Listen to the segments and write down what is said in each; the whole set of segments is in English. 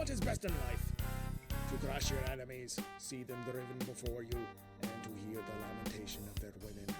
what is best in life? To crush your enemies, see them driven before you, and to hear the lamentation of their women.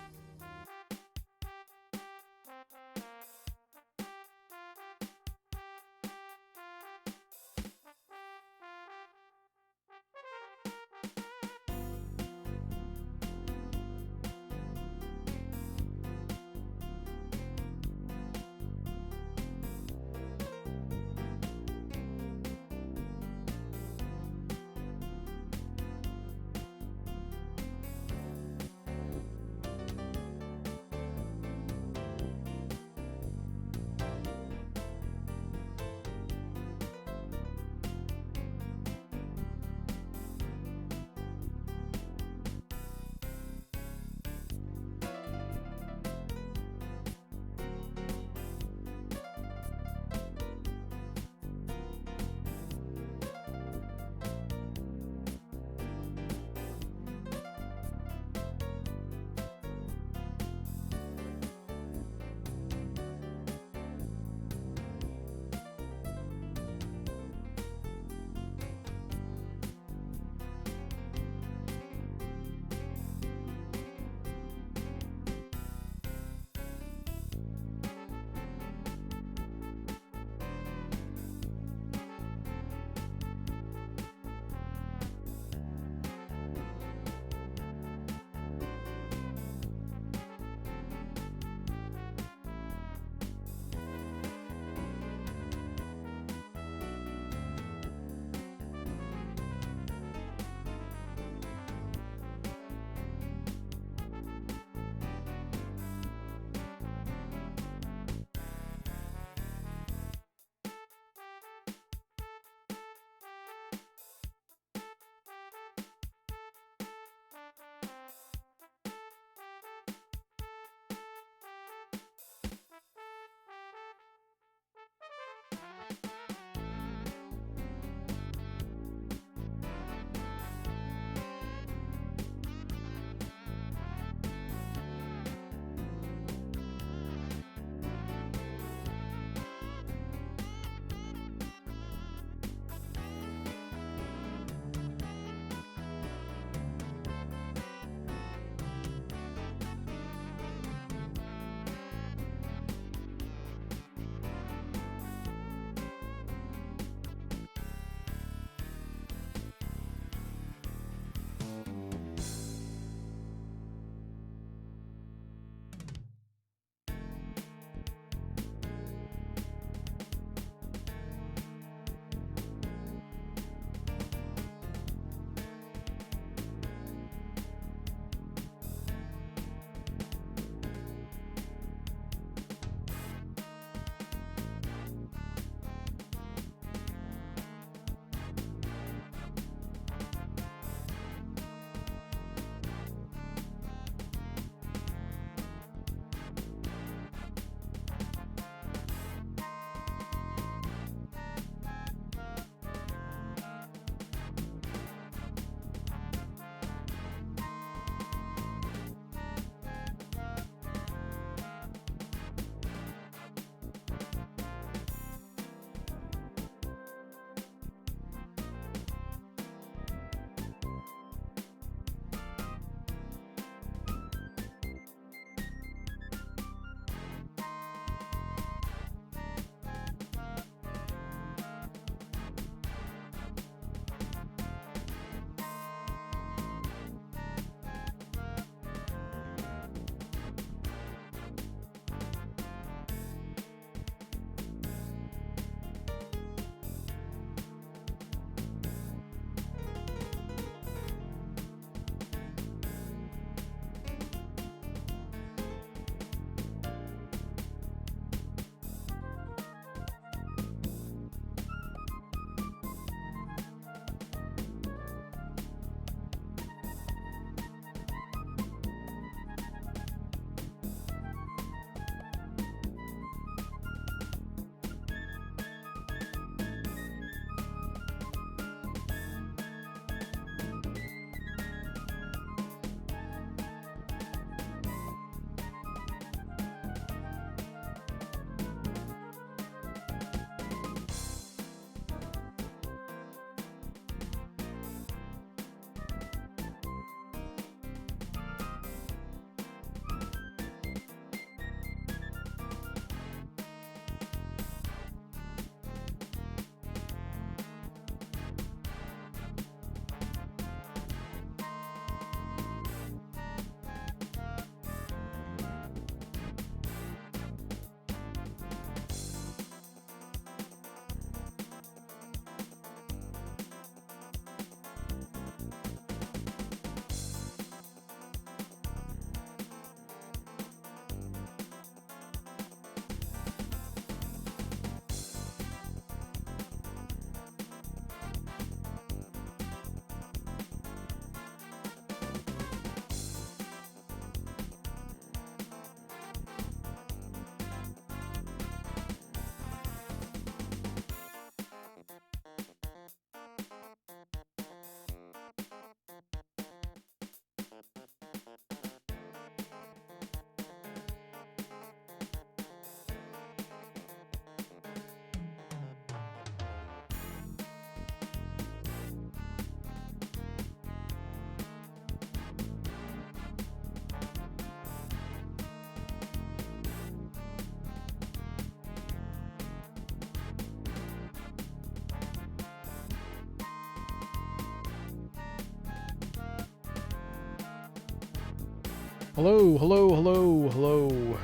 Hello, hello, hello, hello,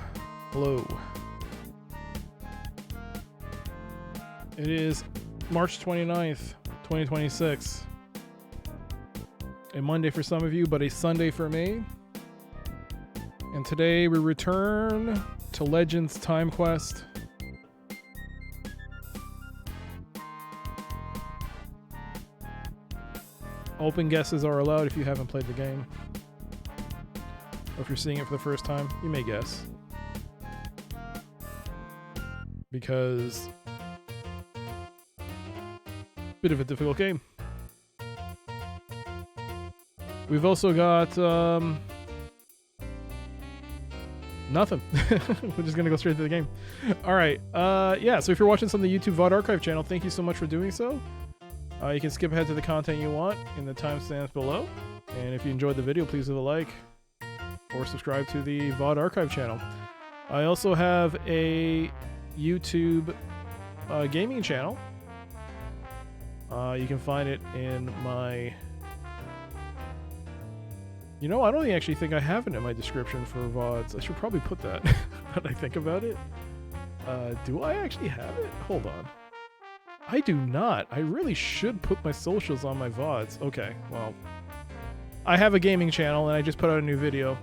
hello. It is March 29th, 2026. A Monday for some of you, but a Sunday for me. And today we return to Legends Timequest. Open guesses are allowed if you haven't played the game. Or if you're seeing it for the first time, you may guess. Because bit of a difficult game. We've also got nothing. We're just gonna go straight to the game. All right. Yeah. So if you're watching this on the YouTube VOD archive channel, thank you so much for doing so. You can skip ahead to the content you want in the timestamps below. And if you enjoyed the video, please leave a like or subscribe to the VOD archive channel. I also have a YouTube gaming channel. You can find it in my... You know, I don't actually think I have it in my description for VODs. I should probably put that, now that I think about it. Do I actually have it? Hold on. I do not. I really should put my socials on my VODs. Okay, well. I have a gaming channel, and I just put out a new video.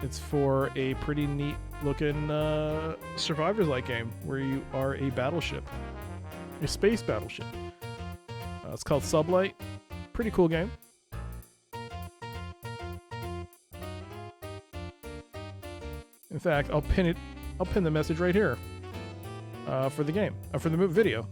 It's for a pretty neat looking Survivors-like game where you are a battleship. A space battleship. It's called Sublight. Pretty cool game. In fact, I'll pin the message right here for the game, for the video.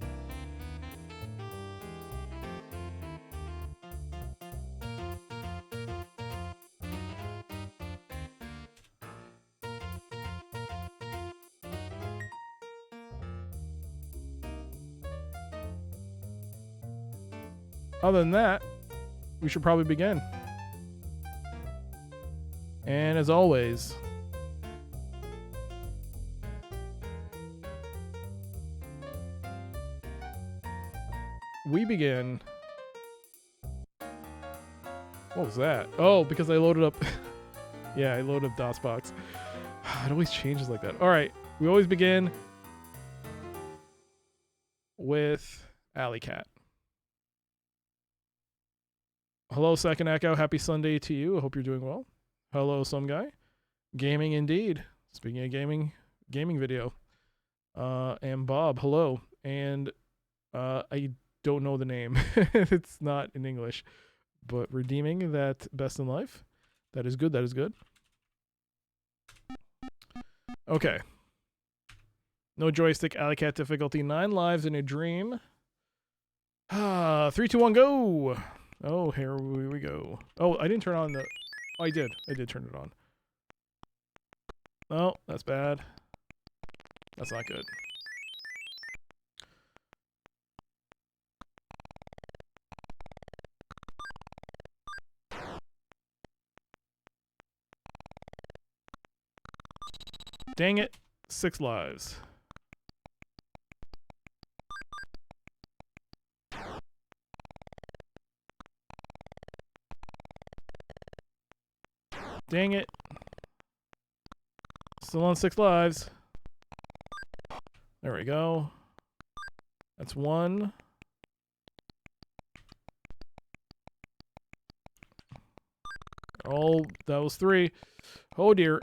Other than that, we should probably begin. And as always, we begin. What was that? Oh, because I loaded up. Yeah, I loaded up DOSBox. It always changes like that. All right, we always begin with Alley Cat. Hello, Second Echo. Happy Sunday to you. I hope you're doing well. Hello, some guy. Gaming indeed. Speaking of gaming video. And Bob, hello. And I don't know the name. It's not in English. But redeeming that best in life. That is good. That is good. Okay. No joystick. Alley Cat difficulty. 9 lives in a dream. 3, 2, 1, go! Oh, here we go. Oh, I didn't turn on the... Oh, I did. I did turn it on. Oh, that's bad. That's not good. Dang it. 6 lives. Dang it. Still on 6 lives. There we go. That's 1. Oh, that was 3. Oh dear.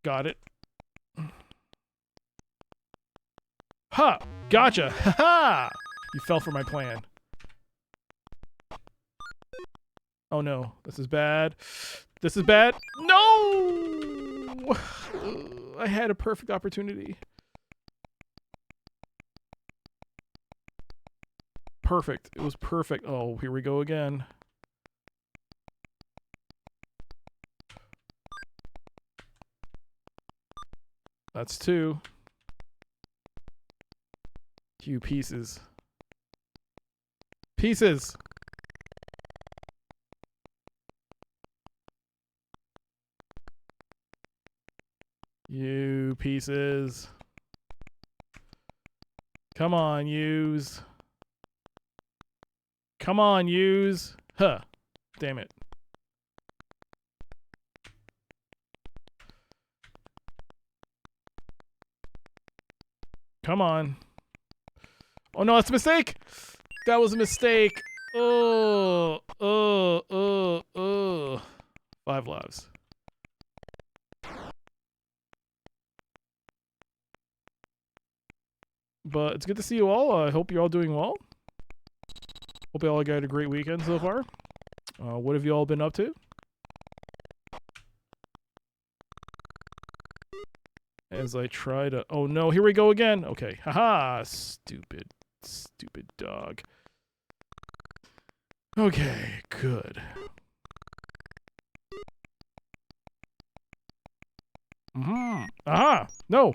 Got it. Ha! Gotcha! Ha ha! You fell for my plan. Oh no, this is bad. This is bad. No! I had a perfect opportunity. Perfect. It was perfect. Oh, here we go again. That's 2. You pieces. Pieces! You pieces. Come on, use. Come on, use. Huh. Damn it. Come on. Oh no, that's a mistake! That was a mistake! Oh, 5 lives. But it's good to see you all. I hope you're all doing well. Hope you all got a great weekend so far. What have you all been up to? As I try to... Oh no, here we go again. Okay, haha, stupid dog. Okay, good. Aha, no.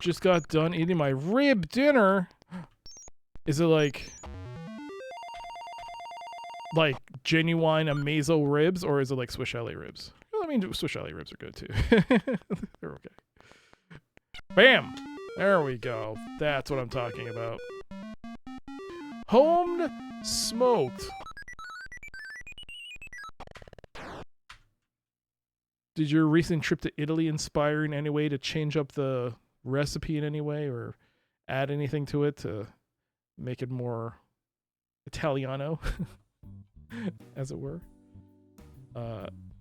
Just got done eating my rib dinner. Is it like genuine Amazo ribs, or is it like Swiss chalet ribs? Well, I mean, Swiss chalet ribs are good too. They're okay. Bam! There we go. That's what I'm talking about. Homed smoked. Did your recent trip to Italy inspire in any way to change up the recipe in any way, or add anything to it to make it more Italiano, as it were?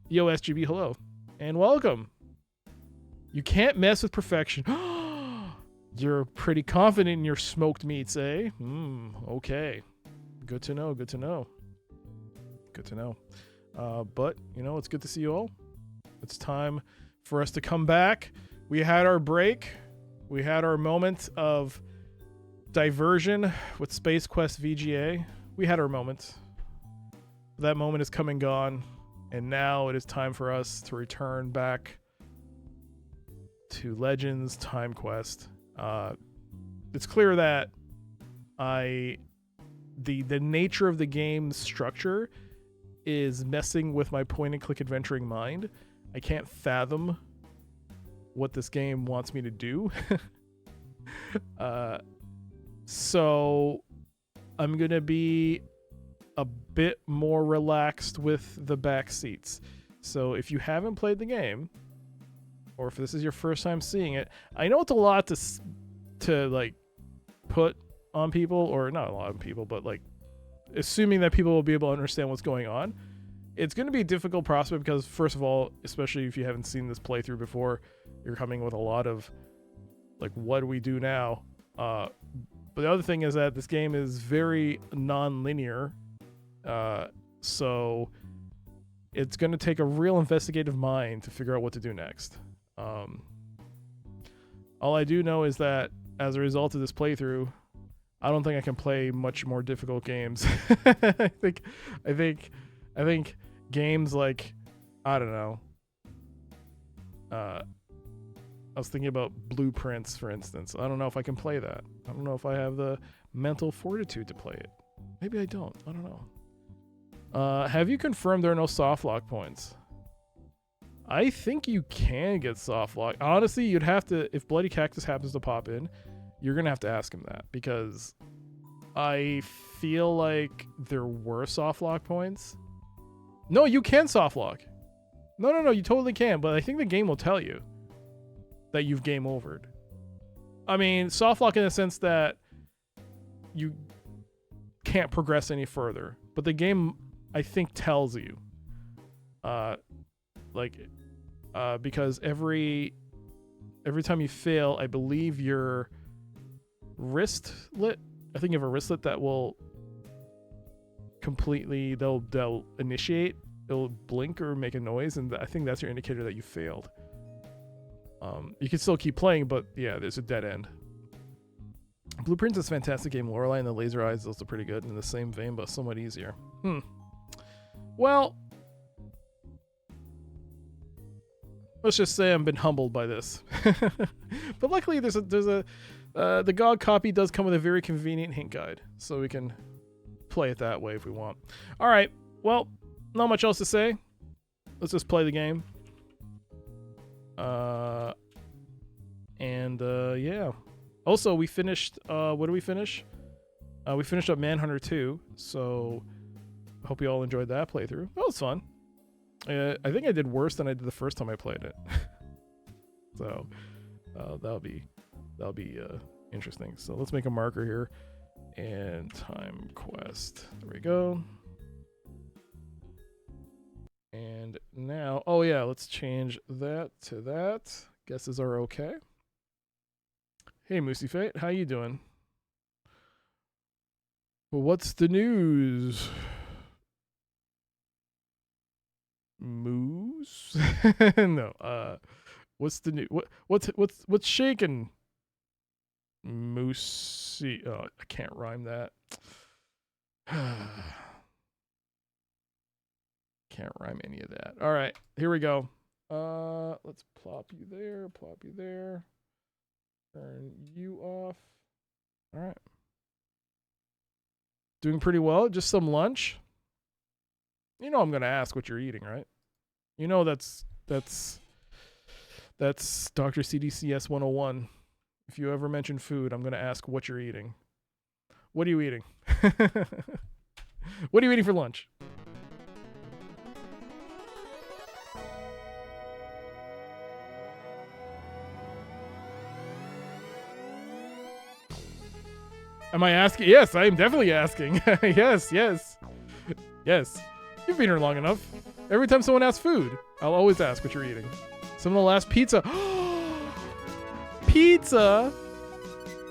Yo, SGB, hello and welcome. You can't mess with perfection. You're pretty confident in your smoked meats, eh? Okay. Good to know, good to know. Good to know. But, you know, it's good to see you all. It's time for us to come back. We had our break. We had our moment of diversion with Space Quest VGA. We had our moment. That moment is come and gone. And now it is time for us to return back to Legends Timequest. It's clear that the nature of the game's structure is messing with my point and click adventuring mind. I can't fathom what this game wants me to do. So I'm gonna be a bit more relaxed with the back seats. So if you haven't played the game, or if this is your first time seeing it, I know it's a lot to like put on people, or not a lot of people, but like assuming that people will be able to understand what's going on. It's going to be a difficult prospect because, first of all, especially if you haven't seen this playthrough before, you're coming with a lot of like, what do we do now? But the other thing is that this game is very non-linear, so it's going to take a real investigative mind to figure out what to do next. All I do know is that as a result of this playthrough, I don't think I can play much more difficult games. I think games like, I don't know. I was thinking about Blueprints, for instance. I don't know if I can play that. I don't know if I have the mental fortitude to play it. Maybe I don't. I don't know. Have you confirmed there are no soft lock points? I think you can get soft lock. Honestly, you'd have to, if Bloody Cactus happens to pop in, you're going to have to ask him that, because I feel like there were soft lock points. No, you can soft lock. No, you totally can, but I think the game will tell you that you've game overed. I mean, soft lock in the sense that you can't progress any further, but the game, I think, tells you. Because every time you fail, I believe your wristlet, I think you have a wristlet that will completely, they'll initiate, it'll blink or make a noise, and I think that's your indicator that you failed. You can still keep playing, but yeah, there's a dead end. Blueprints is a fantastic game. Lorelei and the Laser Eyes, those are pretty good, in the same vein, but somewhat easier. Well, let's just say I've been humbled by this. But luckily, the GOG copy does come with a very convenient hint guide, so we can play it that way if we want. All right, well, not much else to say. Let's just play the game. Yeah. Also, we finished, what did we finish? We finished up Manhunter 2, so I hope you all enjoyed that playthrough. That was fun. I think I did worse than I did the first time I played it. So that'll be interesting. So let's make a marker here. And Timequest. There we go. And now, oh yeah, let's change that to that. Guesses are okay. Hey, Moosey Fate, how you doing? Well, what's the news? Moose? No. What's the new? What's shaking? Moosey. Oh, I can't rhyme that. Can't rhyme any of that. All right, here we go. Let's plop you there. Turn you off. All right. Doing pretty well. Just some lunch. You know I'm gonna ask what you're eating, right? You know that's Dr. CDCS 101. If you ever mention food, I'm gonna ask what you're eating. What are you eating? What are you eating for lunch? Am I asking? Yes, I am definitely asking. Yes. You've been here long enough. Every time someone asks food, I'll always ask what you're eating. Some of the last pizza. Pizza?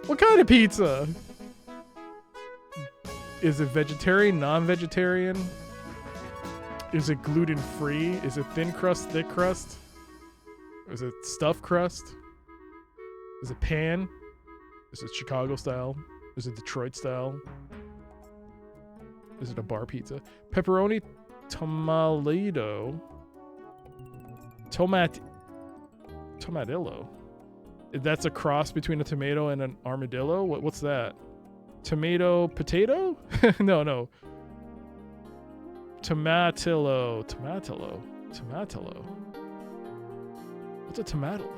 What kind of pizza? Is it vegetarian, non-vegetarian? Is it gluten-free? Is it thin crust, thick crust? Is it stuffed crust? Is it pan? Is it Chicago style? Is it Detroit style? Is it a bar pizza? Pepperoni tomatillo. Tomatillo. That's a cross between a tomato and an armadillo? What's that? Tomato potato? No. Tomatillo. What's a tomatillo?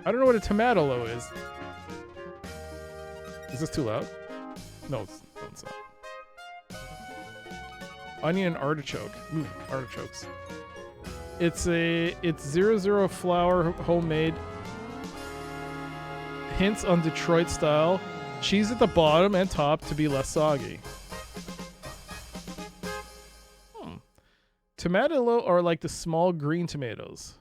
I don't know what a tomatillo is. Is this too loud? No, it's not. Onion and artichoke. Ooh, artichokes. It's 00 flour, homemade. Hints on Detroit style. Cheese at the bottom and top to be less soggy. Tomatillo are like the small green tomatoes.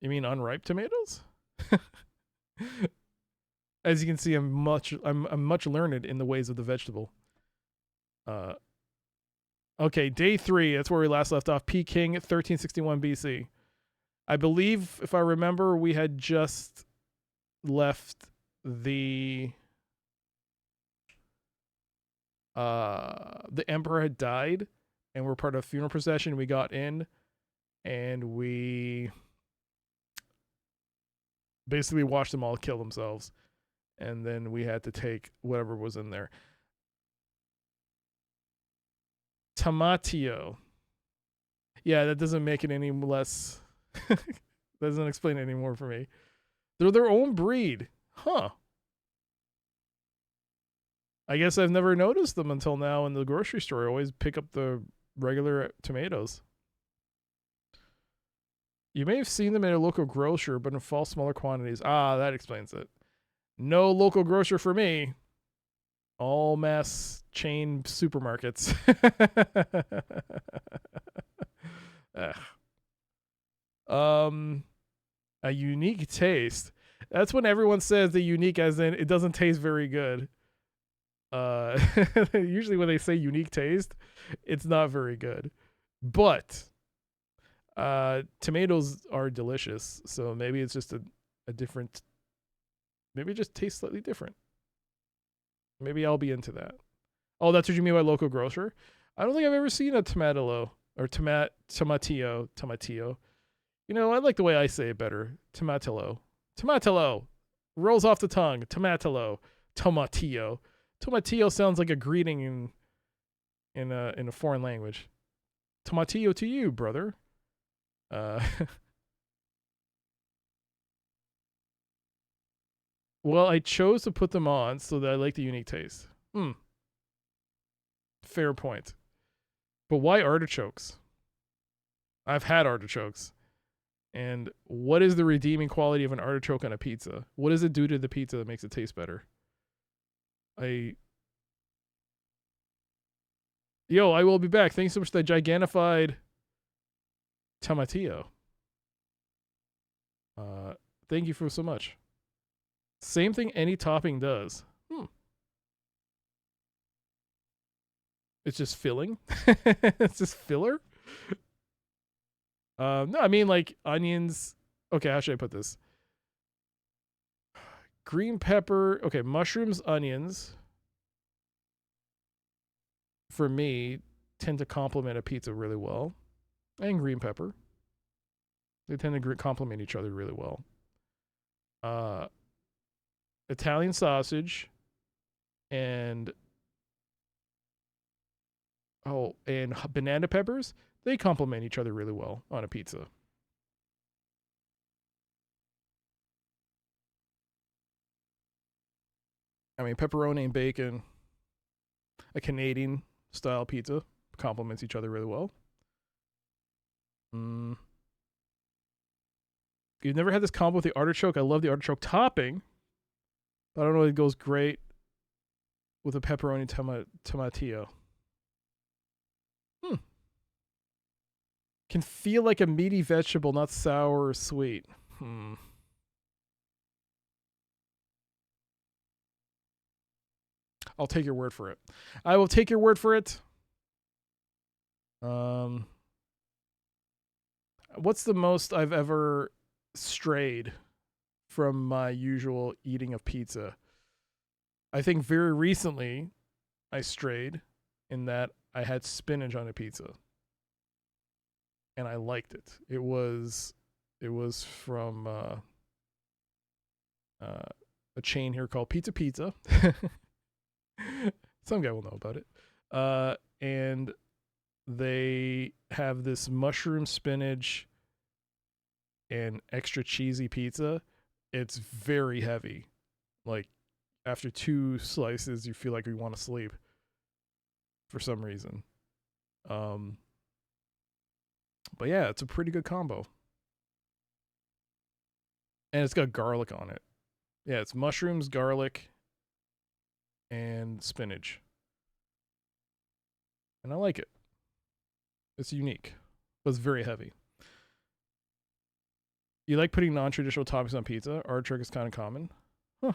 You mean unripe tomatoes? As you can see, I'm much learned in the ways of the vegetable. Okay, day 3. That's where we last left off. Peking, 1361 BC. I believe, if I remember, we had just left the emperor had died, and we're part of a funeral procession. We got in, and we basically watched them all kill themselves, and then we had to take whatever was in there. Tomatio. Yeah, that doesn't make it any less. Doesn't explain it anymore for me. They're their own breed. Huh. I guess I've never noticed them until now in the grocery store. I always pick up the regular tomatoes. You may have seen them at a local grocer, but in far smaller quantities. Ah, that explains it. No local grocer for me. All mass chain supermarkets. A unique taste. That's when everyone says the unique as in it doesn't taste very good. Usually when they say unique taste, it's not very good. But tomatoes are delicious, so maybe it's just a different, maybe it just tastes slightly different. Maybe I'll be into that. Oh, that's what you mean by local grocer? I don't think I've ever seen a tomatillo or tomatillo. You know, I like the way I say it better. Tomatillo. Rolls off the tongue. Tomatillo. Tomatillo sounds like a greeting in a foreign language. Tomatillo to you, brother. Well, I chose to put them on so that I like the unique taste. Fair point. But why artichokes? I've had artichokes. And what is the redeeming quality of an artichoke on a pizza? What does it do to the pizza that makes it taste better? Yo, I will be back. Thanks so much for that gigantified tomatillo. Thank you for so much. Same thing any topping does. It's just filling. It's just filler. No, I mean like onions. Okay, how should I put this? Green pepper. Okay, mushrooms, onions. For me, tend to complement a pizza really well, and green pepper. They tend to complement each other really well. Italian sausage, and banana peppers. They complement each other really well on a pizza. I mean, pepperoni and bacon, a Canadian style pizza, complements each other really well. You've never had this combo with the artichoke? I love the artichoke topping, but I don't know if it goes great with a pepperoni tomatillo. Can feel like a meaty vegetable, not sour or sweet. I'll take your word for it. I will take your word for it. What's the most I've ever strayed from my usual eating of pizza? I think very recently I strayed in that I had spinach on a pizza. And I liked it. It was from a chain here called Pizza Pizza. Some guy will know about it. And they have this mushroom spinach and extra cheesy pizza. It's very heavy. Like after 2 slices, you feel like you want to sleep for some reason. But yeah, it's a pretty good combo. And it's got garlic on it. Yeah, it's mushrooms, garlic, and spinach. And I like it. It's unique, but it's very heavy. You like putting non-traditional toppings on pizza? Artichoke is kind of common. Huh.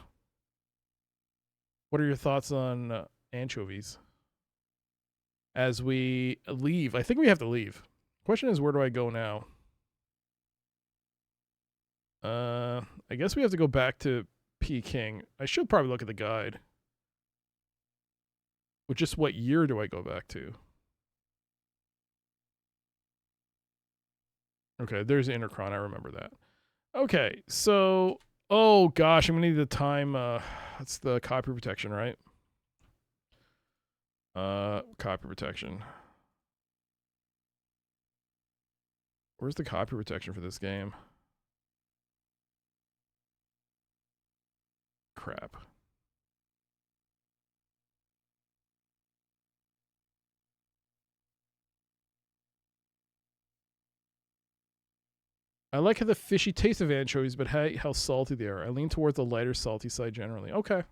What are your thoughts on anchovies? As we leave, I think we have to leave. Question is, where do I go now? I guess we have to go back to Peking. I should probably look at the guide. But just what year do I go back to? Okay, there's Intercron. I remember that. Okay, so... Oh, gosh, I'm going to need the time... That's the copy protection, right? Copy protection. Where's the copy protection for this game? Crap. I like how the fishy taste of anchovies, but how salty they are. I lean towards the lighter salty side generally. Okay.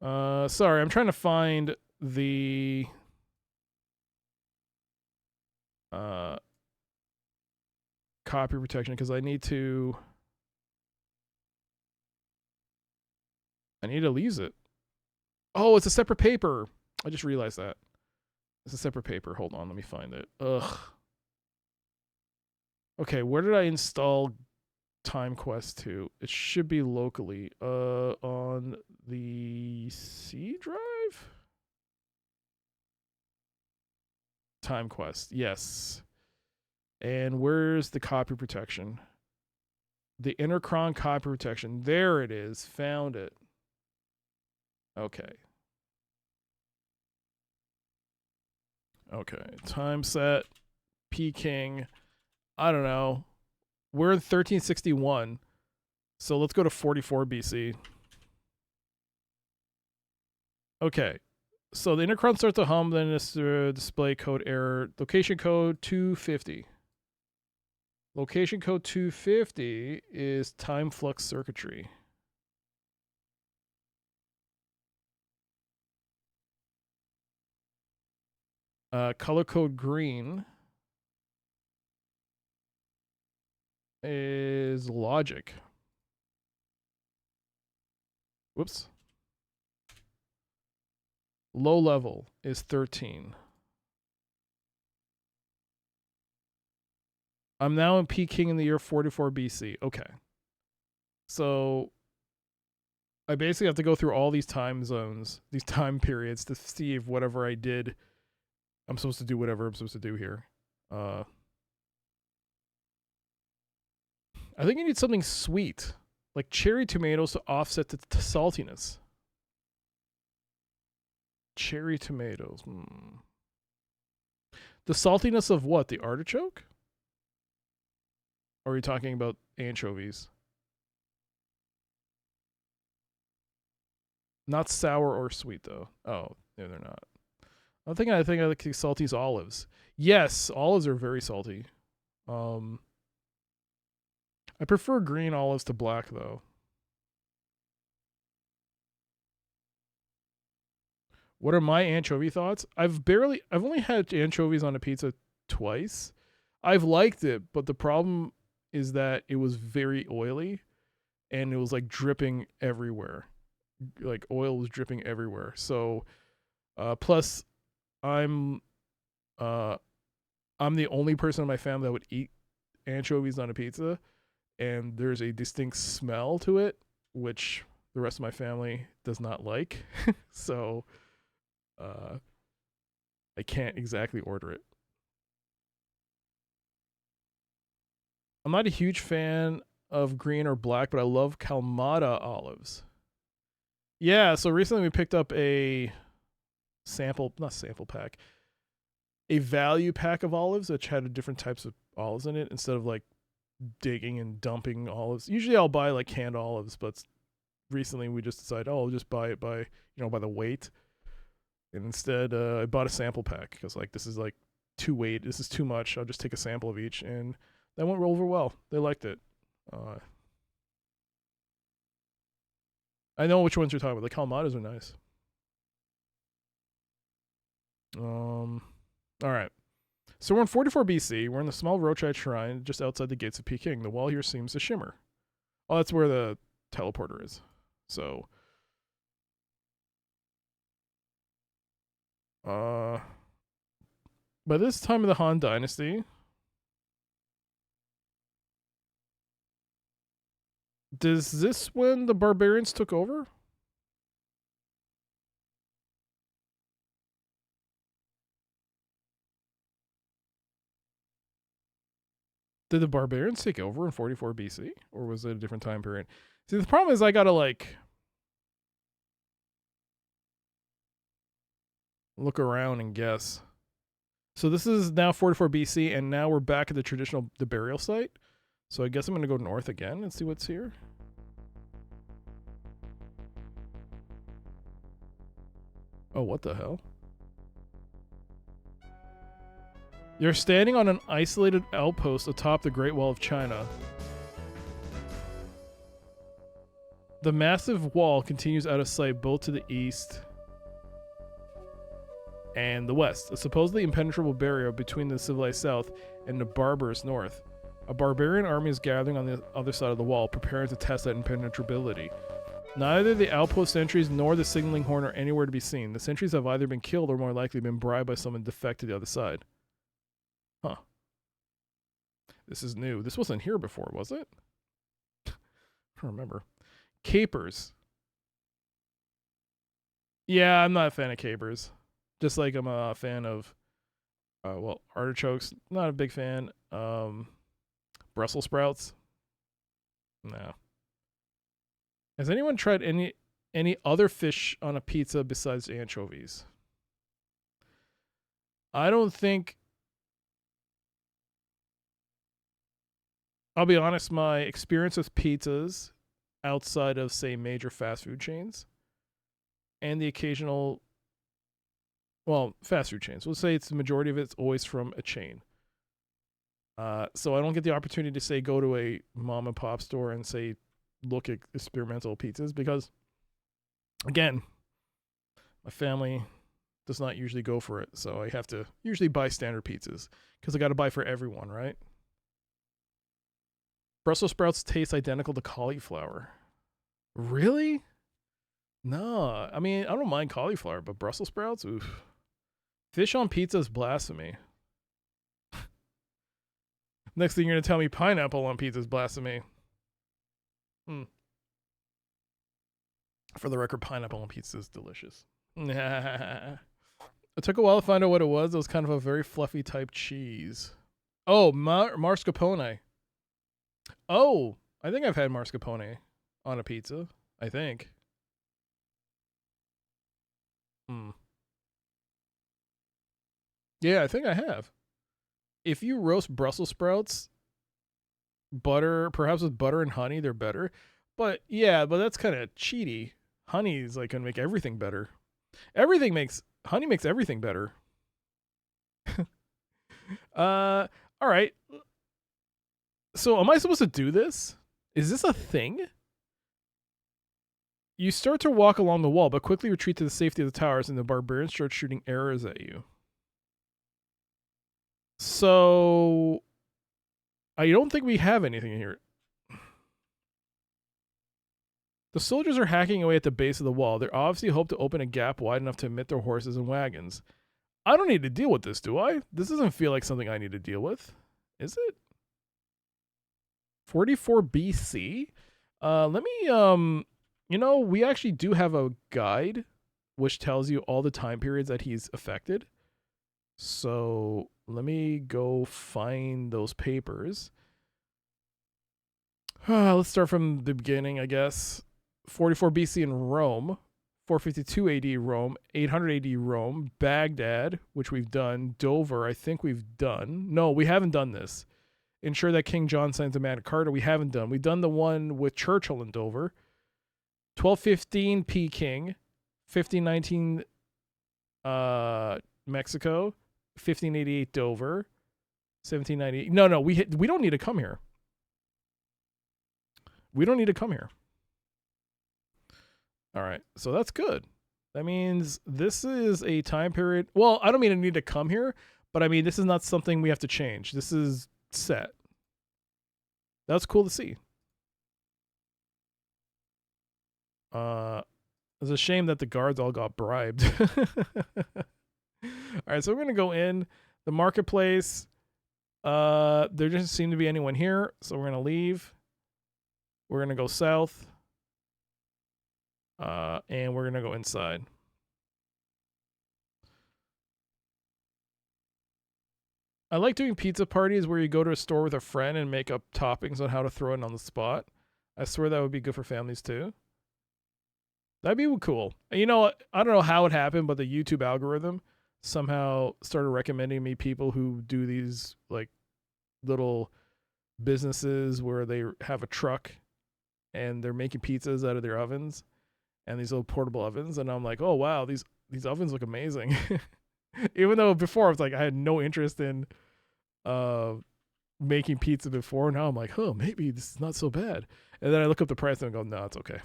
Sorry, I'm trying to find the copy protection because I need to use it. Oh, it's a separate paper. I just realized that. It's a separate paper. Hold on, let me find it. Ugh. Okay, where did I install Timequest to? It should be locally. On the C drive? Timequest, yes. And where's the copy protection? The Intercron copy protection. There it is. Found it. Okay. Okay. Time set. Peking. I don't know. We're in 1361. So let's go to 44 BC. Okay. So the intercron starts to hum, then it's display code error. Location code 250. Location code 250 is time flux circuitry. Color code green is logic. Whoops. Low level is 13. I'm now in Peking in the year 44 BC. Okay. So I basically have to go through all these time zones, these time periods to see if whatever I did, I'm supposed to do whatever I'm supposed to do here. I think you need something sweet, like cherry tomatoes to offset the saltiness. Cherry tomatoes. The saltiness of what? The artichoke? Or are you talking about anchovies? Not sour or sweet though. Oh, no, they're not. I think I like salty's olives. Yes, olives are very salty. I prefer green olives to black though. What are my anchovy thoughts? I've only had anchovies on a pizza twice. I've liked it, but the problem is that it was very oily and it was like dripping everywhere. Like oil was dripping everywhere. So plus I'm the only person in my family that would eat anchovies on a pizza, and there's a distinct smell to it which the rest of my family does not like. So I can't exactly order it. I'm not a huge fan of green or black, but I love Kalamata olives. Yeah, so recently we picked up a a value pack of olives, which had different types of olives in it instead of like digging and dumping olives. Usually I'll buy like canned olives, but recently we just decided, I'll just buy it by the weight. And instead, I bought a sample pack because like this is like too weight. This is too much. I'll just take a sample of each, and that went over well. They liked it. I know which ones you're talking about. The Kalamatas are nice. All right. So we're in 44 BC. We're in the small Rochai shrine just outside the gates of Peking. The wall here seems to shimmer. Oh, that's where the teleporter is. So, by this time of the Han Dynasty, does this when the barbarians took over? Did the barbarians take over in 44 BC? Or was it a different time period? See, the problem is I gotta like look around and guess. So this is now 44 BC, and now we're back at the burial site. So I guess I'm gonna go north again and see what's here. Oh, what the hell? You're standing on an isolated outpost atop the Great Wall of China. The massive wall continues out of sight both to the east and the west, a supposedly impenetrable barrier between the civilized south and the barbarous north. A barbarian army is gathering on the other side of the wall, preparing to test that impenetrability. Neither the outpost sentries nor the signaling horn are anywhere to be seen. The sentries have either been killed or more likely been bribed by someone defect to the other side. Huh. This is new. This wasn't here before, was it? I don't remember. Capers. Yeah, I'm not a fan of capers. Just like I'm a fan of, artichokes. Not a big fan. Brussels sprouts. No. Has anyone tried any other fish on a pizza besides anchovies? I don't think I'll be honest, my experience with pizzas outside of, say, major fast food chains and the occasional, well, fast food chains, we'll say it's the majority of it's always from a chain. So I don't get the opportunity to, say, go to a mom and pop store and, say, look at experimental pizzas because, again, my family does not usually go for it. So I have to usually buy standard pizzas because I got to buy for everyone, right? Brussels sprouts taste identical to cauliflower. Really? No. I mean, I don't mind cauliflower, but Brussels sprouts? Oof. Fish on pizza is blasphemy. Next thing you're going to tell me pineapple on pizza is blasphemy. For the record, pineapple on pizza is delicious. It took a while to find out what it was. It was kind of a very fluffy type cheese. Oh, mascarpone. Oh, I think I've had mascarpone on a pizza. I think. Yeah, I think I have. If you roast Brussels sprouts, perhaps with butter and honey, they're better. But yeah, but that's kind of cheaty. Honey is like gonna make everything better. Honey makes everything better. All right. So am I supposed to do this? Is this a thing? You start to walk along the wall, but quickly retreat to the safety of the towers, and the barbarians start shooting arrows at you. So I don't think we have anything here. The soldiers are hacking away at the base of the wall. They obviously hope to open a gap wide enough to admit their horses and wagons. I don't need to deal with this, do I? This doesn't feel like something I need to deal with. Is it? 44 BC? Let me, we actually do have a guide which tells you all the time periods that he's affected. So let me go find those papers. Let's start from the beginning, I guess. 44 BC in Rome, 452 AD Rome, 800 AD Rome, Baghdad, which we've done, Dover, I think we've done. No, we haven't done this. Ensure that King John signs a Magna Carta, we haven't done. We've done the one with Churchill in Dover. 1215 Peking, 1519 Mexico, 1588 Dover, 1798. No, we don't need to come here. We don't need to come here. All right, so that's good. That means this is a time period. Well, I don't mean I need to come here, but I mean this is not something we have to change. This is set. That's cool to see. It's a shame that the guards all got bribed. All right, so we're gonna go in the marketplace. There doesn't seem to be anyone here, so we're gonna leave. We're gonna go south. And we're gonna go inside. I like doing pizza parties where you go to a store with a friend and make up toppings on how to throw it on the spot. I swear that would be good for families too. That'd be cool. You know, I don't know how it happened, but the YouTube algorithm somehow started recommending me people who do these like little businesses where they have a truck and they're making pizzas out of their ovens and these little portable ovens. And I'm like, oh wow, these ovens look amazing. Even though before I was like, I had no interest in making pizza before. Now I'm like, oh, maybe this is not so bad. And then I look up the price and I go, no, it's okay.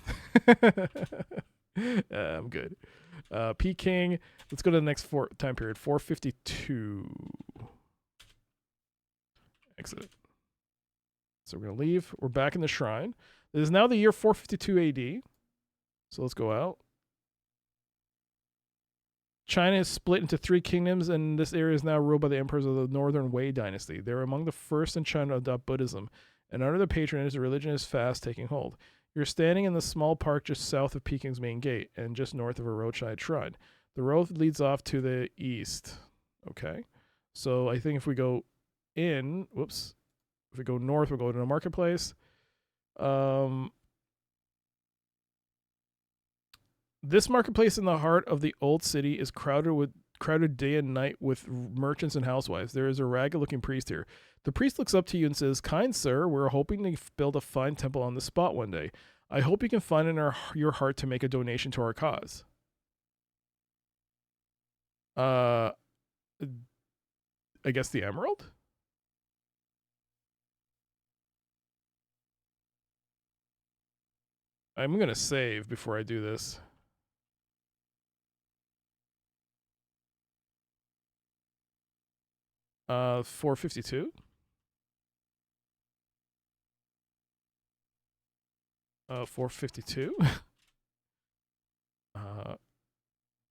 I'm good. Peking. Let's go to the next time period. 452. Exit. So we're going to leave. We're back in the shrine. It is now the year 452 AD. So let's go out. China is split into 3 kingdoms, and this area is now ruled by the emperors of the Northern Wei dynasty. They were among the first in China to adopt Buddhism, and under the patronage, the religion is fast taking hold. You're standing in the small park just south of Peking's main gate, and just north of a roadside shrine. The road leads off to the east. Okay. So I think if we go in, if we go north, we'll go to the marketplace. This marketplace in the heart of the old city is crowded with crowded day and night with merchants and housewives. There is a ragged-looking priest here. The priest looks up to you and says, "Kind sir, we're hoping to build a fine temple on this spot one day. I hope you can find in your heart to make a donation to our cause." I guess the emerald? I'm going to save before I do this. $452. $452.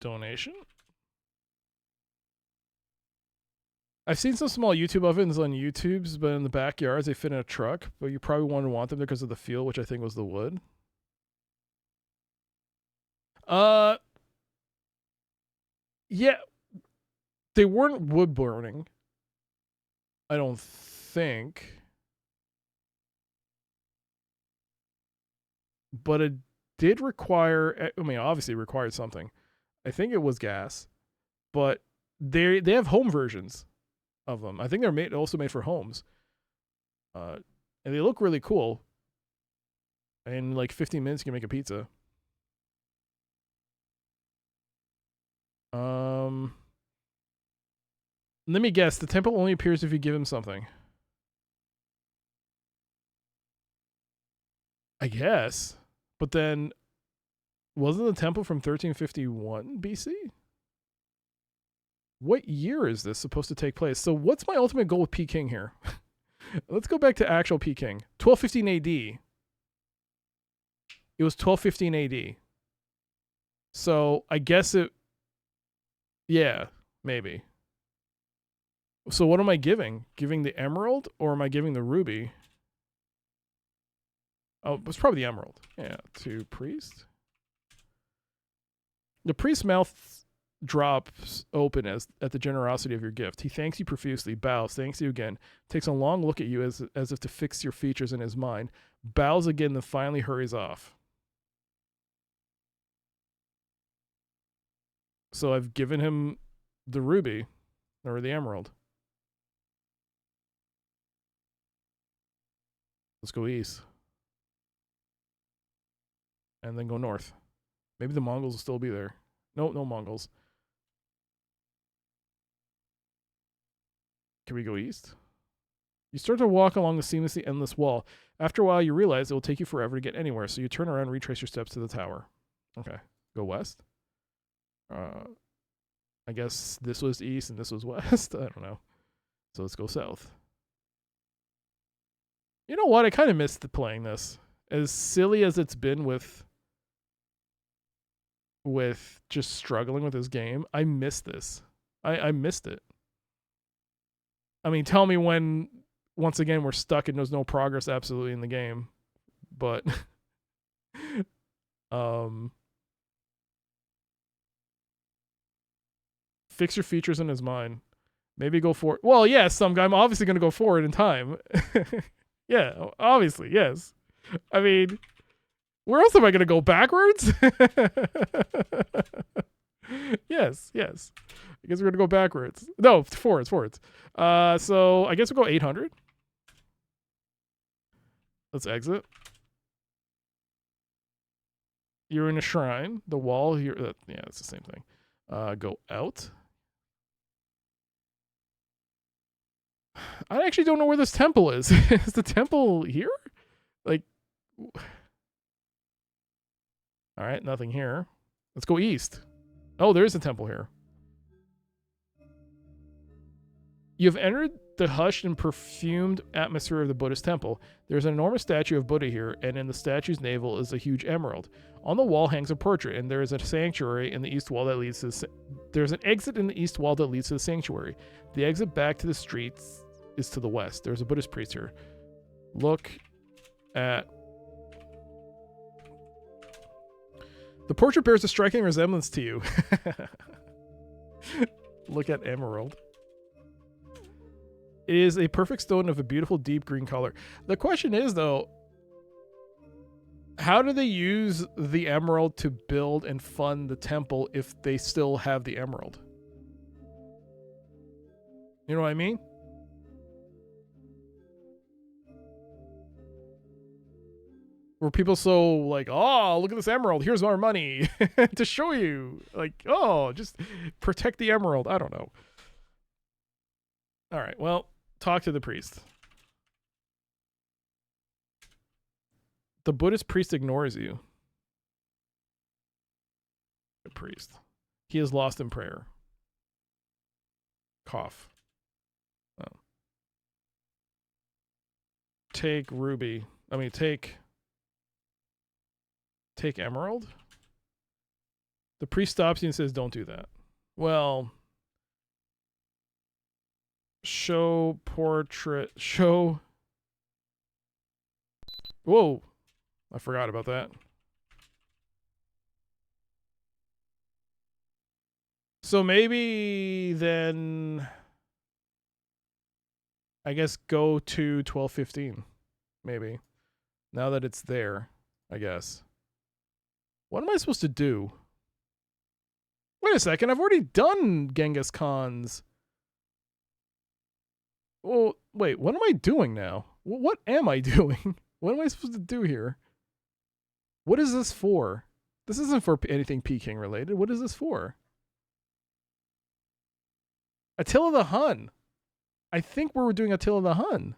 Donation. I've seen some small YouTube ovens on YouTube's, but in the backyards they fit in a truck. But you probably wouldn't want them because of the fuel, which I think was the wood. Yeah, they weren't wood burning. I don't think. But it did require, I mean, obviously it required something. I think it was gas, but they have home versions of them. I think they're also made for homes. And they look really cool. In like 15 minutes you can make a pizza. Let me guess, the temple only appears if you give him something. I guess. But then, wasn't the temple from 1351 BC? What year is this supposed to take place? So what's my ultimate goal with Peking here? Let's go back to actual Peking. 1215 AD. It was 1215 AD. So I guess it... Yeah, maybe. So what am I giving? Giving the emerald or am I giving the ruby? Oh, it's probably the emerald. Yeah, to priest. The priest's mouth drops open at the generosity of your gift. He thanks you profusely, bows, thanks you again, takes a long look at you as if to fix your features in his mind, bows again, then finally hurries off. So I've given him the ruby, or the emerald. Let's go east. And then go north. Maybe the Mongols will still be there. No Mongols. Can we go east? You start to walk along the seamlessly endless wall. After a while, you realize it will take you forever to get anywhere, so you turn around and retrace your steps to the tower. Okay. Go west? I guess this was east and this was west. I don't know. So let's go south. You know what? I kind of missed playing this. As silly as it's been with just struggling with this game, I missed this. I missed it. I mean, tell me when, once again, we're stuck and there's no progress absolutely in the game. But, fix your features in his mind. Maybe go for it. Well, yes, I'm obviously going to go forward in time. Yeah, obviously, yes. I mean, where else am I going to go? Backwards? Yes. I guess we're going to go backwards. No, forwards. So I guess we'll go 800. Let's exit. You're in a shrine. The wall here. Yeah, it's the same thing. Go out. I actually don't know where this temple is. Is the temple here? Like... Alright, nothing here. Let's go east. Oh, there is a temple here. You have entered the hushed and perfumed atmosphere of the Buddhist temple. There's an enormous statue of Buddha here, and in the statue's navel is a huge emerald. On the wall hangs a portrait, and there is a sanctuary in the east wall that leads to there's an exit in the east wall that leads to the sanctuary. The exit back to the streets is to the west. There's a Buddhist priest here. Look at... The portrait bears a striking resemblance to you. Look at emerald. It is a perfect stone of a beautiful deep green color. The question is, though, how do they use the emerald to build and fund the temple if they still have the emerald? You know what I mean? Were people so like, oh, look at this emerald. Here's our money to show you. Like, oh, just protect the emerald. I don't know. All right. Well, talk to the priest. The Buddhist priest ignores you. The priest. He is lost in prayer. Cough. Oh. Take ruby. I mean, take emerald. The priest stops you and says, don't do that. Well, show portrait. Show. Whoa. I forgot about that. So maybe then I guess go to 1215. Maybe. Now that it's there, I guess. What am I supposed to do? Wait a second, I've already done Genghis Khan's. Well, wait, what am I doing now? What am I doing? What am I supposed to do here? What is this for? This isn't for anything Peking related. What is this for? Attila the Hun. I think we're doing Attila the Hun.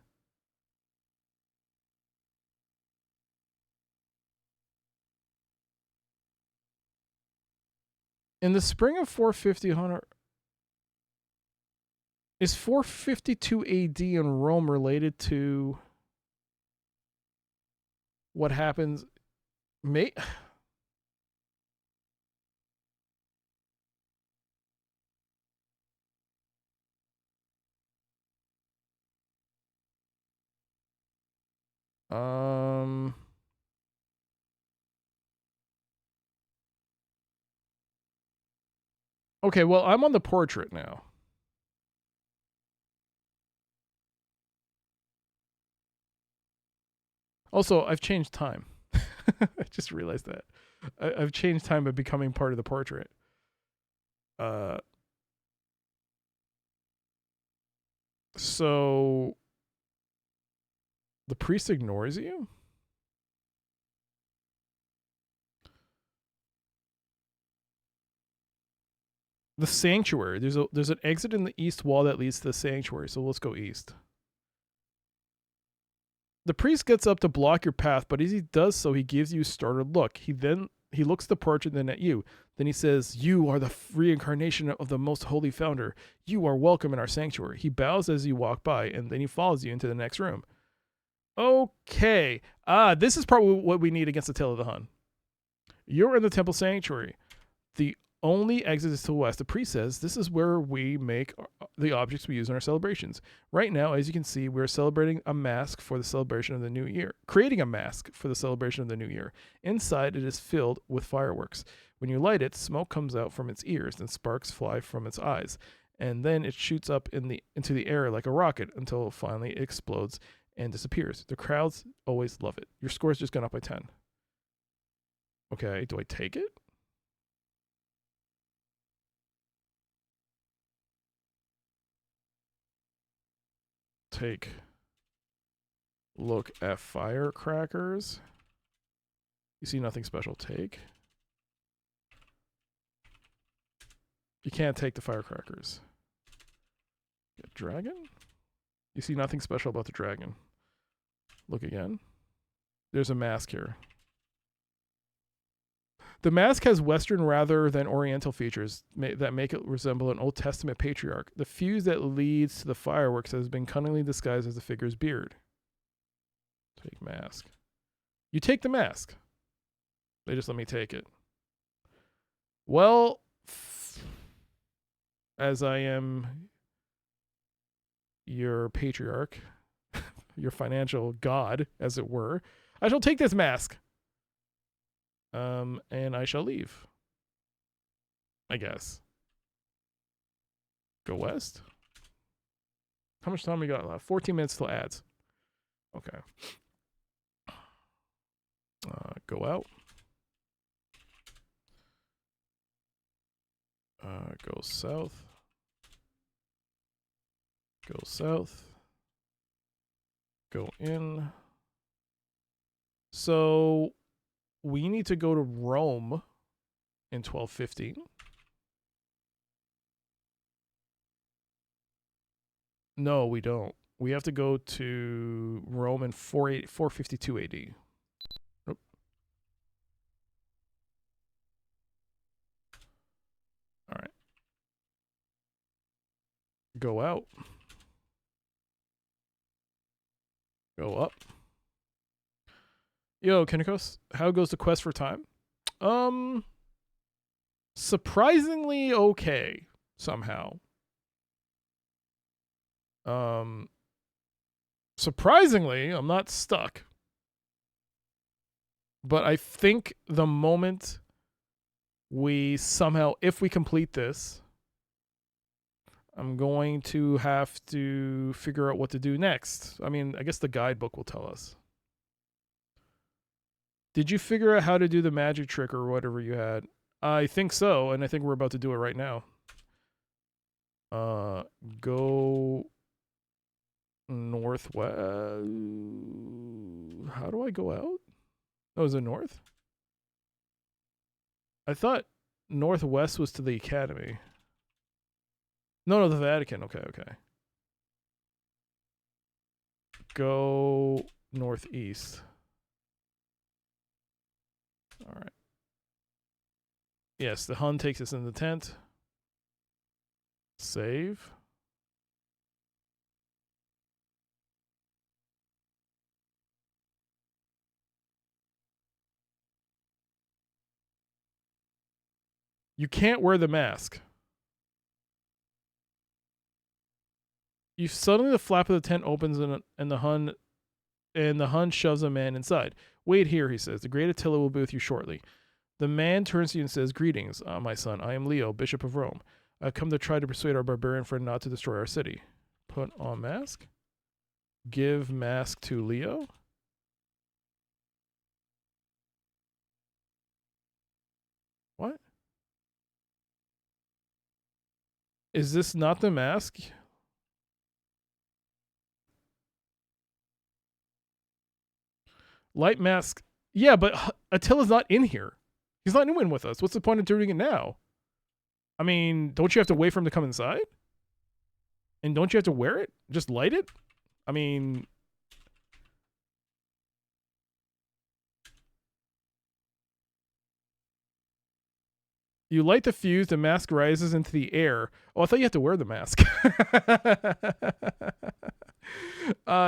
In the spring of 450, is 452 AD in Rome related to what happens? Okay, well, I'm on the portrait now. Also, I've changed time. I just realized that. I've changed time by becoming part of the portrait. So the priest ignores you? The sanctuary. There's an exit in the east wall that leads to the sanctuary, so let's go east. The priest gets up to block your path, but as he does so, he gives you a startled look. He looks at the portrait, then at you. Then he says, "You are the reincarnation of the most holy founder. You are welcome in our sanctuary." He bows as you walk by, and then he follows you into the next room. Okay. This is probably what we need against Attila the Hun. You're in the temple sanctuary. The only exit is to the west. The priest says, "This is where we make the objects we use in our celebrations. Right now, as you can see, we're celebrating a mask for the celebration of the new year. Creating a mask for the celebration of the new year. Inside, it is filled with fireworks. When you light it, smoke comes out from its ears and sparks fly from its eyes. And then it shoots up into the air like a rocket until finally it explodes and disappears. The crowds always love it. Your score's just gone up by 10. Okay, do I take it? Take look at firecrackers. You see nothing special. Take. You can't take the firecrackers. Get dragon? You see nothing special about the dragon. Look again. There's a mask here. The mask has Western rather than Oriental features that make it resemble an Old Testament patriarch. The fuse that leads to the fireworks has been cunningly disguised as the figure's beard. Take mask. You take the mask. They just let me take it. Well, as I am your patriarch, your financial god, as it were, I shall take this mask. And I shall leave. I guess. Go west? How much time we got left? 14 minutes till ads. Okay. Go out. Go south. Go south. Go in. So we need to go to Rome in 1250. No, we don't. We have to go to Rome in 452 AD. Nope. All right. Go out. Go up. Yo, Kinikos, how goes the quest for time? Surprisingly okay somehow. Surprisingly, I'm not stuck. But I think the moment we somehow, if we complete this, I'm going to have to figure out what to do next. I mean, I guess the guidebook will tell us. Did you figure out how to do the magic trick or whatever you had? I think so, and I think we're about to do it right now. Go northwest. How do I go out? Oh, is it north? I thought northwest was to the academy. No, the Vatican. Okay. Go northeast. All right. Yes, the Hun takes us in the tent. Save. You can't wear the mask. Suddenly the flap of the tent opens and the Hun shoves a man inside. Wait here, he says. The great Attila will be with you shortly. The man turns to you and says, "Greetings, my son. I am Leo, Bishop of Rome. I've come to try to persuade our barbarian friend not to destroy our city." Put on mask. Give mask to Leo. What? Is this not the mask? Light mask. Yeah, but Attila's not in here. He's not in with us. What's the point of doing it now? I mean, don't you have to wait for him to come inside? And don't you have to wear it? Just light it? I mean... You light the fuse, the mask rises into the air. Oh, I thought you had to wear the mask.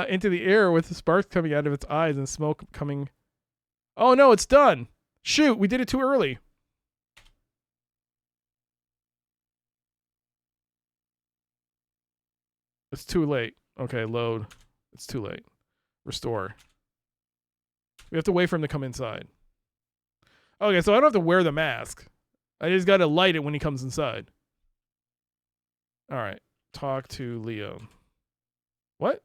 Into the air with sparks coming out of its eyes and smoke coming... Oh no, it's done! Shoot, we did it too early. It's too late. Okay, load. It's too late. Restore. We have to wait for him to come inside. Okay, so I don't have to wear the mask. I just gotta light it when he comes inside. Alright. Talk to Leo. What?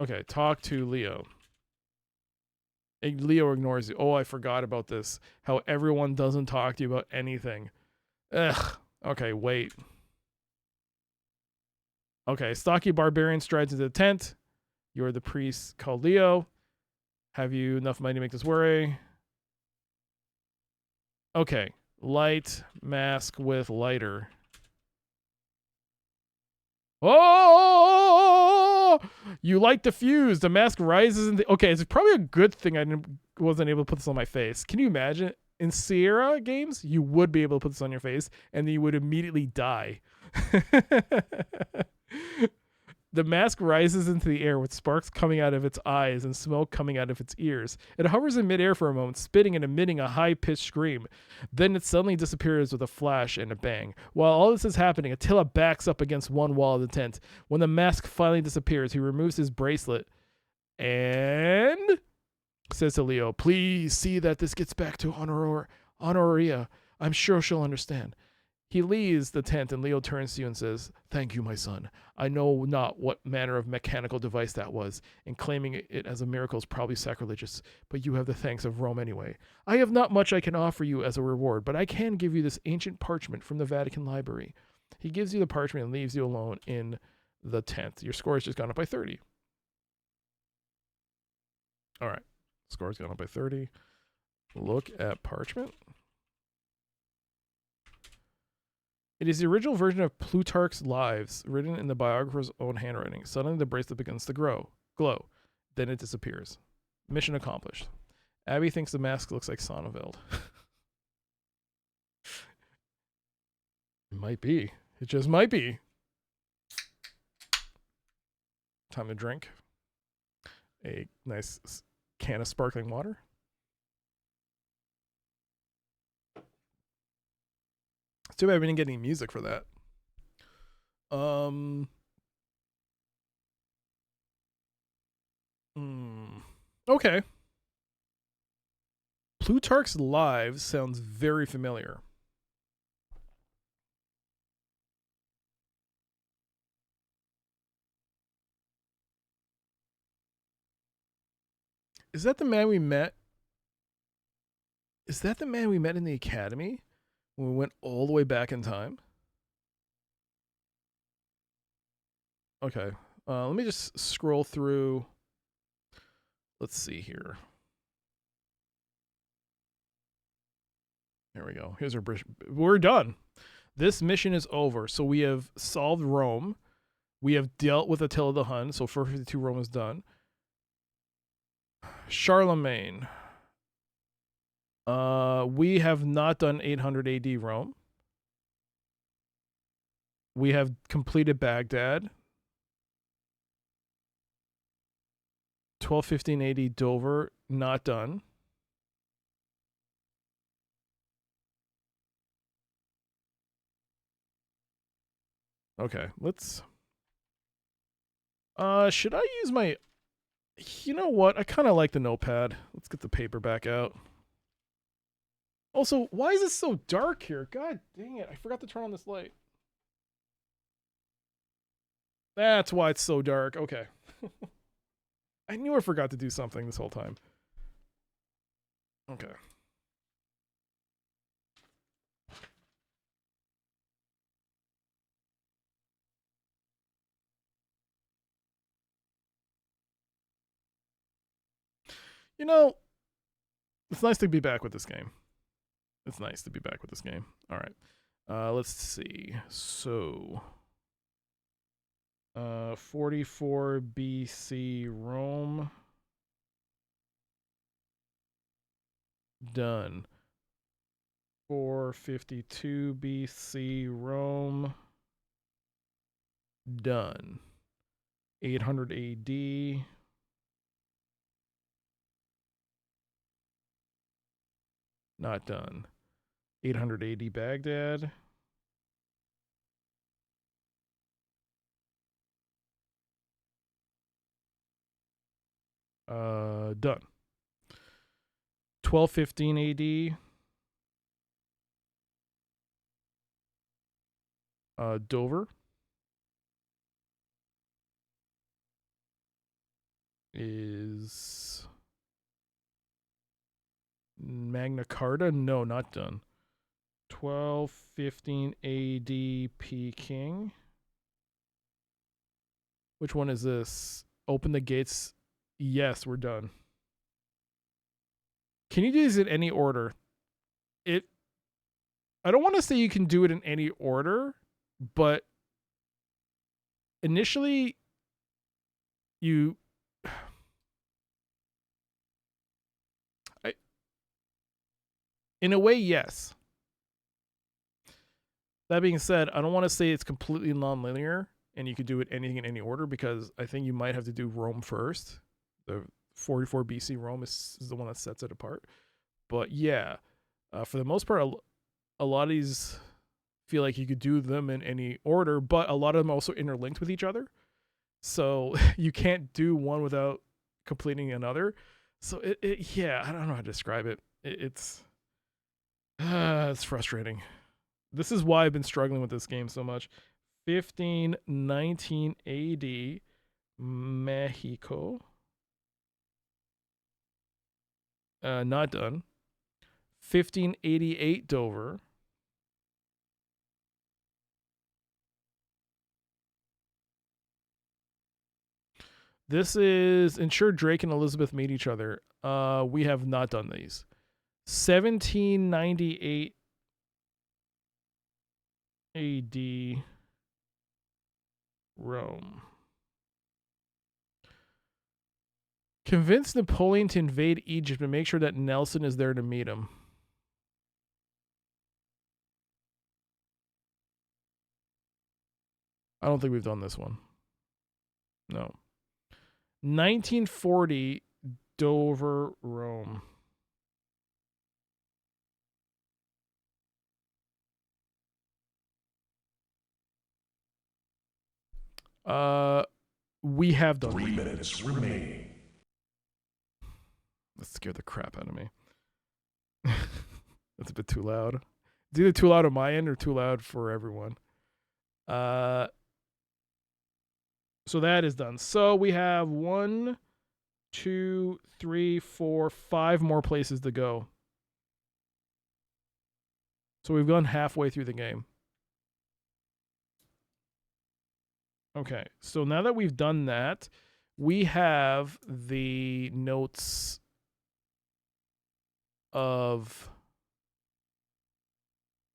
Okay, talk to Leo. Leo ignores you. Oh, I forgot about this. How everyone doesn't talk to you about anything. Ugh. Okay, wait. Okay, stocky barbarian strides into the tent. You're the priest called Leo. Have you enough money to make this worry? Okay. Light mask with lighter. Oh! You light the fuse. The mask rises in the... Okay, it's probably a good thing I wasn't able to put this on my face. Can you imagine? In Sierra games, you would be able to put this on your face, and then you would immediately die. The mask rises into the air with sparks coming out of its eyes and smoke coming out of its ears. It hovers in midair for a moment, spitting and emitting a high-pitched scream. Then it suddenly disappears with a flash and a bang. While all this is happening, Attila backs up against one wall of the tent. When the mask finally disappears, he removes his bracelet and says to Leo, "Please see that this gets back to Honoria. I'm sure she'll understand." He leaves the tent, and Leo turns to you and says, "Thank you, my son. I know not what manner of mechanical device that was, and claiming it as a miracle is probably sacrilegious, but you have the thanks of Rome anyway. I have not much I can offer you as a reward, but I can give you this ancient parchment from the Vatican Library." He gives you the parchment and leaves you alone in the tent. Your score has just gone up by 30. All right. Score's gone up by 30. Look at parchment. It is the original version of Plutarch's Lives, written in the biographer's own handwriting. Suddenly, the bracelet begins to glow. Then it disappears. Mission accomplished. Abby thinks the mask looks like Sonnenfeld. It might be. It just might be. Time to drink a nice can of sparkling water. It's too bad we didn't get any music for that. Okay. Plutarch's Lives sounds very familiar. Is that the man we met? Is that the man we met in the academy when we went all the way back in time? Okay. Let me just scroll through. Let's see here. There we go. Here's our British. We're done. This mission is over. So we have solved Rome. We have dealt with Attila the Hun. So 452 Rome is done. Charlemagne. We have not done 800 AD Rome. We have completed Baghdad. 1215 AD Dover, not done. Okay, let's... should I use my... You know what? I kind of like the notepad. Let's get the paper back out. Also, why is it so dark here? God dang it. I forgot to turn on this light. That's why it's so dark. Okay. I knew I forgot to do something this whole time. Okay. You know, it's nice to be back with this game. It's nice to be back with this game. All right. Let's see. So, 44 BC Rome. Done. 452 BC Rome. Done. 800 AD. Not done. 800 AD Baghdad. Done. 1215 AD. Dover. Is Magna Carta? No, not done. 1215 AD Peking. Which one is this? Open the gates. Yes, we're done. Can you do these in any order? I don't want to say you can do it in any order, but initially in a way, yes. That being said, I don't want to say it's completely non-linear and you could do it anything in any order, because I think you might have to do Rome first. The 44 BC Rome is the one that sets it apart. But yeah, for the most part, a lot of these feel like you could do them in any order, but a lot of them are also interlinked with each other. So you can't do one without completing another. So yeah, I don't know how to describe it. It's frustrating. This is why I've been struggling with this game so much. 1519 AD, Mexico. Not done. 1588 Dover. This is ensure Drake and Elizabeth meet each other. We have not done these. 1798 AD, Rome. Convince Napoleon to invade Egypt and make sure that Nelson is there to meet him. I don't think we've done this one. No. 1940, Dover, Rome. We have done 3 minutes remaining. That scared the crap out of me. That's a bit too loud. It's either too loud on my end or too loud for everyone. So that is done. So we have 1, 2, 3, 4, 5 more places to go. So we've gone halfway through the game. Okay, so now that we've done that, we have the notes of...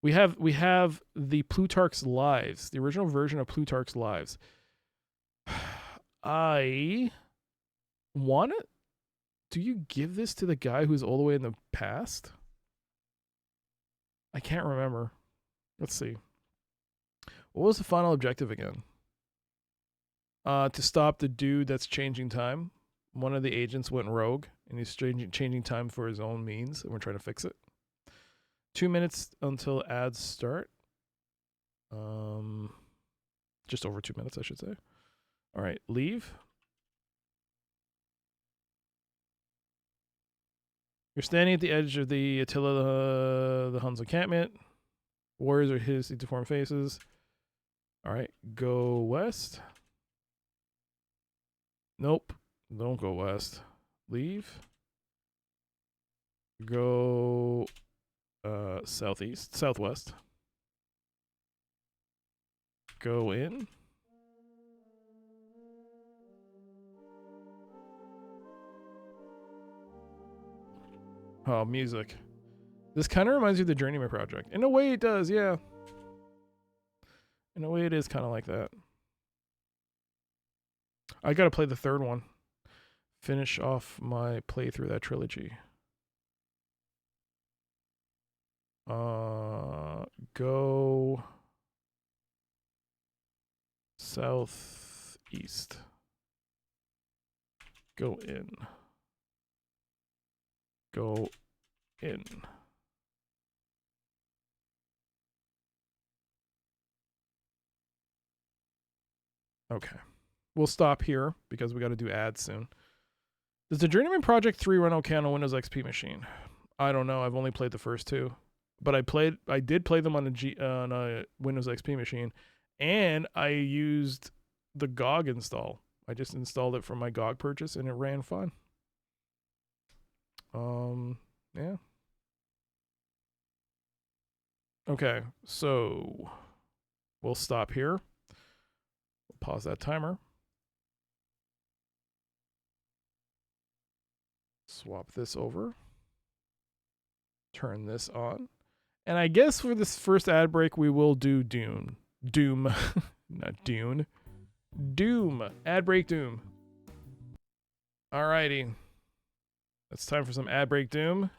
We have the Plutarch's Lives, the original version of Plutarch's Lives. I want it. Do you give this to the guy who's all the way in the past? I can't remember. Let's see. What was the final objective again? To stop the dude that's changing time. One of the agents went rogue, and he's changing time for his own means, and we're trying to fix it. 2 minutes until ads start. Just over 2 minutes, I should say. All right, leave. You're standing at the edge of the Attila, the Huns encampment. Warriors are his deformed faces. All right, go west. Nope, don't go west. Leave. Go southeast, southwest. Go in. Oh, music. This kind of reminds you of the Journeyman Project. In a way it does, yeah. In a way it is kind of like that. I gotta play the third one. Finish off my playthrough of that trilogy. Go southeast. Go in. Go in. Okay. We'll stop here because we got to do ads soon. Does the Journeyman Project 3 run okay on a Windows XP machine? I don't know. I've only played the first two. But I did play them on a Windows XP machine, and I used the GOG install. I just installed it from my GOG purchase, and it ran fine. Yeah. Okay, so we'll stop here. We'll pause that timer. Swap this over. Turn this on. And I guess for this first ad break, we will do Doom. Doom. Not Dune. Doom. Ad break Doom. Alrighty. It's time for some ad break Doom.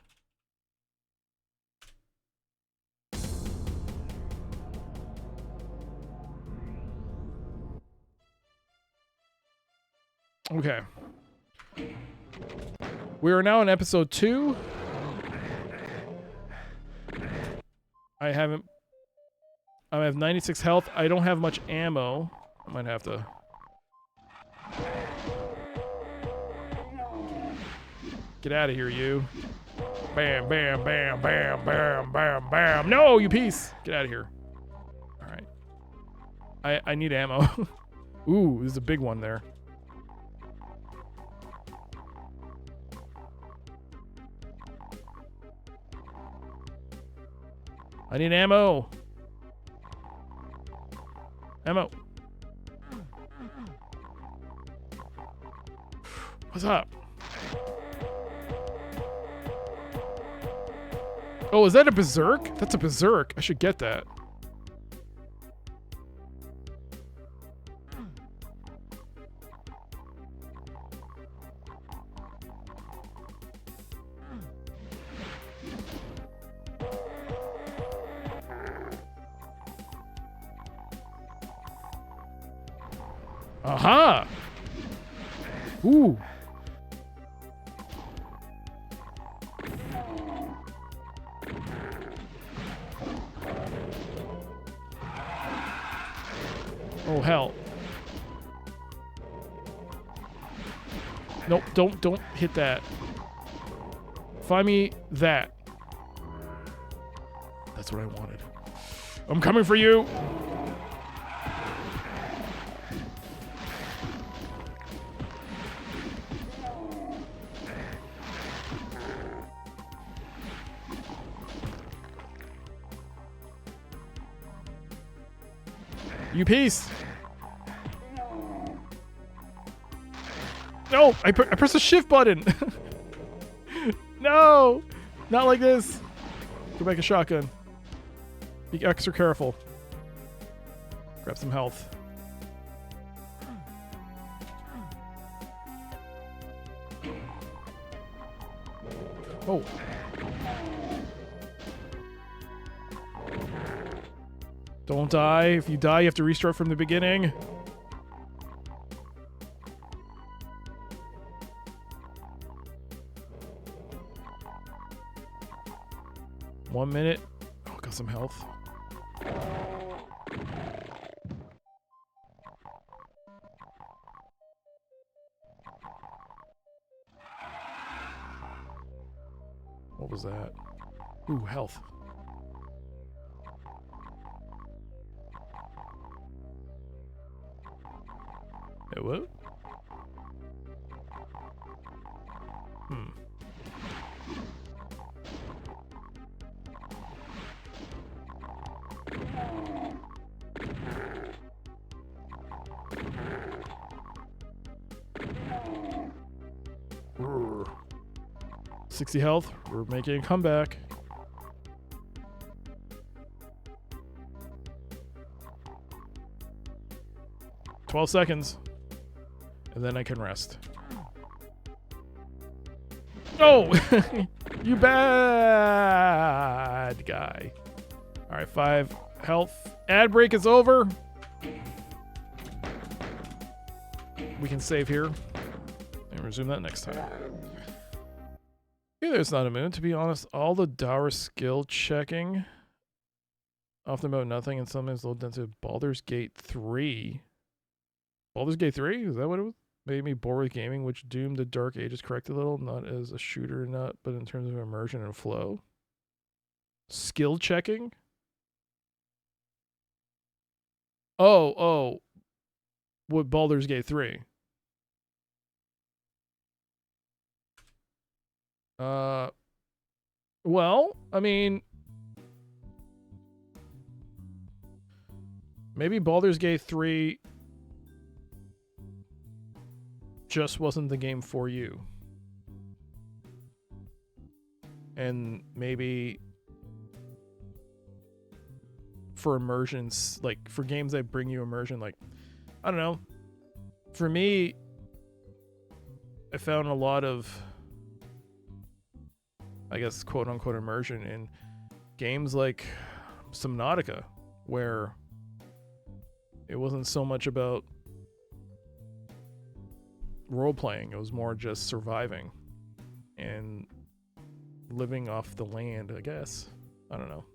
Okay. We are now in episode 2. I have 96 health. I don't have much ammo. I might have to. Get out of here, you. Bam, bam, bam, bam, bam, bam, bam. No, you piece. Get out of here. All right. I need ammo. Ooh, there's a big one there. I need ammo. Ammo. What's up? Oh, is that a berserk? That's a berserk. I should get that. Aha! Ooh. Oh hell. Nope, don't hit that. Find me that. That's what I wanted. I'm coming for you. You piece. No, I pressed the shift button. No, not like this. Go back a shotgun. Be extra careful. Grab some health. Oh. Don't die. If you die, you have to restart from the beginning. One minute. Oh, got some health. What was that? Ooh, health. Hey, what? Brr. 60 health. We're making a comeback. "12 seconds. And then I can rest." Oh! You bad guy. Alright, 5 health. Ad break is over. We can save here. And resume that next time. Hey, there's not a moon. To be honest, all the dour skill checking often about nothing and sometimes low density of Baldur's Gate 3. Baldur's Gate 3? Is that what it was? Made me bored with gaming, which doomed the Dark Ages correct a little, not as a shooter nut, but in terms of immersion and flow. Skill checking? Oh. What, Baldur's Gate 3? Well, I mean, maybe Baldur's Gate 3 just wasn't the game for you. And maybe for immersions, like for games that bring you immersion, like, I don't know. For me, I found a lot of, I guess, quote unquote immersion in games like Subnautica, where it wasn't so much about role playing, it was more just surviving and living off the land, I guess. I don't know.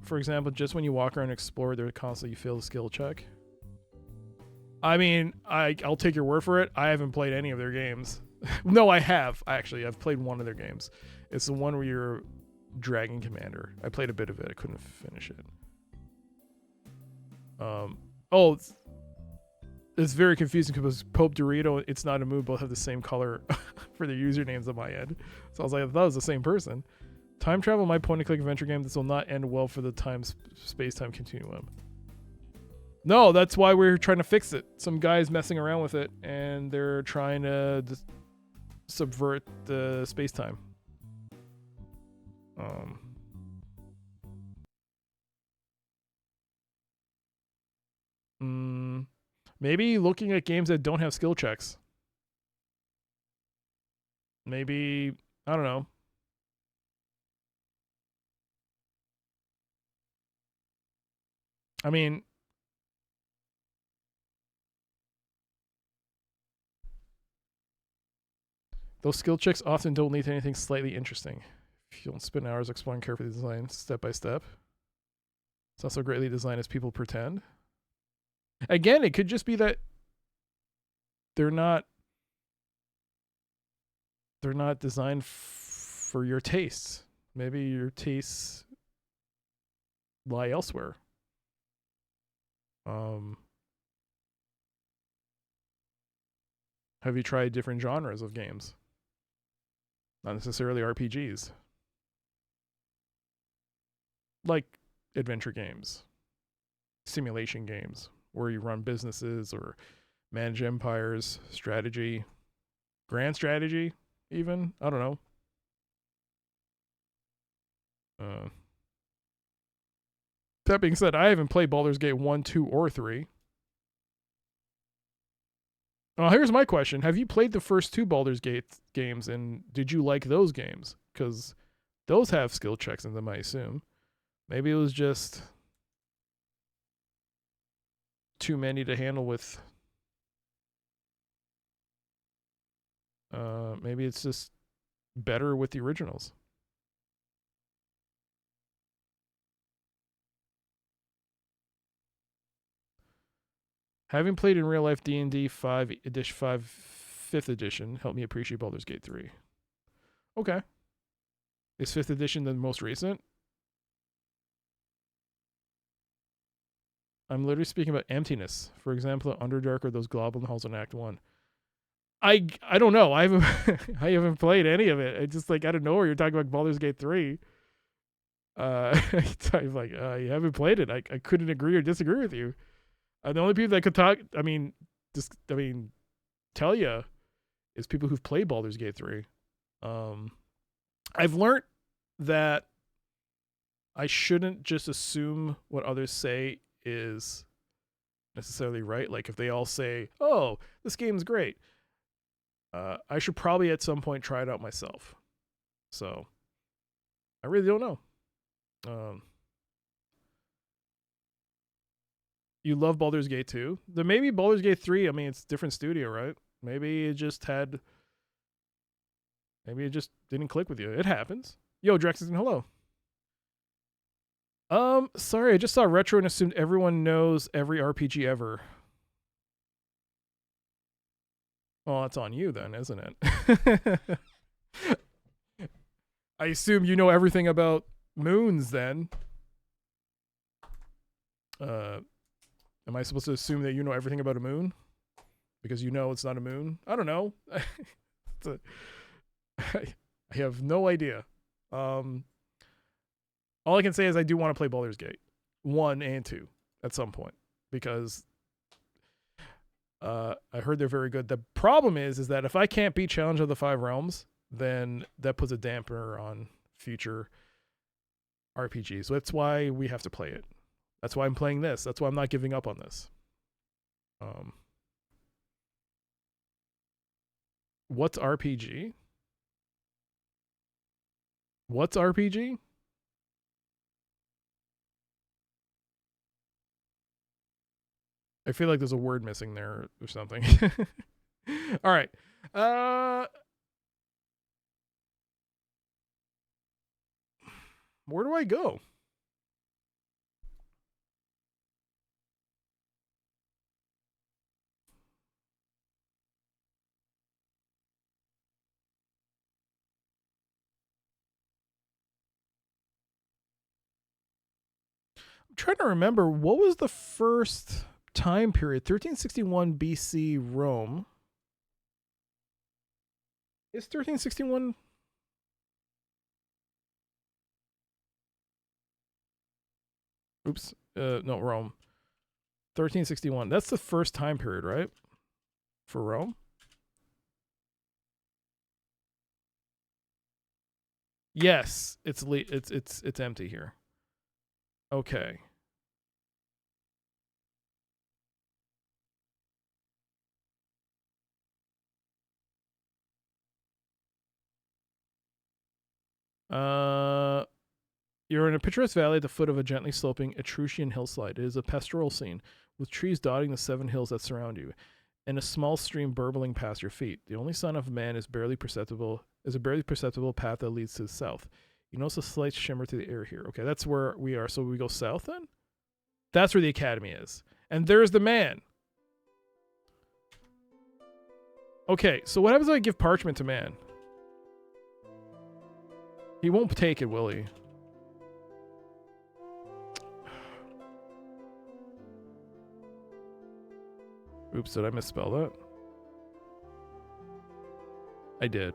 For example, just when you walk around and explore, there constantly you feel the skill check. I mean, I'll take your word for it. I haven't played any of their games. No, I have actually. I've played one of their games. It's the one where you're Dragon Commander. I played a bit of it. I couldn't finish it. Oh, it's very confusing because Pope Dorito, It's Not a Moon both have the same color for their usernames on my end. So I was like, I thought it was the same person. Time travel, my point-and-click adventure game. This will not end well for the space-time continuum. No, that's why we're trying to fix it. Some guy's messing around with it, and they're trying to subvert the space-time. Maybe looking at games that don't have skill checks. Maybe, I don't know. I mean, those skill checks often don't lead to anything slightly interesting. If you don't spend hours exploring carefully designed step by step, it's not so greatly designed as people pretend. Again, it could just be that they're not designed for your tastes. Maybe your tastes lie elsewhere. Have you tried different genres of games? Not necessarily RPGs. Like adventure games, simulation games, where you run businesses or manage empires, strategy, grand strategy, even. I don't know. That being said, I haven't played Baldur's Gate 1, 2, or 3. Here's my question. Have you played the first two Baldur's Gate games, and did you like those games? Because those have skill checks in them, I assume. Maybe it was just too many to handle with... maybe it's just better with the originals. Having played in real life D&D 5 edition 5th edition helped me appreciate Baldur's Gate 3. Okay. Is 5th edition the most recent? I'm literally speaking about emptiness. For example, Underdark or those Goblin Halls in Act 1. I don't know. I haven't played any of it. It's just like out of nowhere you're talking about Baldur's Gate 3. I'm like, you haven't played it. I couldn't agree or disagree with you. The only people that could talk, tell you is people who've played Baldur's Gate 3. I've learned that I shouldn't just assume what others say is necessarily right. Like if they all say, "Oh, this game's great," I should probably at some point try it out myself. So I really don't know. You love Baldur's Gate 2? Then maybe Baldur's Gate 3, I mean, it's a different studio, right? Maybe it just didn't click with you. It happens. Yo, Drexton, hello. Sorry, I just saw retro and assumed everyone knows every RPG ever. Well, that's on you then, isn't it? I assume you know everything about moons then. Am I supposed to assume that you know everything about a moon? Because you know it's not a moon? I don't know. I have no idea. All I can say is I do want to play Baldur's Gate 1 and 2 at some point. Because I heard they're very good. The problem is that if I can't beat Challenge of the Five Realms, then that puts a damper on future RPGs. So that's why we have to play it. That's why I'm playing this. That's why I'm not giving up on this. What's RPG? What's RPG? I feel like there's a word missing there or something. All right. Where do I go? trying to remember, what was the first time period? 1361 BC Rome. Is 1361? Oops. No, Rome. 1361. That's the first time period, right? For Rome? Yes, it's empty here. Okay. You're in a picturesque valley at the foot of a gently sloping Etruscan hillside. It is a pastoral scene, with trees dotting the 7 hills that surround you, and a small stream burbling past your feet. The only sign of man is a barely perceptible path that leads to the south. You notice a slight shimmer to the air here. Okay, that's where we are. So we go south then? That's where the academy is. And there's the man. Okay, so what happens if I give parchment to man? He won't take it, will he? Oops, did I misspell that? I did.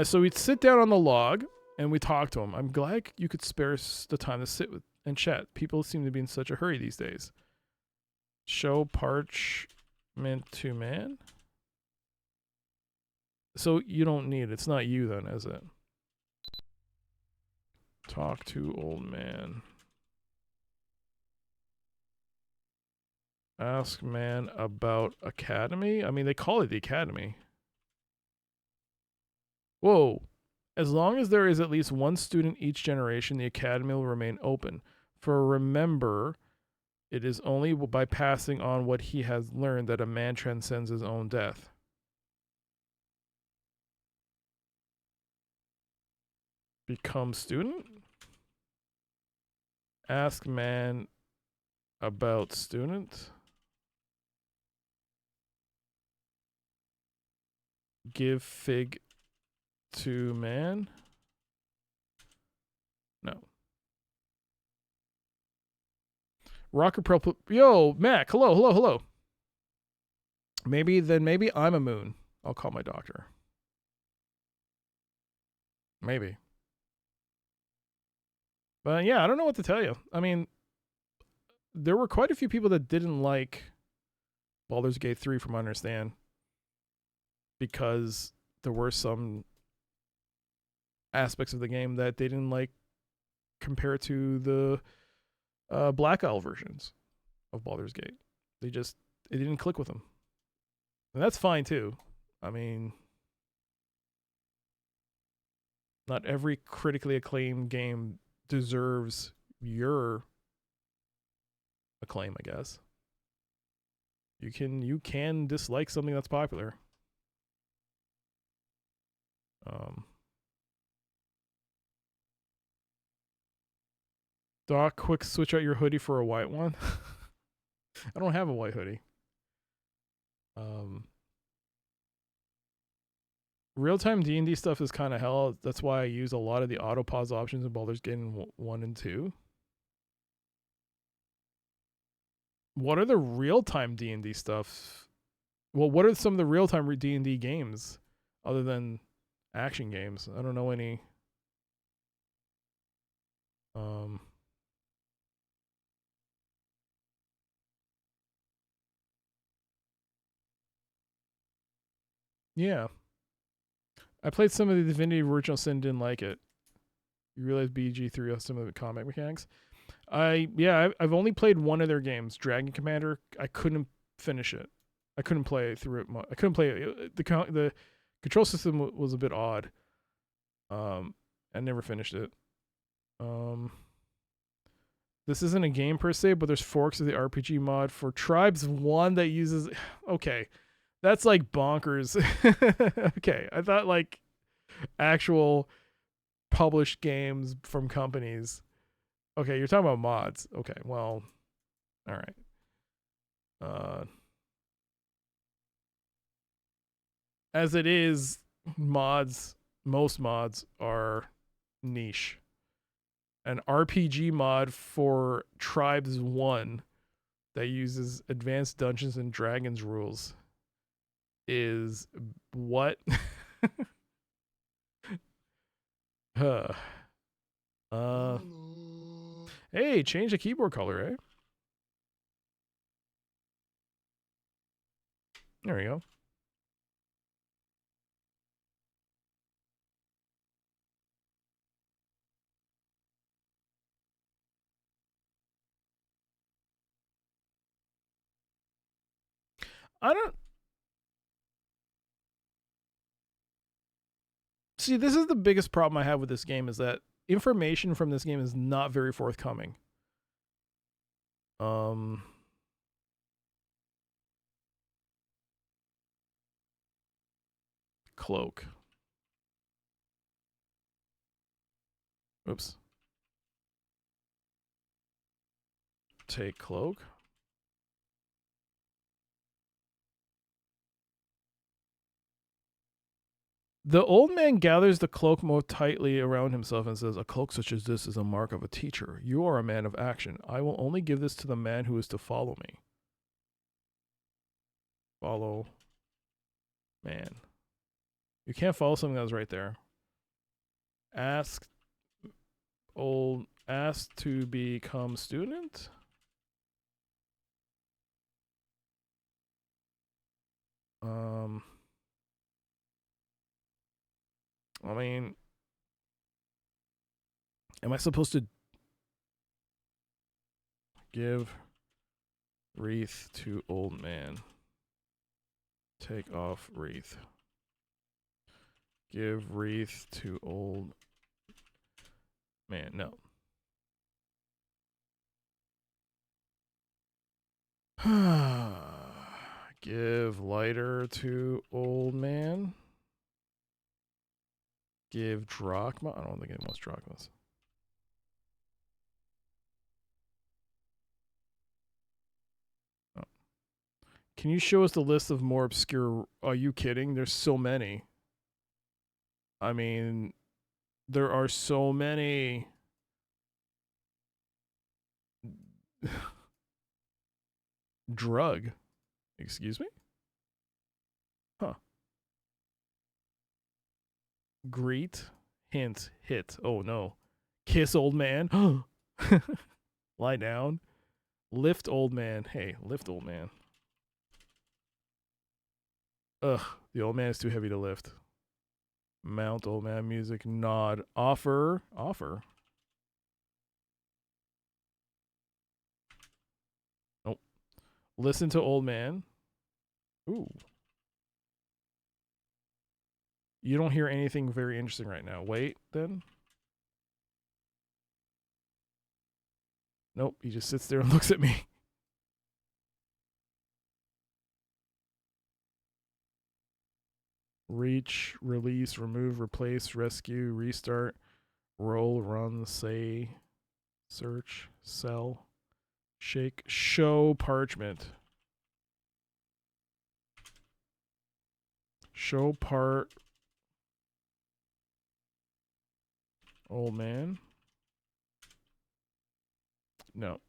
So we'd sit down on the log and we talk to him. I'm glad you could spare the time to sit with and chat. People seem to be in such a hurry these days. Show parchment to man. So you don't need it. It's not you then, is it? Talk to old man. Ask man about academy. I mean, they call it the academy. Whoa. As long as there is at least one student each generation, the academy will remain open. For remember, it is only by passing on what he has learned that a man transcends his own death. Become student? Ask man about student. Give fig to man. No. Rocker Pro. Yo, Mac. Hello. Maybe I'm a moon. I'll call my doctor. Maybe. But yeah, I don't know what to tell you. I mean, there were quite a few people that didn't like Baldur's Gate 3 from what I understand, because there were some aspects of the game that they didn't like compared to the Black Isle versions of Baldur's Gate. It didn't click with them. And that's fine too. I mean, not every critically acclaimed game deserves your acclaim, I guess. You can dislike something that's popular. Doc, quick switch out your hoodie for a white one. I don't have a white hoodie. Real-time D&D stuff is kind of hell. That's why I use a lot of the auto pause options in Baldur's Gate 1 and 2. What are the real-time D&D stuff? Well, what are some of the real-time D&D games other than action games? I don't know any. Yeah. I played some of the Divinity Original Sin, didn't like it. You realize BG3 has some of the combat mechanics. I've only played one of their games, Dragon Commander. I couldn't finish it. I couldn't play through it. I couldn't play it. The control system was a bit odd. I never finished it. This isn't a game per se, but there's forks of the RPG mod for Tribes 1 that uses. Okay, that's like bonkers. Okay, I thought like actual published games from companies. Okay, you're talking about mods. Okay, well, all right. As it is, most mods are niche. An RPG mod for Tribes 1 that uses advanced Dungeons and Dragons rules is what? Huh. Hey, change the keyboard color, eh? There we go. I don't see. This is the biggest problem I have with this game is that information from this game is not very forthcoming. Cloak. Oops. Take cloak. The old man gathers the cloak more tightly around himself and says, "A cloak such as this is a mark of a teacher. You are a man of action. I will only give this to the man who is to follow me." Follow man. You can't follow something that was right there. Ask to become student. I mean, am I supposed to give wreath to old man? Take off wreath. Give wreath to old man. No. Give lighter to old man. Give drachma. I don't think it wants drachmas. Oh. Can you show us the list of more obscure? Are you kidding? There's so many. I mean, there are so many. Drug. Excuse me? Huh. Greet. Hint. Hit. Oh no. Kiss old man. Lie down. Lift old man. Hey, lift old man. Ugh. The old man is too heavy to lift. Mount old man music. Nod. Offer. Offer. Nope. Listen to old man. Ooh. You don't hear anything very interesting right now. Wait, then. Nope, he just sits there and looks at me. Reach, release, remove, replace, rescue, restart, roll, run, say, search, sell, shake, show, parchment. Show part. Old man. No.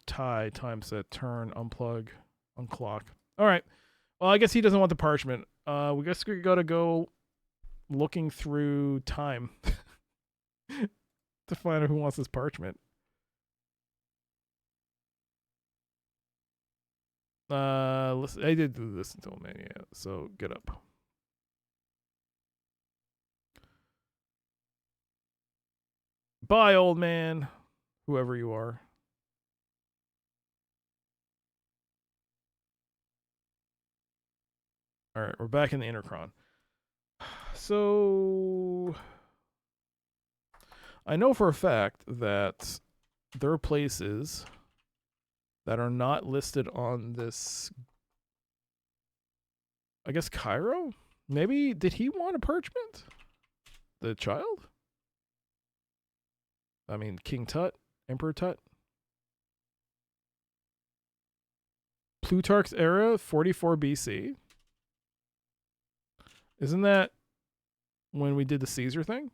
Tie, time set, turn, unplug, unclock. All right. Well, I guess he doesn't want the parchment. We guess we gotta go looking through time to find out who wants this parchment. Listen, I did listen to him, man. Yeah. So get up. Bye, old man. Whoever you are. All right, we're back in the Intercron. So I know for a fact that there are places that are not listed on this. I guess Cairo? Maybe, did he want a parchment? The child? I mean, King Tut? Emperor Tut? Plutarch's era, 44 BC. Isn't that when we did the Caesar thing?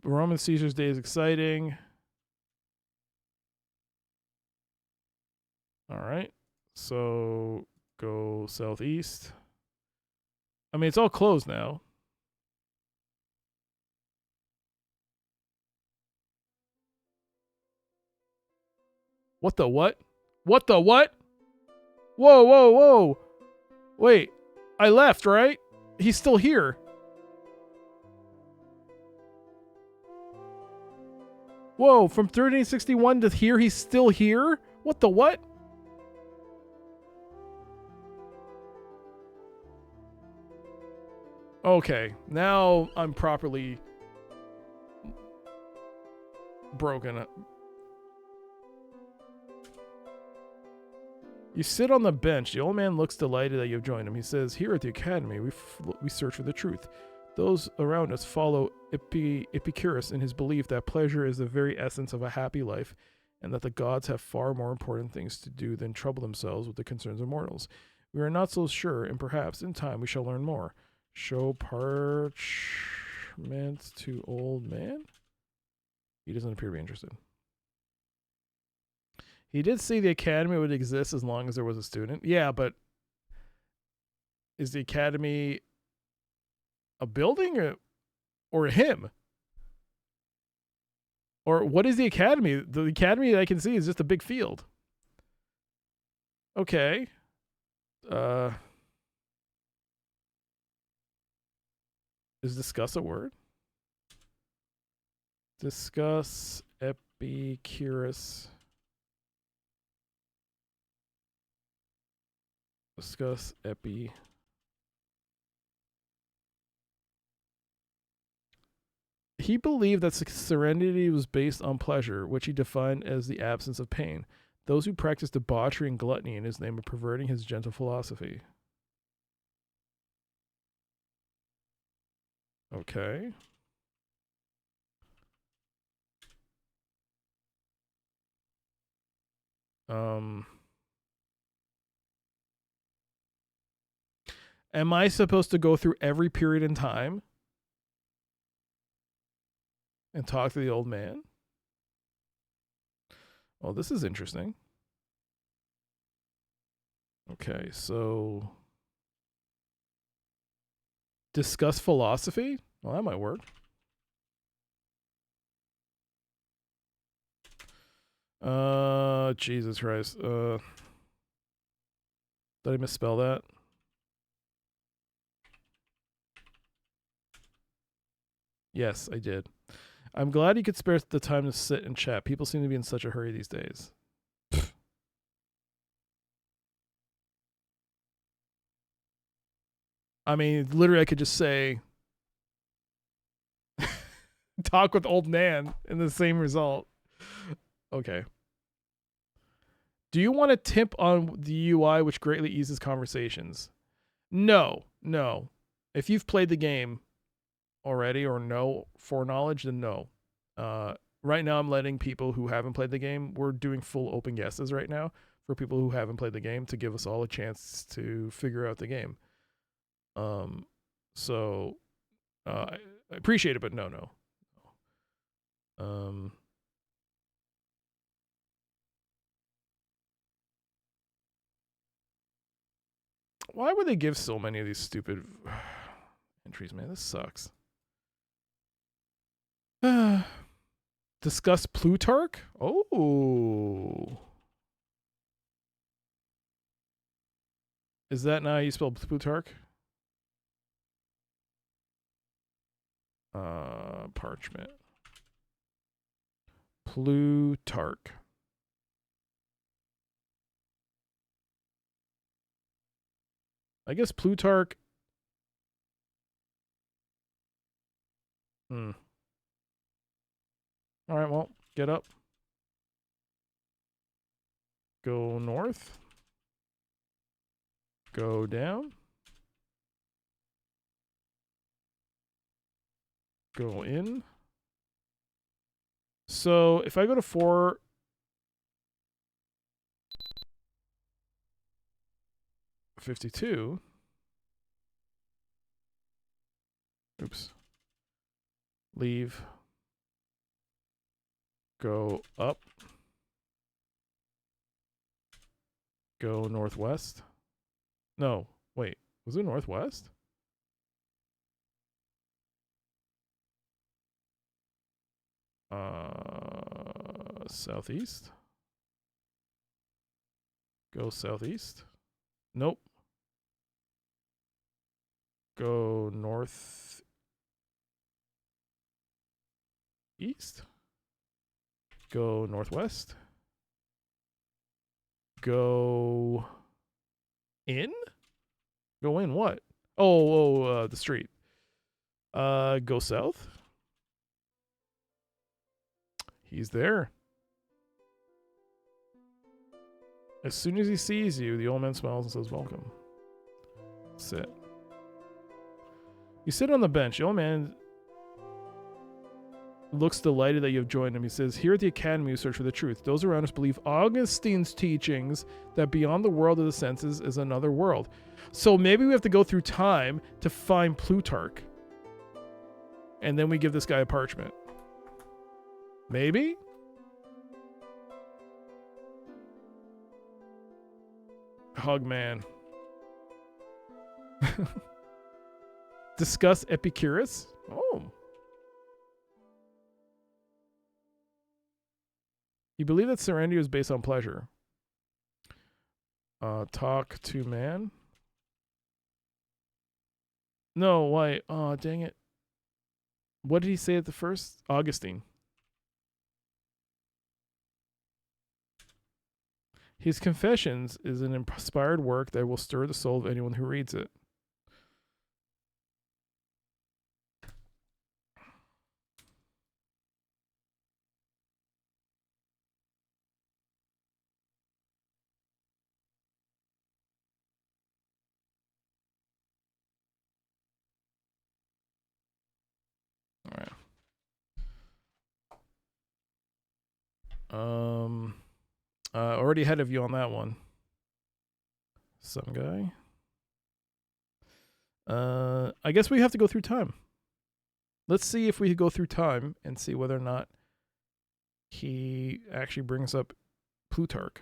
Roman Caesar's day is exciting. All right. So go southeast. I mean, it's all closed now. What the what? What the what? Whoa, whoa, whoa. Wait, I left, right? He's still here. Whoa, from 1361 to here, he's still here? What the what? Okay, now I'm properly broken. You sit on the bench. The old man looks delighted that you've joined him. He says, here at the academy, we search for the truth. Those around us follow Epicurus in his belief that pleasure is the very essence of a happy life, and that the gods have far more important things to do than trouble themselves with the concerns of mortals. We are not so sure, and perhaps in time we shall learn more. Show parchment to old man? He doesn't appear to be interested. He did say the academy would exist as long as there was a student. Yeah, but is the academy a building or him? Or what is the academy? The academy that I can see is just a big field. Okay. Is discuss a word? Discuss Epicurus. Discuss Epi. He believed that serenity was based on pleasure, which he defined as the absence of pain. Those who practice debauchery and gluttony in his name are perverting his gentle philosophy. Okay. Am I supposed to go through every period in time and talk to the old man? Well, this is interesting. Okay, so discuss philosophy? Well, that might work. Jesus Christ. Did I misspell that? Yes, I did. I'm glad you could spare the time to sit and chat. People seem to be in such a hurry these days. I mean, literally, I could just say, talk with old man, and the same result. Okay. Do you want a tip on the UI which greatly eases conversations? No. If you've played the game already or know foreknowledge, then no. Right now I'm letting people who haven't played the game, we're doing full open guesses right now for people who haven't played the game to give us all a chance to figure out the game. So I appreciate it, but no. Why would they give so many of these stupid entries, man? This sucks. Discuss Plutarch? Oh. Is that now how you spell Plutarch? Parchment. Plutarch. I guess Plutarch All right, well, get up. Go north. Go down. Go in. So if I go to 452. Oops. Leave. Go up. Go northwest. No, wait. Was it northwest? Southeast. Go southeast. Nope. Go north east. Go northwest. Go in? Go in what? The street. Go south. He's there. As soon as he sees you, the old man smiles and says, welcome. Sit. You sit on the bench. The old man looks delighted that you have joined him. He says, here at the Academy we search for the truth. Those around us believe Augustine's teachings that beyond the world of the senses is another world. So maybe we have to go through time to find Plutarch. And then we give this guy a parchment. Maybe? Hug man. Discuss Epicurus? Oh. You believe that serenity is based on pleasure. Talk to man. No, why? Oh, dang it. What did he say at the first? Augustine. His Confessions is an inspired work that will stir the soul of anyone who reads it. Already ahead of you on that one. Some guy. I guess we have to go through time. Let's see if we could go through time and see whether or not he actually brings up Plutarch.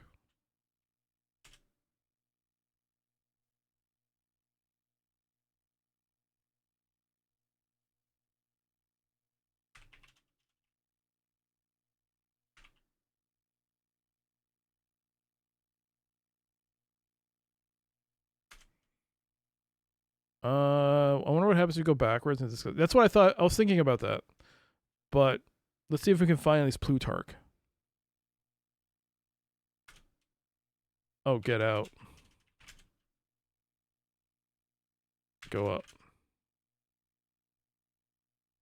I wonder what happens if we go backwards and discuss. That's what I thought. I was thinking about that. But let's see if we can find at least Plutarch. Oh, get out. Go up.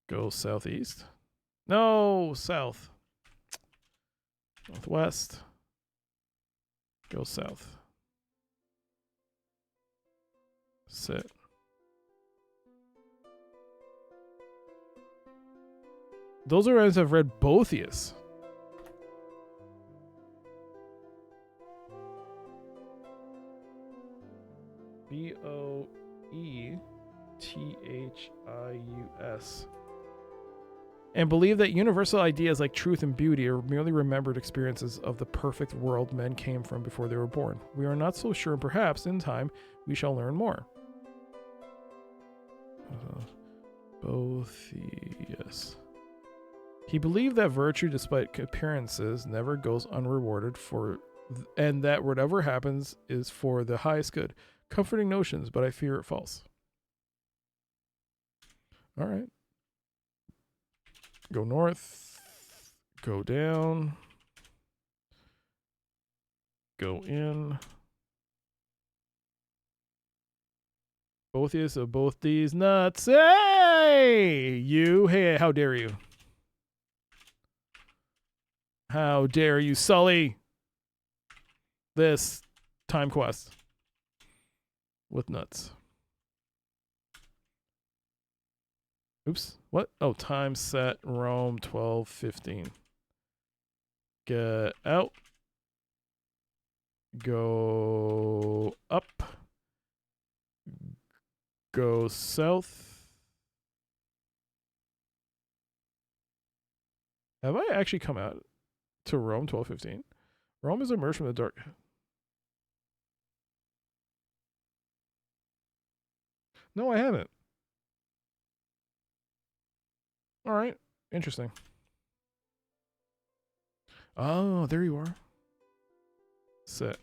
Go southeast. No, south. Northwest. Go south. Sit. Those are guys have read Boethius. Boethius. And believe that universal ideas like truth and beauty are merely remembered experiences of the perfect world men came from before they were born. We are not so sure, and perhaps in time we shall learn more. Boethius. He believed that virtue, despite appearances, never goes unrewarded and that whatever happens is for the highest good. Comforting notions, but I fear it false. All right. Go north. Go down. Go in. Botheus of both these nuts. Hey! You. Hey, how dare you? How dare you sully this time quest with nuts? Oops. What? Oh, time set Rome 12:15. Get out. Go up. Go south. Have I actually come out to Rome 12:15? Rome is emerged from the dark. No, I haven't. All right. Interesting. Oh, there you are. Sit.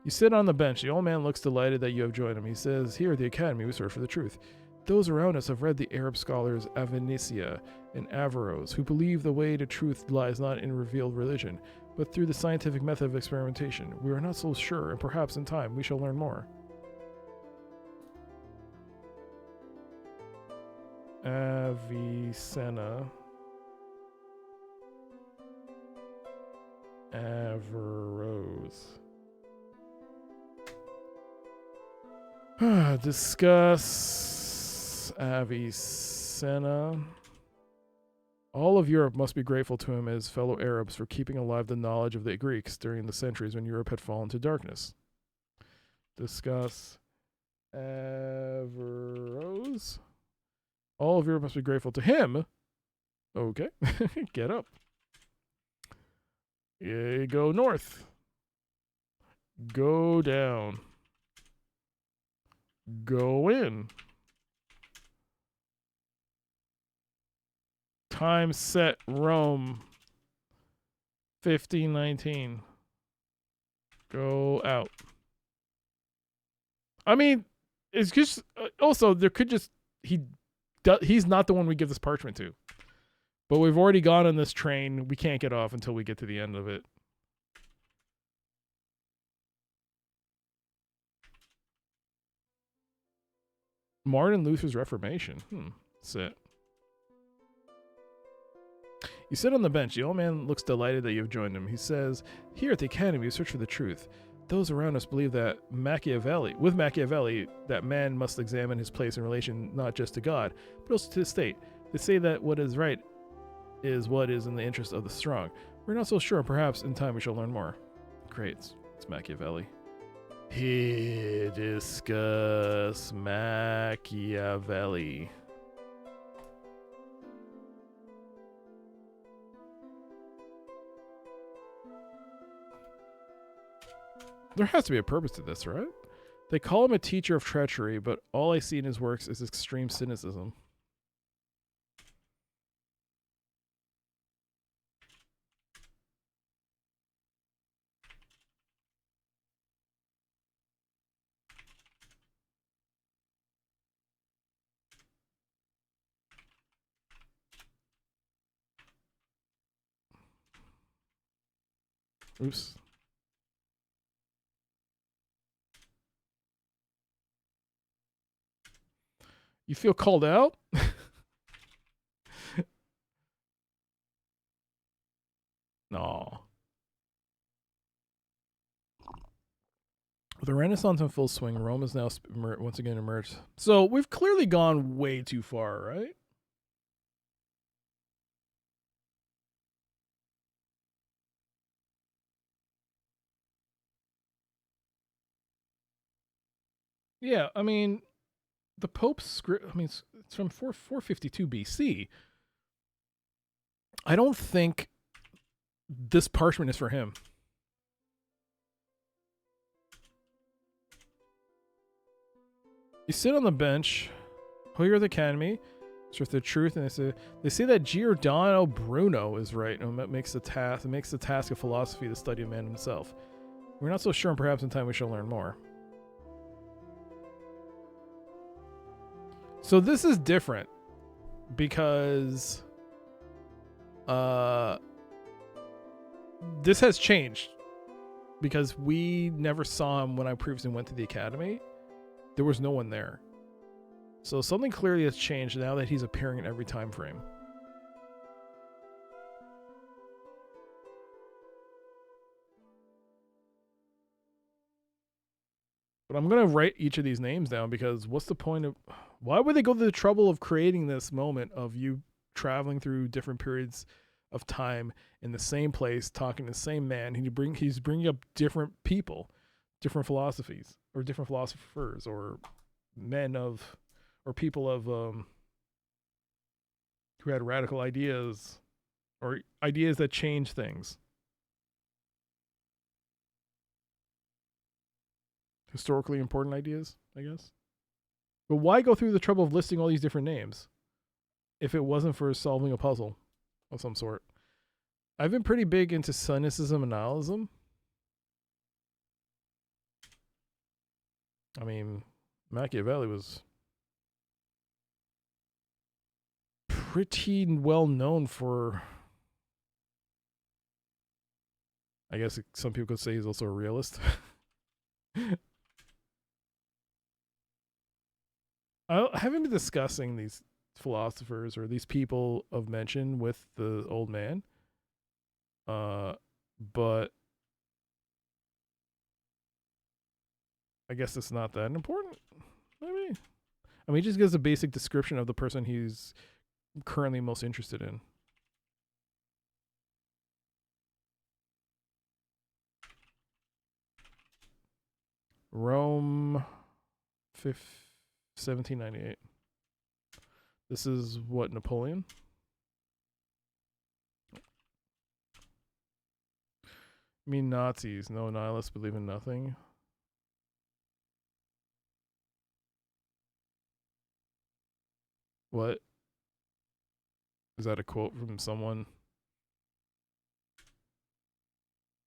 You sit on the bench. The old man looks delighted that you have joined him. He says, here at the academy, we search for the truth. Those around us have read the Arab scholars Avicenna and Averroes, who believe the way to truth lies not in revealed religion, but through the scientific method of experimentation. We are not so sure, and perhaps in time we shall learn more. Avicenna. Averroes. Discuss Avicenna. All of Europe must be grateful to him as fellow Arabs for keeping alive the knowledge of the Greeks during the centuries when Europe had fallen to darkness. Discuss Averroes. All of Europe must be grateful to him. Okay, get up. Yeah, go north. Go down. Go in. Time set Rome 1519. Go out. I mean, it's just also there could just he's not the one we give this parchment to. But we've already gone on this train. We can't get off until we get to the end of it. Martin Luther's Reformation. Sit. You sit on the bench. The old man looks delighted that you have joined him. He says, here at the academy, we search for the truth. Those around us believe that with Machiavelli, that man must examine his place in relation not just to God, but also to the state. They say that what is right is what is in the interest of the strong. We're not so sure. Perhaps in time we shall learn more. Great. It's Machiavelli. Here discuss Machiavelli. There has to be a purpose to this, right? They call him a teacher of treachery, but all I see in his works is extreme cynicism. Oops. You feel called out? No. With the Renaissance in full swing, Rome is now once again emerged. So we've clearly gone way too far, right? Yeah, I mean, the Pope's script, I mean, it's from 452 BC. I don't think this parchment is for him. You sit on the bench, here at the academy, search the truth, and they say that Giordano Bruno is right, and it makes the task of philosophy the study of man himself. We're not so sure, and perhaps in time we shall learn more. So this is different because this has changed because we never saw him when I previously went to the academy. there was no one there. So something clearly has changed now that he's appearing in every time frame. But I'm going to write each of these names down because what's the point of... Why would they go to the trouble of creating this moment of you traveling through different periods of time in the same place, talking to the same man? He's bringing up different people, different philosophies, or different philosophers, or men of... or people of... who had radical ideas, or ideas that change things. Historically important ideas, I guess. But why go through the trouble of listing all these different names if it wasn't for solving a puzzle of some sort? I've been pretty big into cynicism and nihilism. I mean, Machiavelli was pretty well known for... I guess some people could say he's also a realist. I haven't been discussing these philosophers or these people of mention with the old man. But I guess it's not that important. Maybe. I mean, he just gives a basic description of the person he's currently most interested in. Rome, 1798. This is what, Napoleon? I mean Nazis. No, nihilists believe in nothing. What? Is that a quote from someone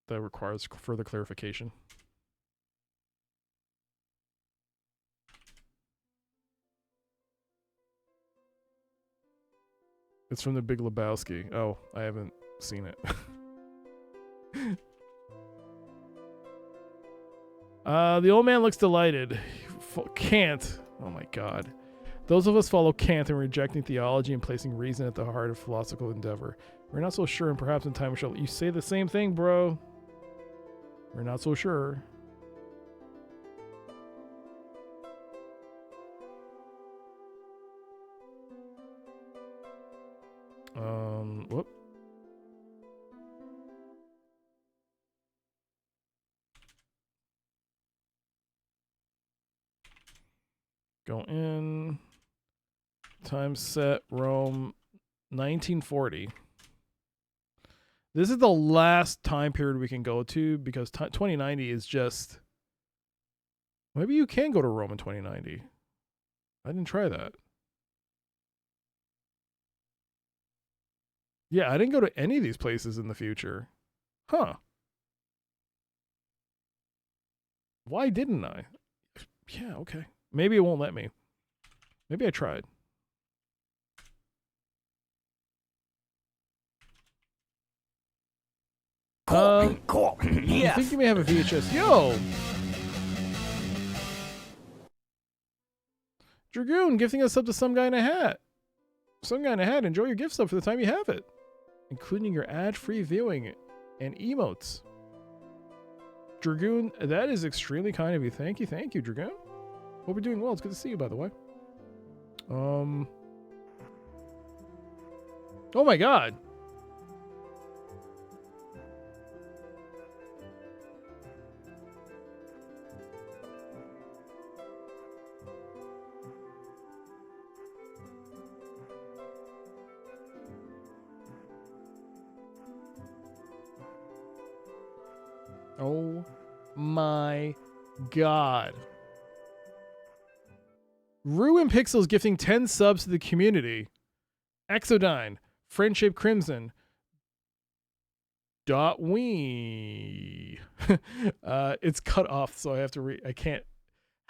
that requires further clarification? It's from The Big Lebowski. Oh, I haven't seen it. The old man looks delighted. Kant. Oh my God. Those of us follow Kant in rejecting theology and placing reason at the heart of philosophical endeavor. We're not so sure, and perhaps in time we shall... You say the same thing, bro. We're not so sure. Whoop. Go in. Time set, Rome, 1940. This is the last time period we can go to because 2090 is just... Maybe you can go to Rome in 2090. I didn't try that. Yeah, I didn't go to any of these places in the future. Huh. Why didn't I? Yeah, okay. Maybe it won't let me. Maybe I tried. Yes. I think you may have a VHS. Yo! Dragoon gifting us up to some guy in a hat. Some guy in a hat. Enjoy your gift stuff for the time you have it, including your ad-free viewing and emotes. Dragoon, that is extremely kind of you. Thank you, Dragoon. Hope you're doing well. It's good to see you, by the way. Oh my God. Oh my God. Ruin Pixels gifting 10 subs to the community. Exodyne, Friendship Crimson, Dot Wee. It's cut off, so I have to I can't.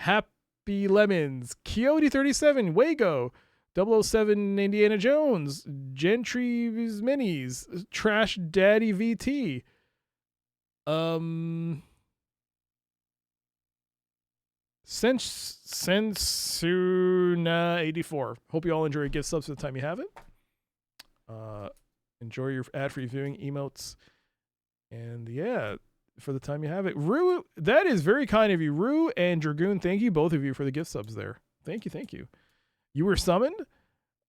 Happy Lemons, Coyote 37, Wago, 007 Indiana Jones, Gentry's Minis, Trash Daddy VT. Sensuna84. Hope you all enjoy your gift subs for the time you have it. Enjoy your ad-free viewing emotes. And yeah, for the time you have it. Rue, that is very kind of you. Rue and Dragoon, thank you, both of you, for the gift subs there. Thank you, thank you. You were summoned?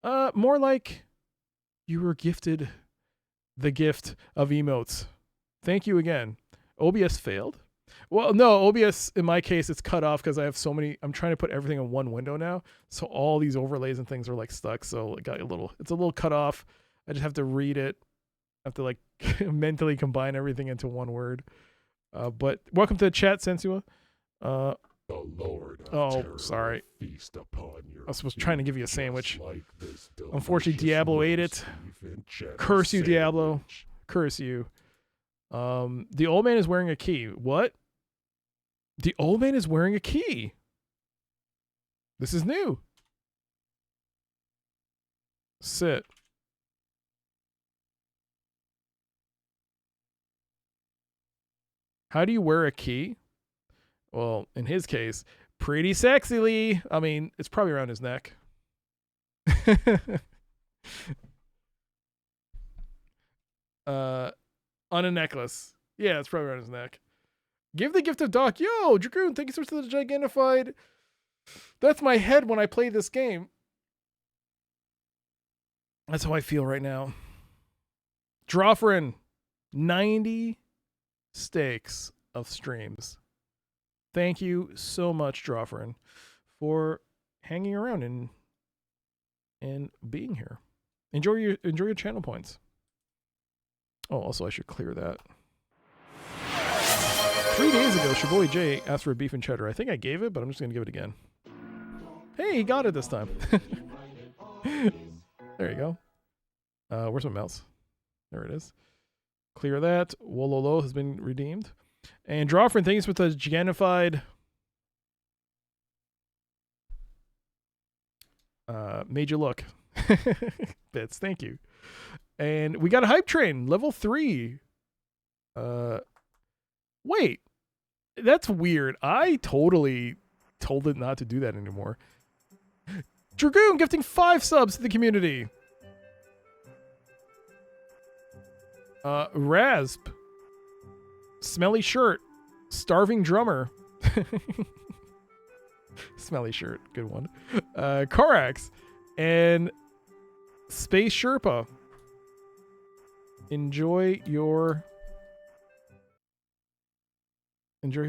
More like you were gifted the gift of emotes. Thank you again. OBS failed? Well, no, OBS, in my case, it's cut off because I have so many. I'm trying to put everything in one window now. So all these overlays and things are like stuck. So it's a little cut off. I just have to read it. I have to like mentally combine everything into one word. But welcome to the chat, Sensua. The Lord of sorry. Feast upon your I was trying to give you a sandwich. like this Unfortunately, Diablo ate it. Curse you, Diablo. Curse you. The old man is wearing a key. What? The old man is wearing a key. This is new. Sit. How do you wear a key? Well, in his case, pretty sexily. I mean, it's probably around his neck. On a necklace. Yeah, it's probably around his neck. Give the gift of Doc. Yo, Dragoon, thank you so much for the Gigantified. That's my head when I play this game. That's how I feel right now. Drawfrin, 90 stakes of streams. Thank you so much, Drawfrin, for hanging around and being here. Enjoy your channel points. Oh, also I should clear that. 3 days ago, Shaboy J asked for a beef and cheddar. I think I gave it, but I'm just gonna give it again. Hey, he got it this time. There you go. Where's my mouse? There it is. Clear that. Wololo has been redeemed. And Drawfrin, thanks for the Gigantified made you look. Bits, thank you. And we got a hype train, level 3. Wait. That's weird. I totally told it not to do that anymore. Dragoon gifting 5 subs to the community. Rasp. Smelly shirt. Starving drummer. Smelly shirt. Good one. Corax. And Space Sherpa. Enjoy your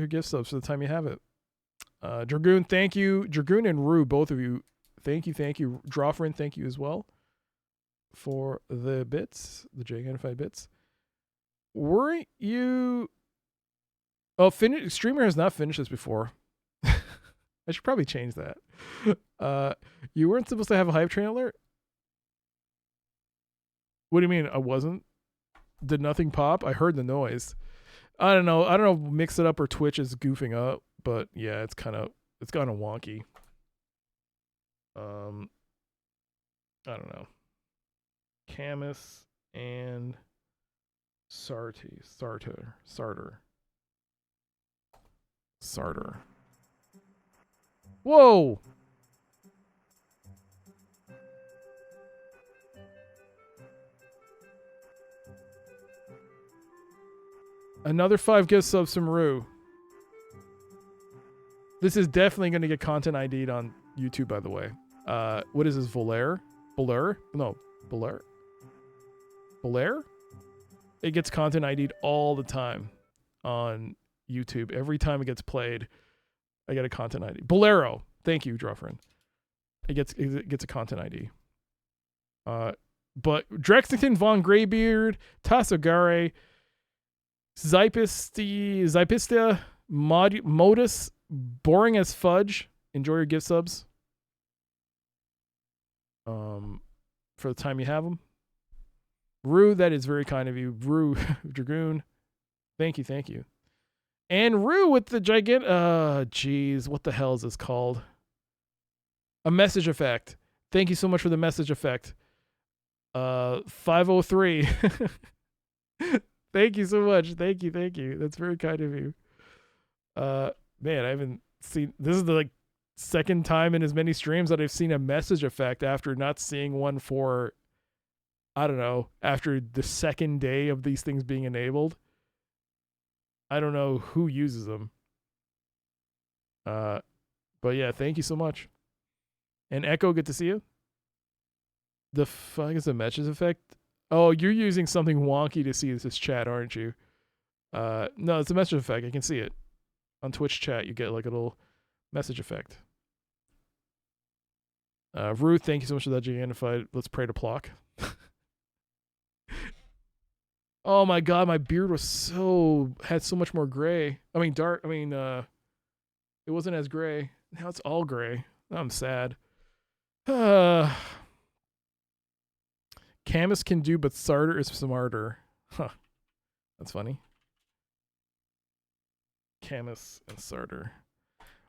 gift subs for the time you have it. Dragoon, thank you. Dragoon and Rue, both of you, thank you. Drawfrin, thank you as well for the bits, the Gigantified bits. Weren't you... Oh, Streamer has not finished this before. I should probably change that. You weren't supposed to have a hype train alert? What do you mean I wasn't? Did nothing pop? I heard the noise. I don't know. Mix it up or Twitch is goofing up, but yeah, it's kind of wonky. I don't know. Camus and Sarter. Whoa! Another 5 gift subs from Rue. This is definitely going to get content ID'd on YouTube, by the way. What is this, Volaire? No, Volaire? It gets content ID'd all the time on YouTube. Every time it gets played, I get a content ID. Bolero. Thank you, Drawfrin. It gets a content ID. But Drexington, Von Greybeard, Tassogare, Zypista, Modus, Boring as Fudge. Enjoy your gift subs. For the time you have them. Rue, that is very kind of you. Rue, Dragoon, thank you. And Rue with the geez, what the hell is this called? A message effect. Thank you so much for the message effect. 503. Thank you so much. Thank you. That's very kind of you. Man, seen. This is the like second time in as many streams that I've seen a message effect after not seeing one for, I don't know, after the second day of these things being enabled. I don't know who uses them. But yeah, thank you so much. And Echo, good to see you. The fuck is a message effect? Oh, you're using something wonky to see this chat, aren't you? No, it's a message effect. I can see it. On Twitch chat, you get like a little message effect. Ruth, thank you so much for that gigantified. Let's pray to Plock. Oh my god, my beard had so much more gray. I mean dark. I mean, it wasn't as gray. Now it's all gray. Now I'm sad. Camus can do, but Sarter is smarter. Huh. That's funny. Camus and Sarter.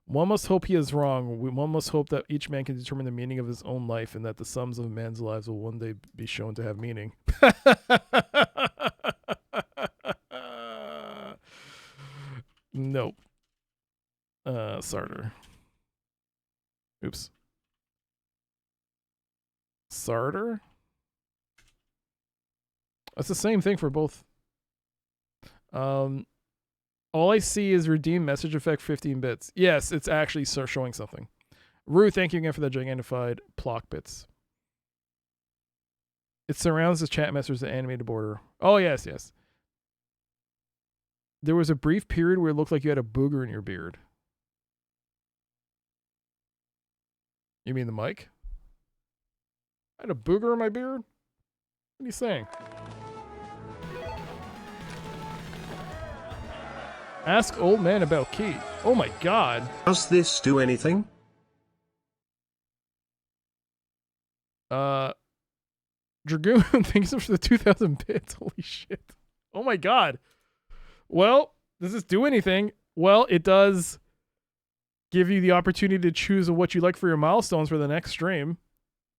One must hope he is wrong. One must hope that each man can determine the meaning of his own life and that the sums of man's lives will one day be shown to have meaning. Nope. Sarter. Oops. Sarter? That's the same thing for both. All I see is redeem message effect 15 bits. Yes, it's actually showing something. Rue, thank you again for that gigantified Plock bits. It surrounds the chat message with the animated border. Oh, yes, yes. There was a brief period where it looked like you had a booger in your beard. You mean the mic? I had a booger in my beard? What are you saying? Ask old man about key. Oh my god. Does this do anything? Dragoon, thanks so much for the 2,000 bits. Holy shit. Oh my god. Well, does this do anything? Well, it does give you the opportunity to choose what you like for your milestones for the next stream.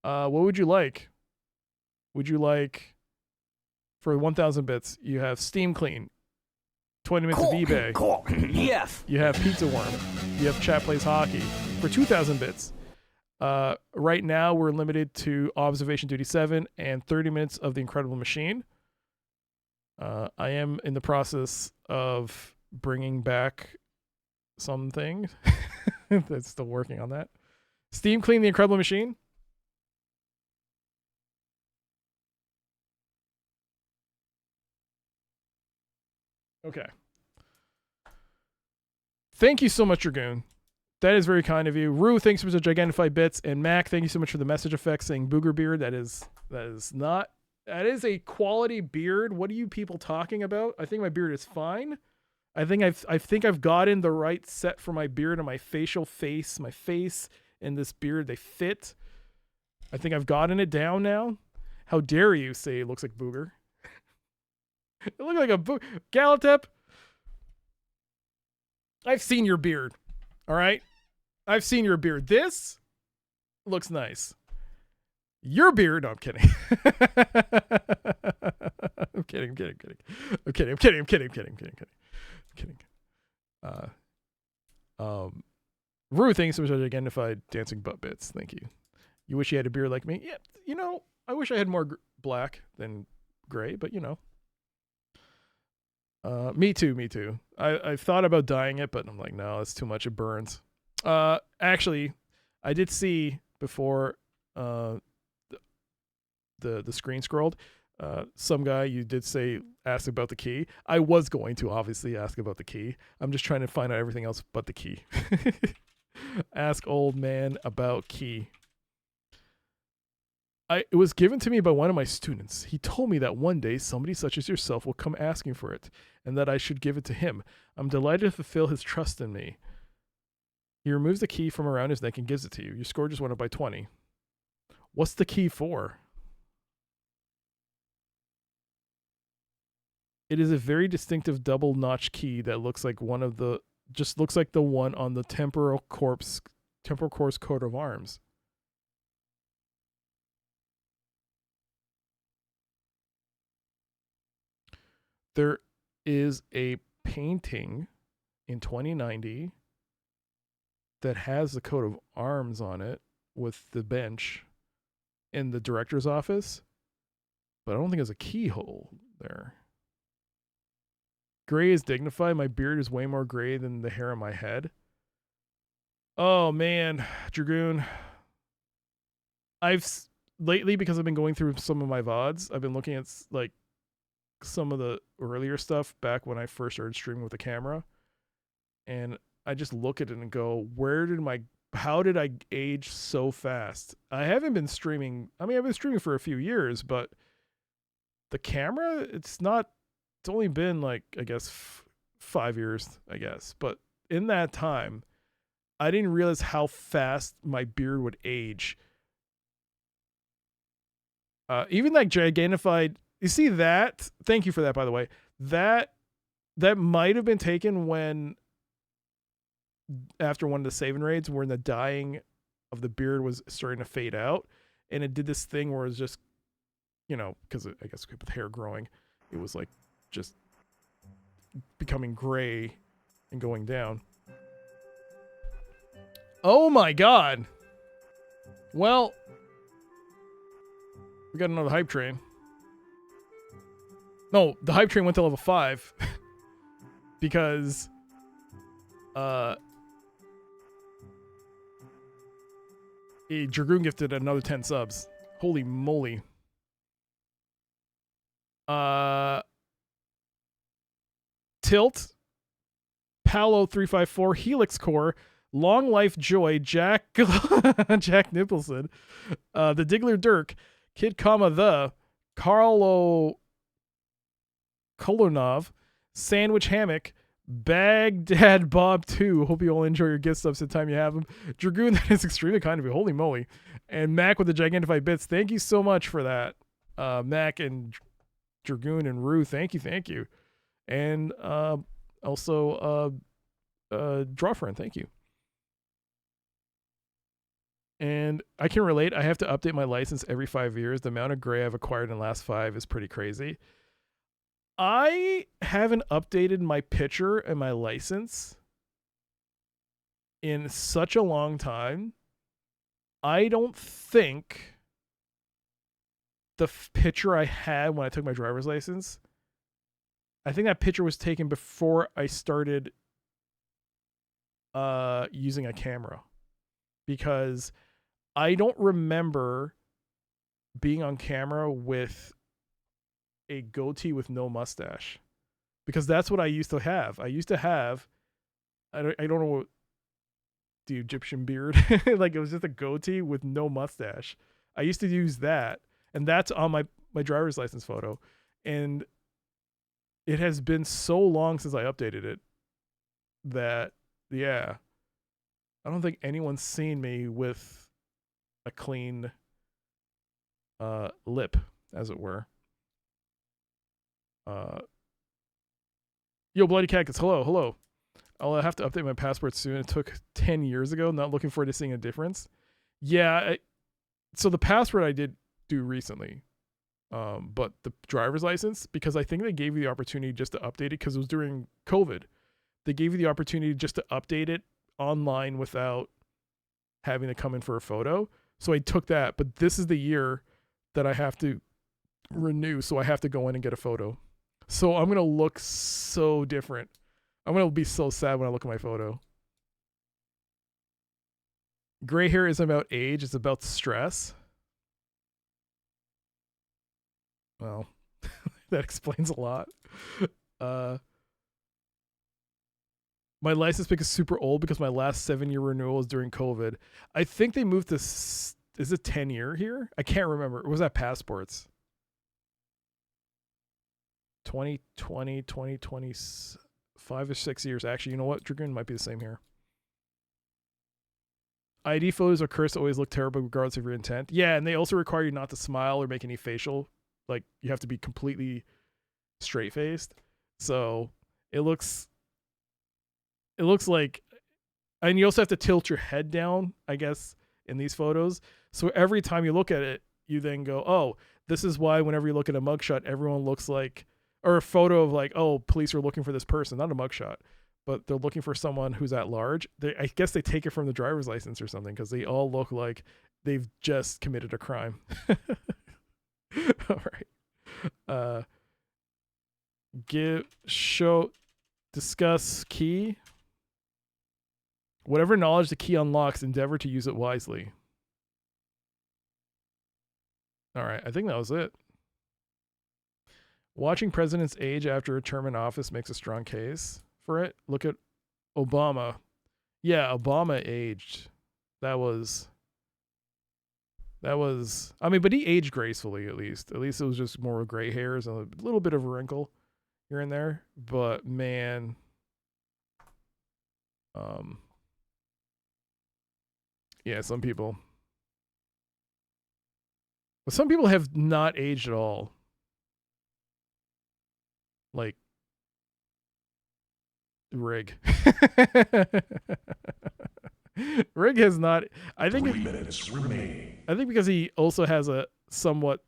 What would you like? Would you like, for 1,000 bits, you have Steam Clean, 20 minutes of eBay. Yes. You have Pizza Worm. You have Chat Plays Hockey for 2,000 bits. Right now, we're limited to Observation Duty 7 and 30 minutes of The Incredible Machine. I am in the process of bringing back something. That's still working on that. Steam Clean The Incredible Machine. Okay. Thank you so much, Dragoon. That is very kind of you. Rue, thanks for the gigantified bits. And Mac, thank you so much for the message effect saying booger beard. That is a quality beard. What are you people talking about? I think my beard is fine. I think I've gotten the right set for my beard and my facial face. My face and this beard, they fit. I think I've gotten it down now. How dare you say it looks like booger? It looks like a booger. Galatep, I've seen your beard. All right? I've seen your beard. This looks nice. Your beard, no, I'm kidding. I'm kidding. Rue, thanks so much for the identified dancing butt bits. Thank you. You wish you had a beard like me? Yeah, you know, I wish I had more black than gray, but you know. Me too. I've thought about dyeing it, but I'm like, no, it's too much. It burns. Actually, I did see before the screen scrolled, some guy you did say ask about the key. I was going to obviously ask about the key. I'm just trying to find out everything else but the key. Ask old man about key. It was given to me by one of my students. He told me that one day somebody such as yourself will come asking for it, and that I should give it to him. I'm delighted to fulfill his trust in me. He removes the key from around his neck and gives it to you. Your score just went up by 20. What's the key for? It is a very distinctive double notch key that looks like the one on the temporal course coat of arms. There is a painting in 2090 that has the coat of arms on it with the bench in the director's office, but I don't think there's a keyhole there. Gray is dignified. My beard is way more gray than the hair on my head. Oh man, Dragoon. Lately, because I've been going through some of my VODs, I've been looking at like some of the earlier stuff back when I first started streaming with the camera, and I just look at it and go, how did I age so fast? I haven't been streaming. I mean, I've been streaming for a few years, but the camera, it's only been like, I guess 5 years, I guess. But in that time, I didn't realize how fast my beard would age. Even like gigantified, you see that? Thank you for that, by the way. That might have been taken after one of the saving raids when the dyeing of the beard was starting to fade out, and it did this thing where it was just, because I guess with hair growing, it was like just becoming gray and going down. Oh my god. Well, we got another hype train. No, the hype train went to level 5 because a Dragoon gifted another 10 subs. Holy moly. Tilt, Paolo 354, Helix Core, Long Life Joy, Jack Nicholson, the Diggler Dirk, Kid the Carlo Kolonov, Sandwich Hammock, Baghdad Bob 2. Hope you all enjoy your gift subs the time you have them. Dragoon, that is extremely kind of you. Holy moly. And Mac with the Gigantified Bits. Thank you so much for that. Mac and Dragoon and Rue, thank you. And also Drawfriend, thank you. And I can relate. I have to update my license every 5 years. The amount of gray I've acquired in the last 5 is pretty crazy. I haven't updated my picture and my license in such a long time. I don't think the picture I had when I took my driver's license, I think that picture was taken before I started using a camera, because I don't remember being on camera with a goatee with no mustache, because that's what I used to have. I don't know what, the Egyptian beard. Like, it was just a goatee with no mustache. I used to use that, and that's on my driver's license photo. And it has been so long since I updated it that, yeah, I don't think anyone's seen me with a clean lip, as it were. Yo, Bloody Cactus, hello. I'll have to update my passport soon. It took 10 years ago. Not looking forward to seeing a difference. Yeah, so the passport I did do recently, but the driver's license, because I think they gave you the opportunity just to update it because it was during COVID. They gave you the opportunity just to update it online without having to come in for a photo. So I took that, but this is the year that I have to renew, so I have to go in and get a photo. So I'm going to look so different. I'm going to be so sad when I look at my photo. Gray hair isn't about age, it's about stress. Well, that explains a lot. My license pick is super old because my last 7-year renewal is during COVID. I think they moved to, is it 10-year here? I can't remember. Or was that passports? 2020, 2020, 5 or 6 years. Actually, you know what? Dragoon might be the same here. ID photos are cursed to always look terrible regardless of your intent. Yeah, and they also require you not to smile or make any facial. Like, you have to be completely straight-faced. So it looks like, and you also have to tilt your head down, I guess, in these photos. So every time you look at it, you then go, oh, this is why whenever you look at a mugshot, everyone looks like, or a photo of like, oh, police are looking for this person, not a mugshot, but they're looking for someone who's at large. I guess they take it from the driver's license or something because they all look like they've just committed a crime. All right. Discuss key. Whatever knowledge the key unlocks, endeavor to use it wisely. All right, I think that was it. Watching presidents age after a term in office makes a strong case for it. Look at Obama. Yeah, Obama aged. That was, I mean, but he aged gracefully at least. At least it was just more gray hairs and a little bit of a wrinkle here and there. But man, yeah, some people have not aged at all. Like Rig. Rig has not. I think 3 minutes remaining. I think because he also has a somewhat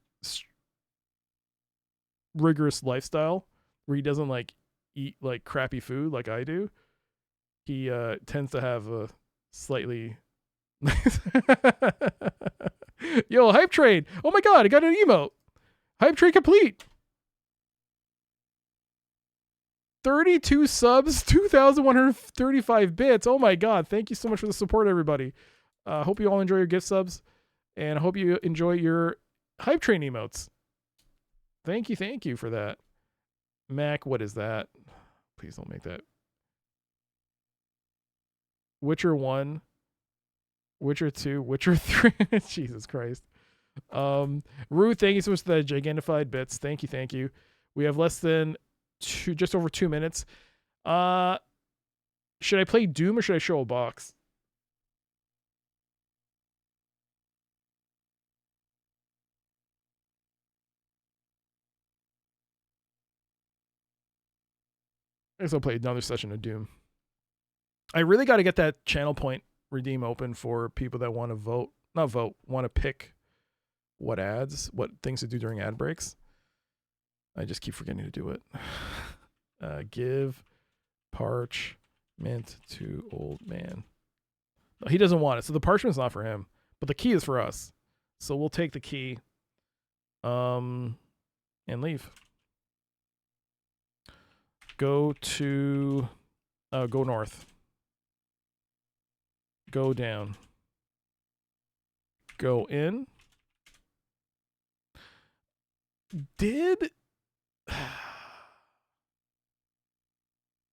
rigorous lifestyle where he doesn't like eat like crappy food like I do. He tends to have a slightly Yo, hype train. Oh my god, I got an emote. Hype train complete. 32 subs, 2,135 bits. Oh my god, thank you so much for the support, everybody. Hope you all enjoy your gift subs, and I hope you enjoy your hype train emotes. Thank you for that. Mac, what is that? Please don't make that. Witcher 1, Witcher 2, Witcher 3. Jesus Christ. Ruth, thank you so much for the gigantified bits. Thank you. We have less than just over 2 minutes. Should I play Doom or should I show a box? I guess I'll play another session of Doom. I really got to get that channel point redeem open for people that want to want to pick what things to do during ad breaks. I just keep forgetting to do it. Give parchment to old man. No, he doesn't want it, so the parchment's not for him, but the key is for us. So we'll take the key, and leave. Go north. Go down. Go in.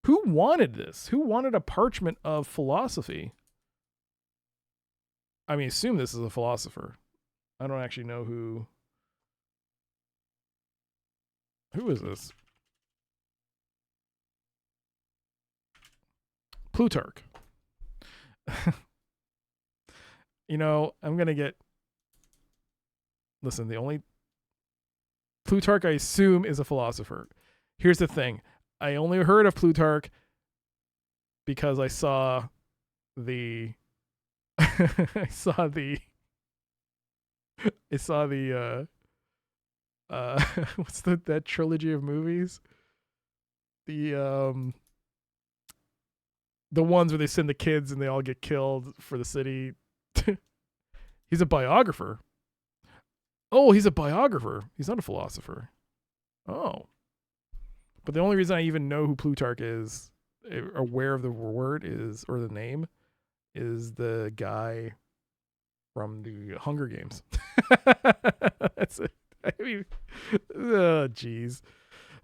Who wanted this? Who wanted a parchment of philosophy? I mean, assume this is a philosopher. I don't actually know who. Who is this? Plutarch. You know, I'm going to get... Listen, the only... Plutarch, I assume, is a philosopher. Here's the thing. I only heard of Plutarch because I saw the... I saw the what's that trilogy of movies? The ones where they send the kids and they all get killed for the city. He's a biographer. Oh, he's a biographer. He's not a philosopher. Oh. But the only reason I even know who Plutarch is, aware of the word is, or the name, is the guy from the Hunger Games. That's it. I mean, oh, jeez.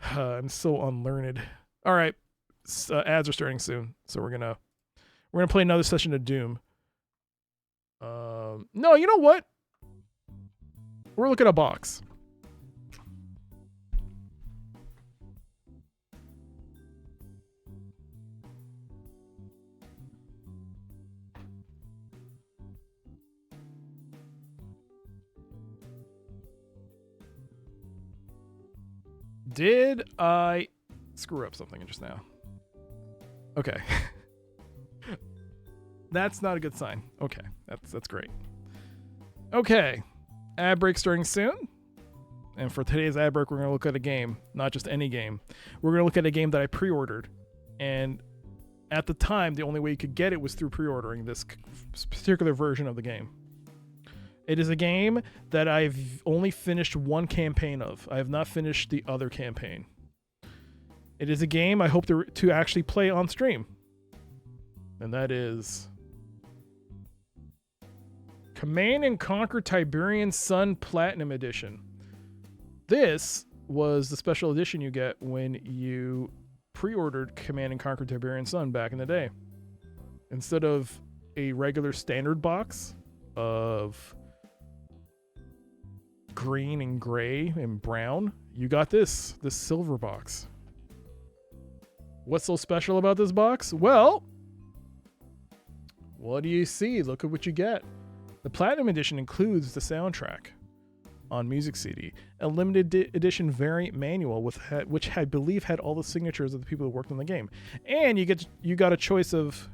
I'm so unlearned. All right. Ads are starting soon, so we're gonna play another session of Doom. No, you know what? We're looking at a box. Did I screw up something just now? Okay. That's not a good sign. Okay, that's great. Okay, ad break starting soon. And for today's ad break, we're going to look at a game, not just any game. We're going to look at a game that I pre-ordered. And At the time, the only way you could get it was through pre-ordering this particular version of the game. It is a game that I've only finished one campaign of. I have not finished the other campaign. It is a game I hope to actually play on stream. And that is Command & Conquer Tiberian Sun Platinum Edition. This was the special edition you get when you pre-ordered Command & Conquer Tiberian Sun back in the day. Instead of a regular standard box of green and gray and brown, you got this silver box. What's so special about this box? Well, what do you see? Look at what you get. The Platinum Edition includes the soundtrack on music CD, a limited edition variant manual which I believe had all the signatures of the people who worked on the game, and you got a choice of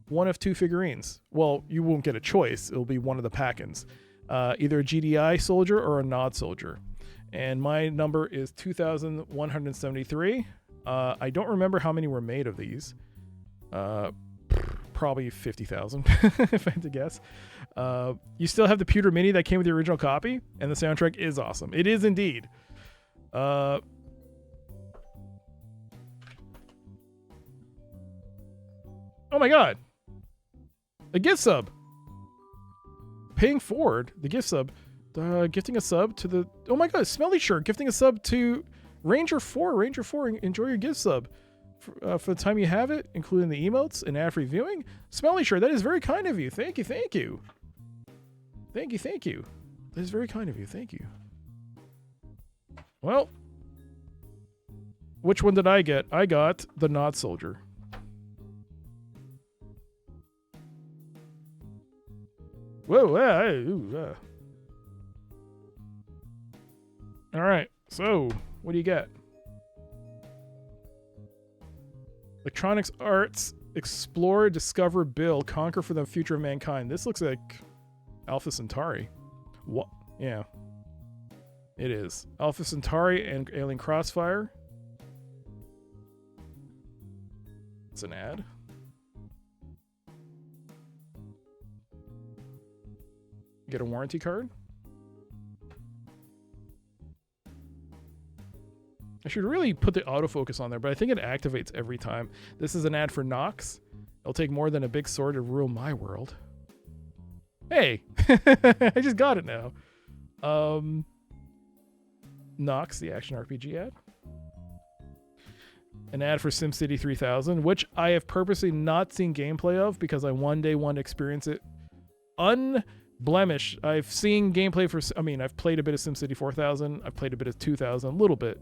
one of two figurines. Well, you won't get a choice; it'll be one of the pack-ins, either a GDI soldier or a Nod soldier. And my number is 2,173. I don't remember how many were made of these. Probably 50,000 if I had to guess. You still have the pewter mini that came with the original copy, and the soundtrack is awesome. It is indeed. Oh my god, a gift sub. Paying forward the gift sub, gifting a sub to the, oh my god, Smelly Shirt gifting a sub to Ranger 4. Enjoy your gift sub. For the time you have it, including the emotes and ad-free viewing. Smelly Shirt, that is very kind of you. Thank you. Thank you. That is very kind of you. Thank you. Well, which one did I get? I got the Nod Soldier. Whoa. All right, so what do you get? Electronics Arts, Explore, Discover, Build, Conquer for the Future of Mankind. This looks like Alpha Centauri. What? Yeah. It is. Alpha Centauri and Alien Crossfire. It's an ad. Get a warranty card. I should really put the autofocus on there, but I think it activates every time. This is an ad for Nox. It'll take more than a big sword to rule my world. Hey, I just got it now. Nox, the action RPG ad. An ad for SimCity 3000, which I have purposely not seen gameplay of because I one day want to experience it unblemished. I've seen gameplay for, I've played a bit of SimCity 4000. I've played a bit of 2000, a little bit.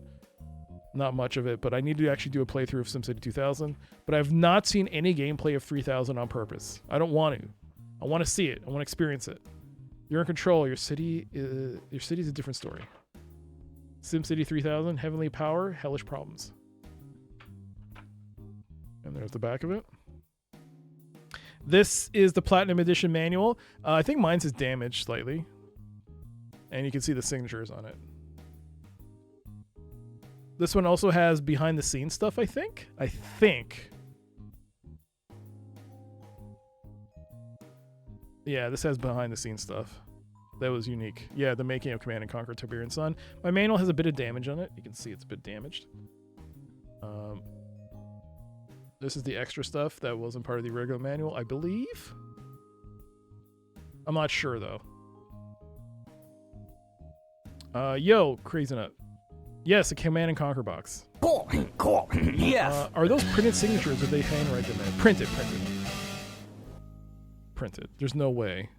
Not much of it, but I need to actually do a playthrough of SimCity 2000. But I've not seen any gameplay of 3000 on purpose. I don't want to. I want to see it. I want to experience it. You're in control. Your city's a different story. SimCity 3000, Heavenly Power, Hellish Problems. And there's the back of it. This is the Platinum Edition manual. I think mine's is damaged slightly. And you can see the signatures on it. This one also has behind the scenes stuff, I think. Yeah, this has behind the scenes stuff. That was unique. Yeah, the making of Command & Conquer Tiberian Sun. My manual has a bit of damage on it. You can see it's a bit damaged. This is the extra stuff that wasn't part of the regular manual, I believe. I'm not sure, though. Yo, Crazy Nut. Yes, a Command & Conquer box. Cool. Yes. Are those printed signatures or they handwrite them in? Printed. There's no way.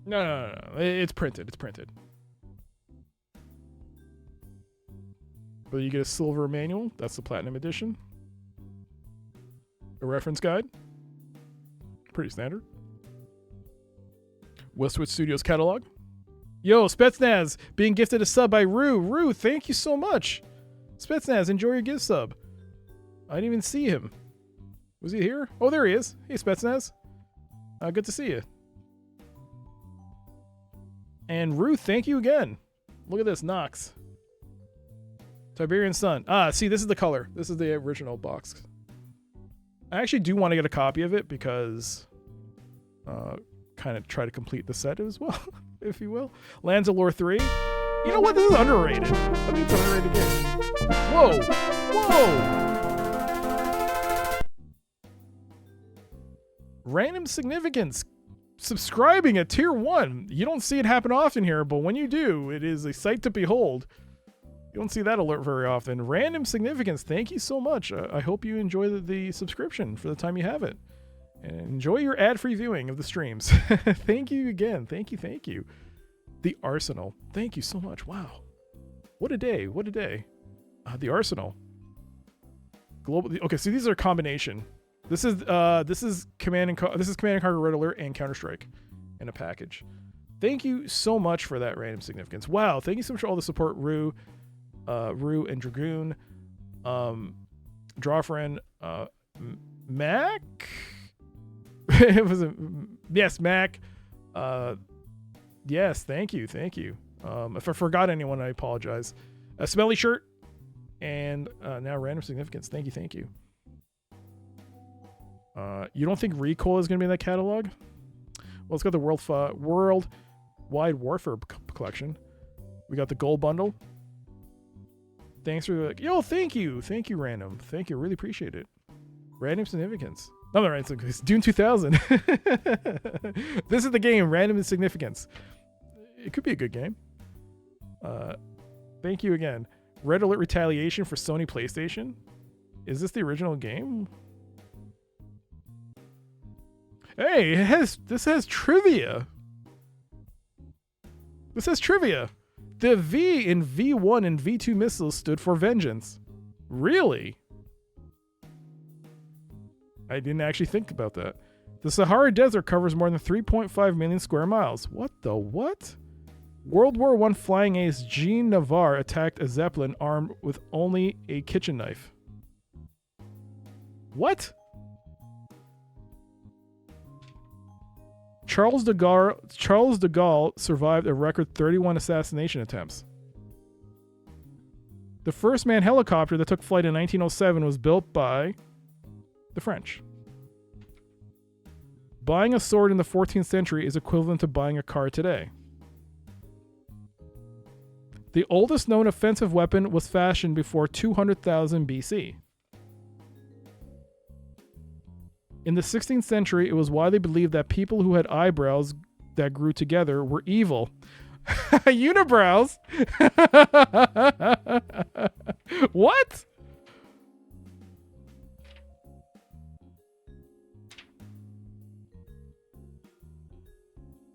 No. It's printed. But you get a silver manual. That's the Platinum Edition. A reference guide. Pretty standard. Westwood Studios catalog. Yo, Spetsnaz being gifted a sub by Rue. Rue, thank you so much. Spetsnaz, enjoy your gift sub. I didn't even see him. Was he here? Oh, there he is. Hey, Spetsnaz. Good to see you. And Ruth, thank you again. Look at this, Nox. Tiberian Sun. See, this is the color. This is the original box. I actually do want to get a copy of it because kind of try to complete the set as well, if you will. Lands of Lore 3. You know what? This is underrated. I think it's an underrated game. Whoa! Whoa! Random Significance. Subscribing at tier 1. You don't see it happen often here, but when you do, it is a sight to behold. You don't see that alert very often. Random Significance, thank you so much. I hope you enjoy the subscription for the time you have it. And enjoy your ad-free viewing of the streams. Thank you again. Thank you. The Arsenal. Thank you so much. Wow. What a day. The Arsenal. Global. Okay, so these are a combination. This is Command and Conquer Red Alert and Counter-Strike in a package. Thank you so much for that Random Significance. Wow, thank you so much for all the support, Rue and Dragoon, Drawfriend, Mac. It was Mac. Yes, thank you. If I forgot anyone, I apologize. A Smelly Shirt, and now Random Significance. Thank you. You don't think Recoil is going to be in that catalog? Well, it's got the World Wide Warfare collection. We got the Gold Bundle. Thanks for thank you, Random. Thank you, really appreciate it. Random Significance. No, right, it's Dune 2000. This is the game, Random Significance. It could be a good game. Thank you again. Red Alert Retaliation for Sony PlayStation. Is this the original game? Hey, this has trivia. The V in V1 and V2 missiles stood for vengeance. Really? I didn't actually think about that. The Sahara Desert covers more than 3.5 million square miles. What the what? World War I flying ace Jean Navarre attacked a Zeppelin armed with only a kitchen knife. What? Charles de Gaulle survived a record 31 assassination attempts. The first manned helicopter that took flight in 1907 was built by the French. Buying a sword in the 14th century is equivalent to buying a car today. The oldest known offensive weapon was fashioned before 200,000 BC. In the 16th century, it was widely believed that people who had eyebrows that grew together were evil. Unibrows? What?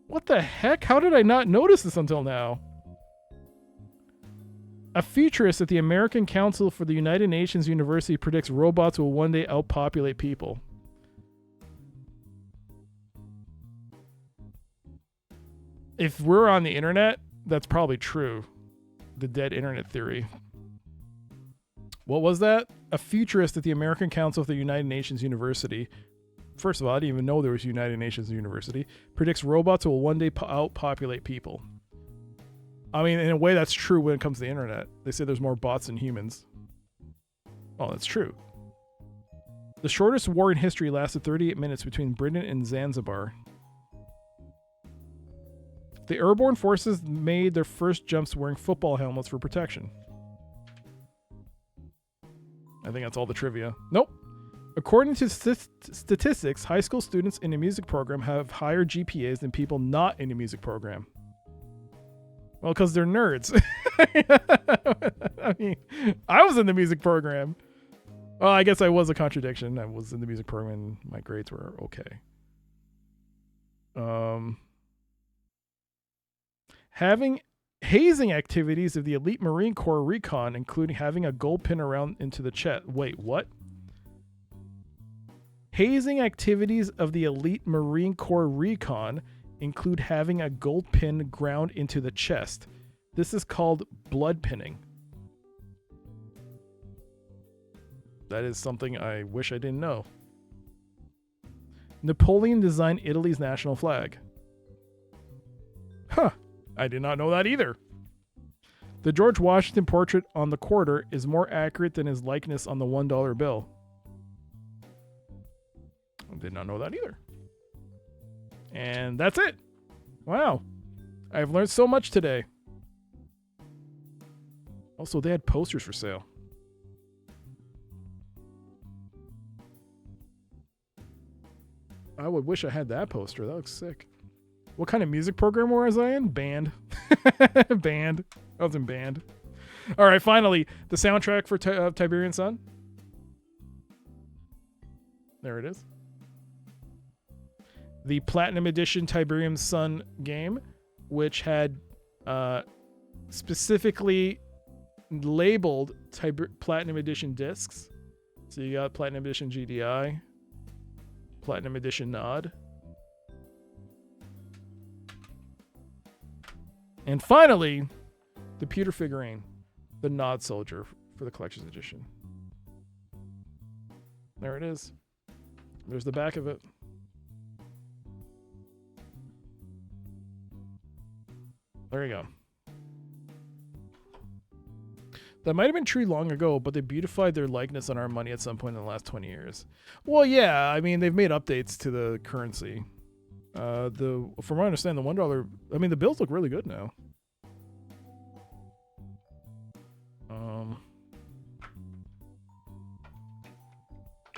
What the heck? How did I not notice this until now? A futurist at the American Council for the United Nations University predicts robots will one day outpopulate people. If we're on the internet, that's probably true. The dead internet theory. What was that? A futurist at the American Council for the United Nations University. First of all, I didn't even know there was United Nations University. Predicts robots will one day outpopulate people. I mean, in a way, that's true when it comes to the internet. They say there's more bots than humans. Oh, that's true. The shortest war in history lasted 38 minutes between Britain and Zanzibar. The airborne forces made their first jumps wearing football helmets for protection. I think that's all the trivia. Nope. According to statistics, high school students in a music program have higher GPAs than people not in a music program. Well, because they're nerds. I mean, I was in the music program. Well, I guess I was a contradiction. I was in the music program and my grades were okay. Having hazing activities of the elite Marine Corps recon, including having a gold pin around into the chest. Wait, what? Hazing activities of the elite Marine Corps recon include having a gold pin ground into the chest. This is called blood pinning. That is something I wish I didn't know. Napoleon designed Italy's national flag. Huh. I did not know that either. The George Washington portrait on the quarter is more accurate than his likeness on the $1 bill. I did not know that either. And that's it. Wow. I've learned so much today. Also, they had posters for sale. I would wish I had that poster. That looks sick. What kind of music program was I in? Band. Band. I was in band. All right, finally, the soundtrack for Tiberian Sun. There it is. The Platinum Edition Tiberium Sun game, which had specifically labeled Platinum Edition discs. So you got Platinum Edition GDI, Platinum Edition Nod. And finally, the pewter figurine, the Nod Soldier for the Collector's Edition. There it is. There's the back of it. There you go. That might have been true long ago, but they beautified their likeness on our money at some point in the last 20 years. Well, yeah, I mean, they've made updates to the currency. From what I understand, the $1, I mean, the bills look really good now.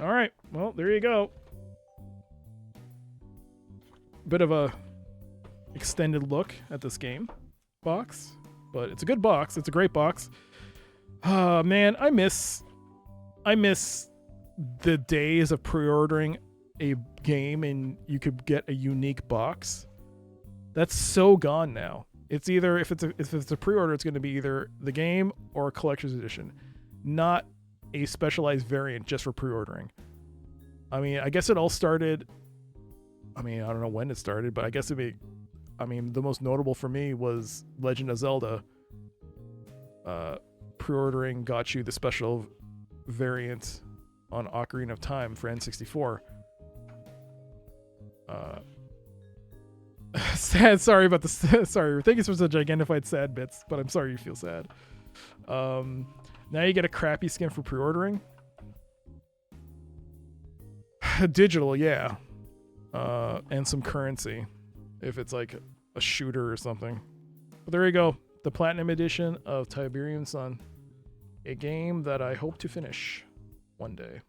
All right, well, there you go. Bit of a extended look at this game box, but it's a good box. It's a great box. Man, I miss the days of pre-ordering a game and you could get a unique box. That's so gone now. It's either if it's a pre-order, it's going to be either the game or a collector's edition, not a specialized variant just for pre-ordering. I mean, I guess it all started. I mean, I don't know when it started, but I guess the most notable for me was Legend of Zelda. Pre-ordering got you the special variant on Ocarina of Time for N64. Sad. Sorry about the sorry. Thank you for the gigantified sad bits, but I'm sorry you feel sad. Now you get a crappy skin for pre-ordering. Digital, yeah. And some currency if it's like a shooter or something. But there you go. The Platinum Edition of Tiberium Sun. A game that I hope to finish one day.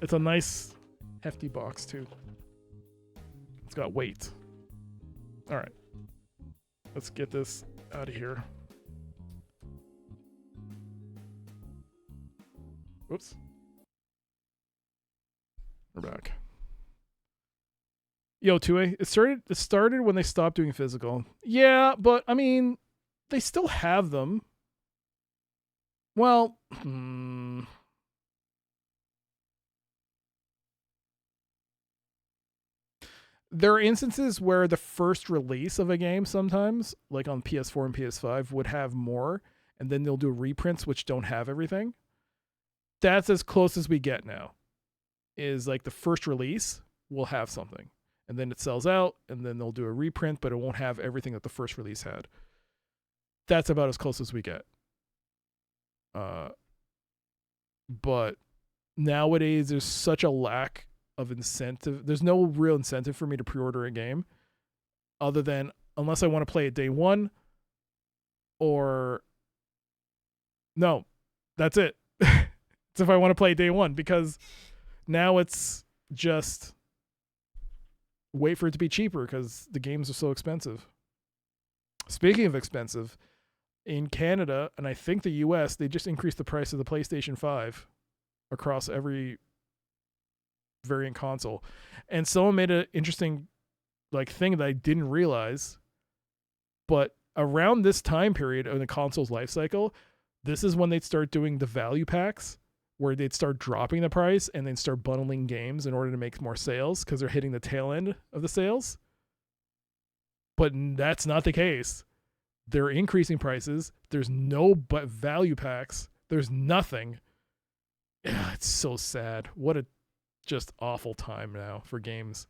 It's a nice, hefty box, too. It's got weight. All right. Let's get this out of here. Whoops. We're back. Yo, 2A, it started when they stopped doing physical. Yeah, but, I mean, they still have them. Well, there are instances where the first release of a game sometimes, like on PS4 and PS5, would have more, and then they'll do reprints which don't have everything. That's as close as we get now. Is like the first release will have something, and then it sells out, and then they'll do a reprint, but it won't have everything that the first release had. That's about as close as we get. But nowadays there's such a lack of incentive. There's no real incentive for me to pre-order a game other than unless I want to play it day one or no, that's it. It's if I want to play it day one, because now it's just wait for it to be cheaper because the games are so expensive. Speaking of expensive, in Canada, and I think the US, they just increased the price of the PlayStation 5 across every variant console. And someone made an interesting thing that I didn't realize. But around this time period of the console's life cycle, this is when they'd start doing the value packs, where they'd start dropping the price and then start bundling games in order to make more sales because they're hitting the tail end of the sales. But that's not the case. They're increasing prices. There's no but value packs. There's nothing. It's so sad. What a just awful time now for games.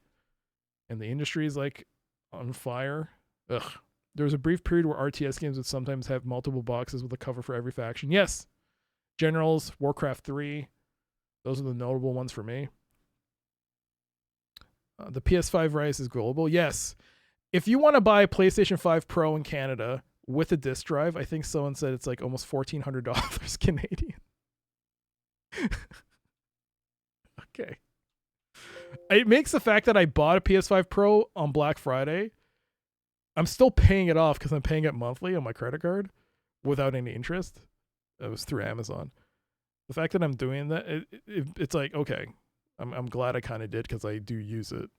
and the industry is like on fire. Ugh. There was a brief period where RTS games would sometimes have multiple boxes with a cover for every faction. Yes. Generals, Warcraft 3. Those are the notable ones for me. The PS5 Rise is global. Yes. If you want to buy a PlayStation 5 Pro in Canada with a disc drive, I think someone said it's like almost $1,400 Canadian. Okay. It makes the fact that I bought a PS5 Pro on Black Friday, I'm still paying it off because I'm paying it monthly on my credit card without any interest. It was through Amazon. The fact that I'm doing that, it's like, okay, I'm glad I kind of did because I do use it.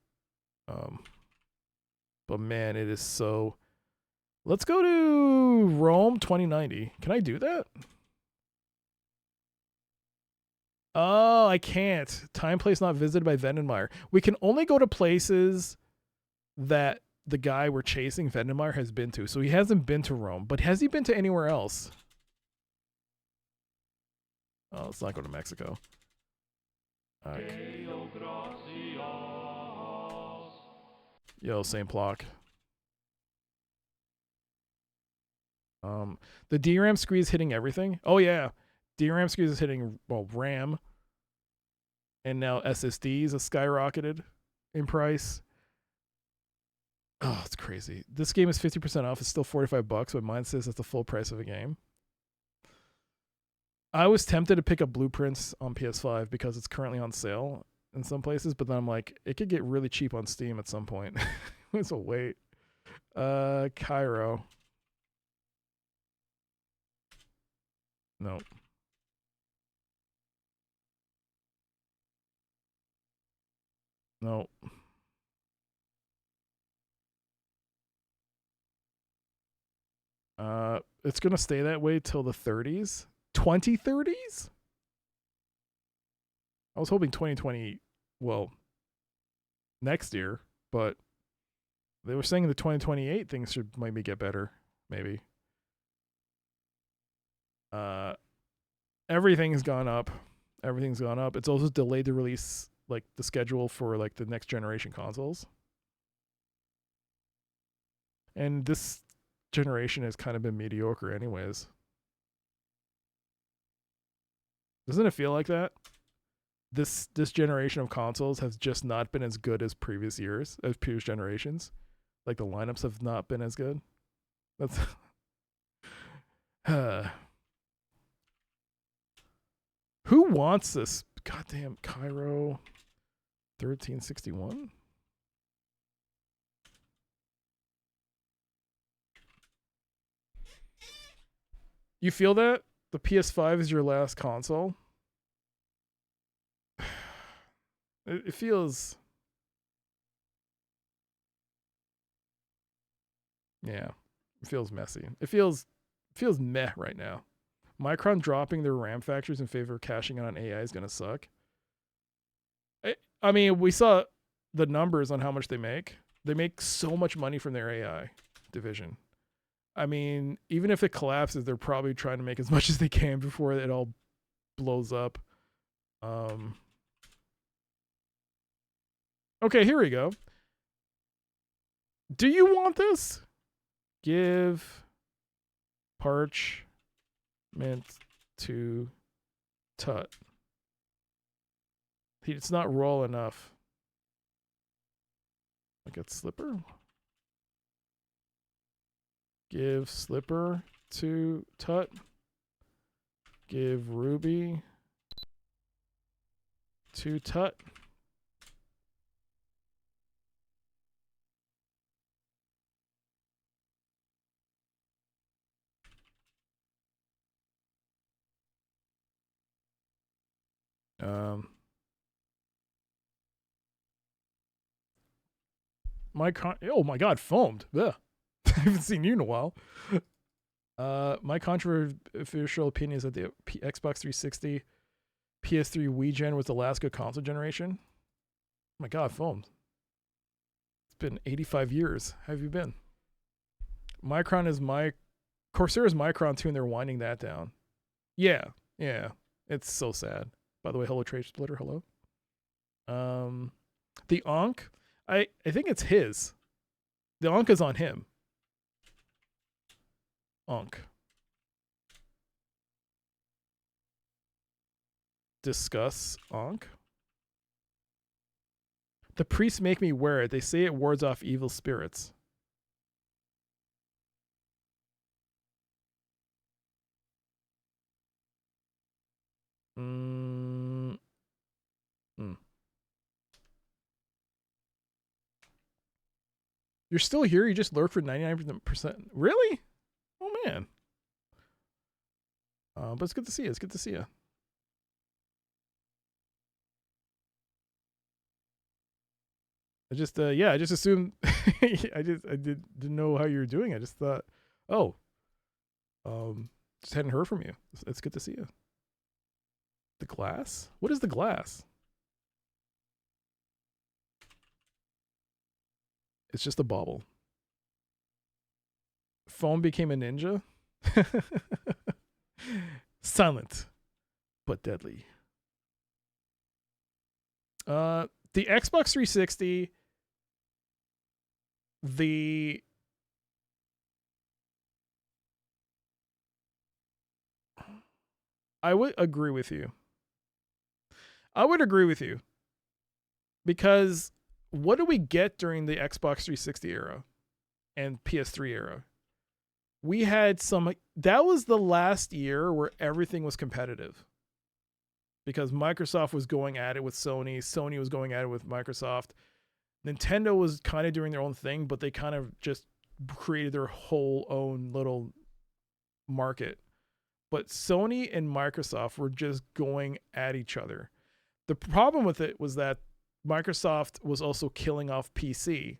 But man, it is so... Let's go to Rome 2090. Can I do that? Oh, I can't. Time, place not visited by Vendenmeyer. We can only go to places that the guy we're chasing, Vendenmeyer, has been to. So he hasn't been to Rome, but has he been to anywhere else? Oh, let's not go to Mexico. Okay. Yo, same block. The DRAM squeeze hitting everything. Oh yeah, DRAM squeeze is hitting, well, RAM, and now SSDs have skyrocketed in price. Oh, it's crazy. This game is 50% off. It's still $45, but mine says that's the full price of a game. I was tempted to pick up Blueprints on PS5 because it's currently on sale in some places, but then I'm like, it could get really cheap on Steam at some point. It's a wait. Cairo. No. No. It's gonna stay that way till the 30s. 2030s? I was hoping 2020, well, next year, but they were saying the 2028 things should maybe get better, maybe. Everything's gone up. Everything's gone up. It's also delayed the release, like the schedule for like the next generation consoles. And this generation has kind of been mediocre anyways. Doesn't it feel like that? This generation of consoles has just not been as good as previous years, as previous generations. Like the lineups have not been as good. That's who wants this goddamn Cairo 1361? You feel that? The PS5 is your last console? It feels... Yeah. It feels messy. It feels meh right now. Micron dropping their RAM factors in favor of cashing out on AI is going to suck. I mean, we saw the numbers on how much they make. They make so much money from their AI division. I mean, even if it collapses, they're probably trying to make as much as they can before it all blows up. Okay, here we go. Do you want this? Give parchment to Tut. It's not roll enough. I got Slipper. Give Slipper to Tut. Give Ruby to Tut. Oh my god, foamed. Ugh. I haven't seen you in a while. My controversial opinion is that the Xbox 360, PS3, Wii Gen was the last good console generation. Oh my god, foamed. It's been 85 years. How have you been? Corsair's Micron too, and they're winding that down. Yeah. It's so sad. By the way, hello Trade Splitter, hello. The Ankh. I think it's his. The Ankh is on him. Ankh. Discuss Ankh. The priests make me wear it. They say it wards off evil spirits. You're still here? You just lurked for 99%. Really? Oh, man. But it's good to see you. It's good to see you. I just, yeah, I just assumed, I didn't know how you were doing. I just thought, oh, just hadn't heard from you. It's good to see you. The glass? What is the glass? It's just a bauble. Phone became a ninja? Silent, but deadly. The Xbox 360, I would agree with you. I would agree with you. Because what do we get during the Xbox 360 era and PS3 era? We had some, that was the last year where everything was competitive. Because Microsoft was going at it with Sony. Sony was going at it with Microsoft. Nintendo was kind of doing their own thing, but they kind of just created their whole own little market. But Sony and Microsoft were just going at each other. The problem with it was that Microsoft was also killing off PC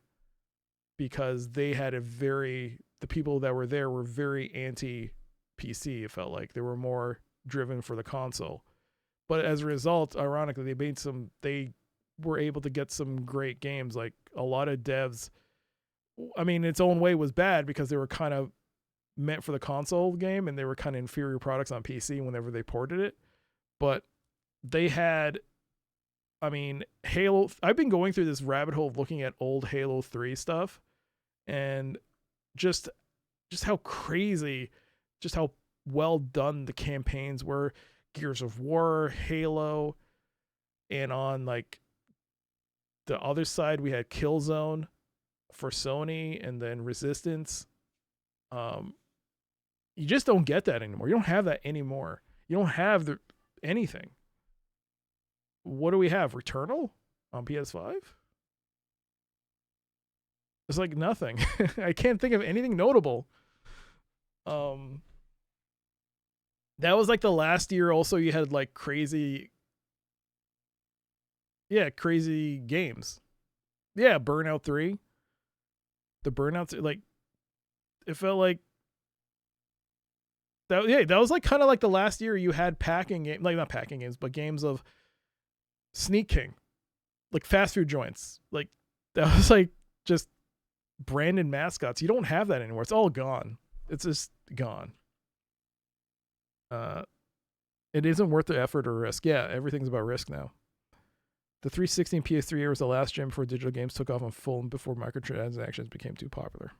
because they had the people that were there were very anti-PC, it felt like. They were more driven for the console. But as a result, ironically, they were able to get some great games. Like a lot of devs, I mean, its own way was bad because they were kind of meant for the console game and they were kind of inferior products on PC whenever they ported it. But they had, I mean, Halo, I've been going through this rabbit hole of looking at old Halo 3 stuff and just how crazy, just how well done the campaigns were. Gears of War, Halo, and on like the other side we had Killzone for Sony and then Resistance. You just don't get that anymore. You don't have that anymore. You don't have anything. What do we have? Returnal on PS5? It's like nothing. I can't think of anything notable. That was like the last year also you had like crazy games. Yeah, Burnout 3. The Burnout, like, it felt like that was like kind of like the last year you had packing game, like not packing games, but games of Sneak King, like fast food joints. Like that was like just branded mascots. You don't have that anymore. It's all gone. It's just gone. It isn't worth the effort or risk. Yeah, everything's about risk now. The 360 and PS3 era was the last gen before digital games took off on full and before microtransactions became too popular.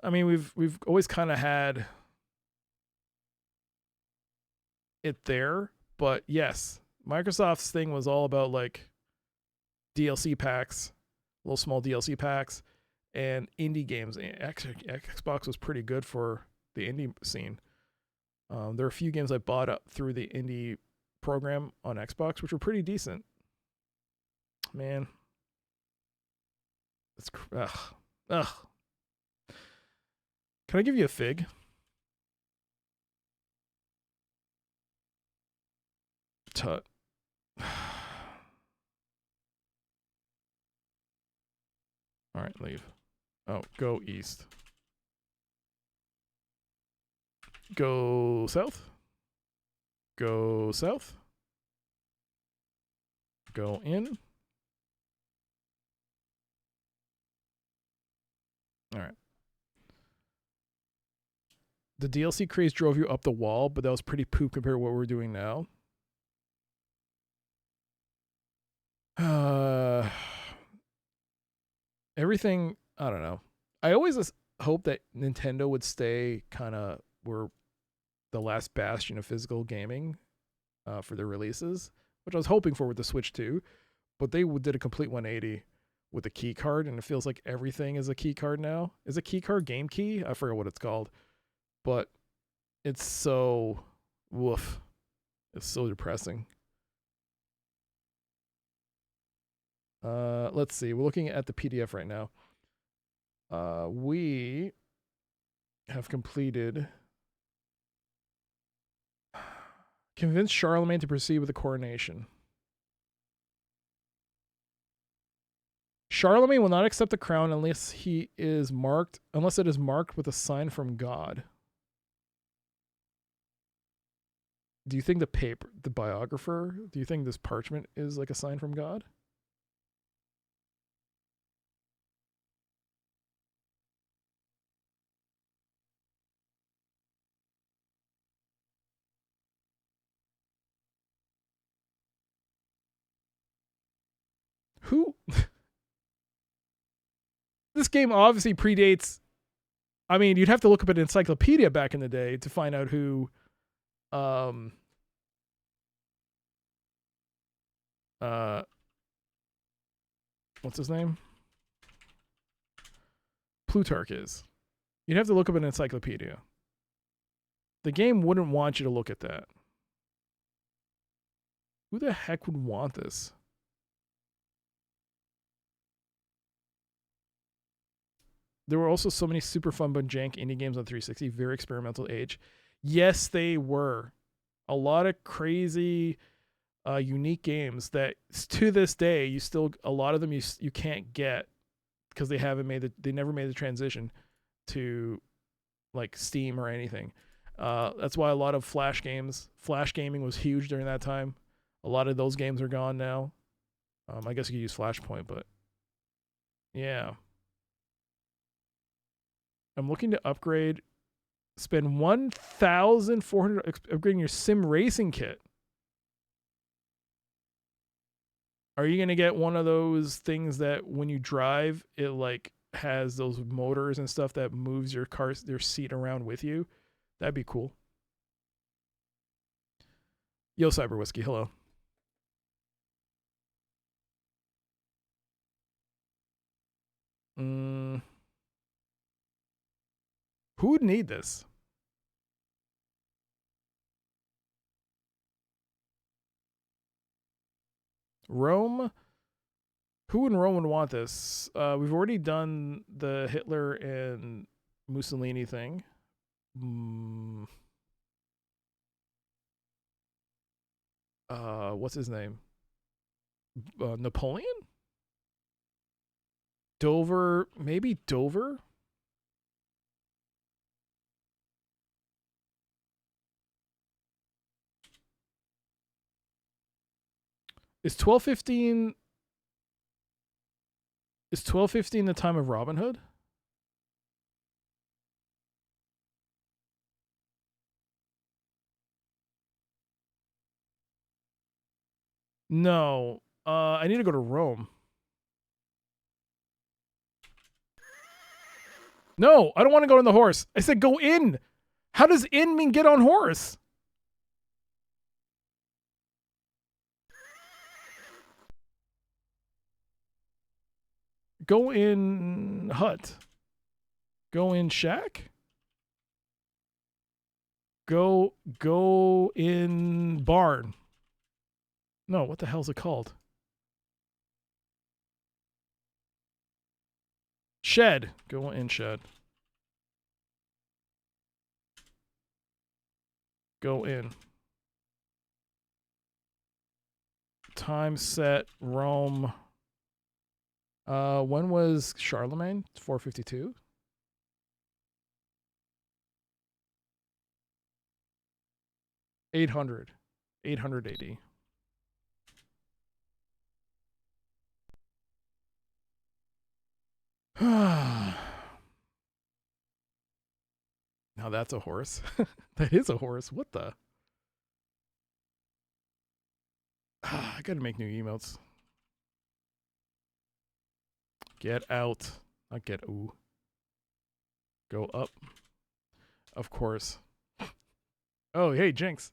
I mean, we've always kind of had it there, but yes, Microsoft's thing was all about like DLC packs, little small DLC packs, and indie games. Actually, Xbox was pretty good for the indie scene. There are a few games I bought up through the indie program on Xbox, which were pretty decent. Man, it's ugh. Can I give you a fig? Tut. All right, leave. Oh, go east. Go south. Go south. Go in. All right. The DLC craze drove you up the wall, but that was pretty poop compared to what we're doing now. everything, I don't know. I always hope that Nintendo would stay kind of where the last bastion of physical gaming for their releases, which I was hoping for with the Switch 2, but they did a complete 180 with the key card, and it feels like everything is a key card now. Is a key card game key? I forget what it's called, but it's so woof. It's so depressing. Let's see. We're looking at the PDF right now. We have completed. Convince Charlemagne to proceed with the coronation. Charlemagne will not accept the crown unless it is marked with a sign from God. Do you think the biographer, do you think this parchment is like a sign from God? Who? This game obviously predates. I mean, you'd have to look up an encyclopedia back in the day to find out who. What's his name? Plutarch is. You'd have to look up an encyclopedia. The game wouldn't want you to look at that. Who the heck would want this? There were also so many super fun but jank indie games on 360, very experimental age. Yes, they were. A lot of crazy, unique games that to this day, a lot of them you can't get because they never made the transition to like Steam or anything. That's why a lot of flash gaming was huge during that time. A lot of those games are gone now. I guess you could use Flashpoint, but yeah. I'm looking to upgrade. Spend 1,400 upgrading your sim racing kit. Are you gonna get one of those things that when you drive, it like has those motors and stuff that moves your seat around with you? That'd be cool. Yo, Cyber Whiskey, hello. Who would need this? Rome? Who in Rome would want this? We've already done the Hitler and Mussolini thing. What's his name? Napoleon? Dover? Maybe Dover? Is 1215 the time of Robin Hood? No. I need to go to Rome. No, I don't want to go on the horse. I said go in. How does in mean get on horse? Go in hut. Go in shack. Go in barn. No, what the hell's it called? Shed. Go in shed. Go in. Time set Rome. When was Charlemagne? 452. 800 AD. Now that's a horse. That is a horse. What the? I gotta make new emotes. Get out. Not get ooh. Go up. Of course. Oh, hey, Jinx.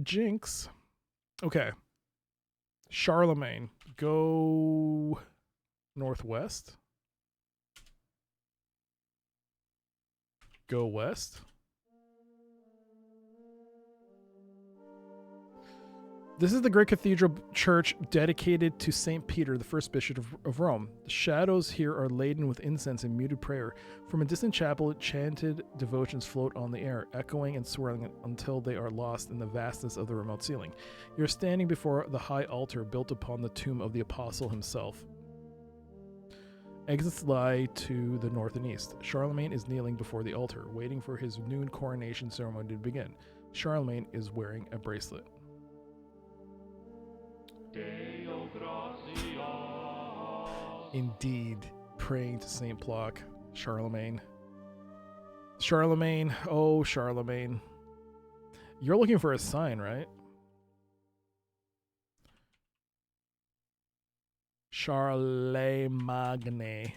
Jinx. Okay. Charlemagne. Go northwest. Go west. This is the great cathedral church dedicated to St. Peter, the first bishop of Rome. The shadows here are laden with incense and muted prayer. From a distant chapel, chanted devotions float on the air, echoing and swirling until they are lost in the vastness of the remote ceiling. You're standing before the high altar built upon the tomb of the apostle himself. Exits lie to the north and east. Charlemagne is kneeling before the altar, waiting for his noon coronation ceremony to begin. Charlemagne is wearing a bracelet. Indeed, praying to Saint Plock, Charlemagne. Charlemagne, oh Charlemagne. You're looking for a sign, right? Charlemagne.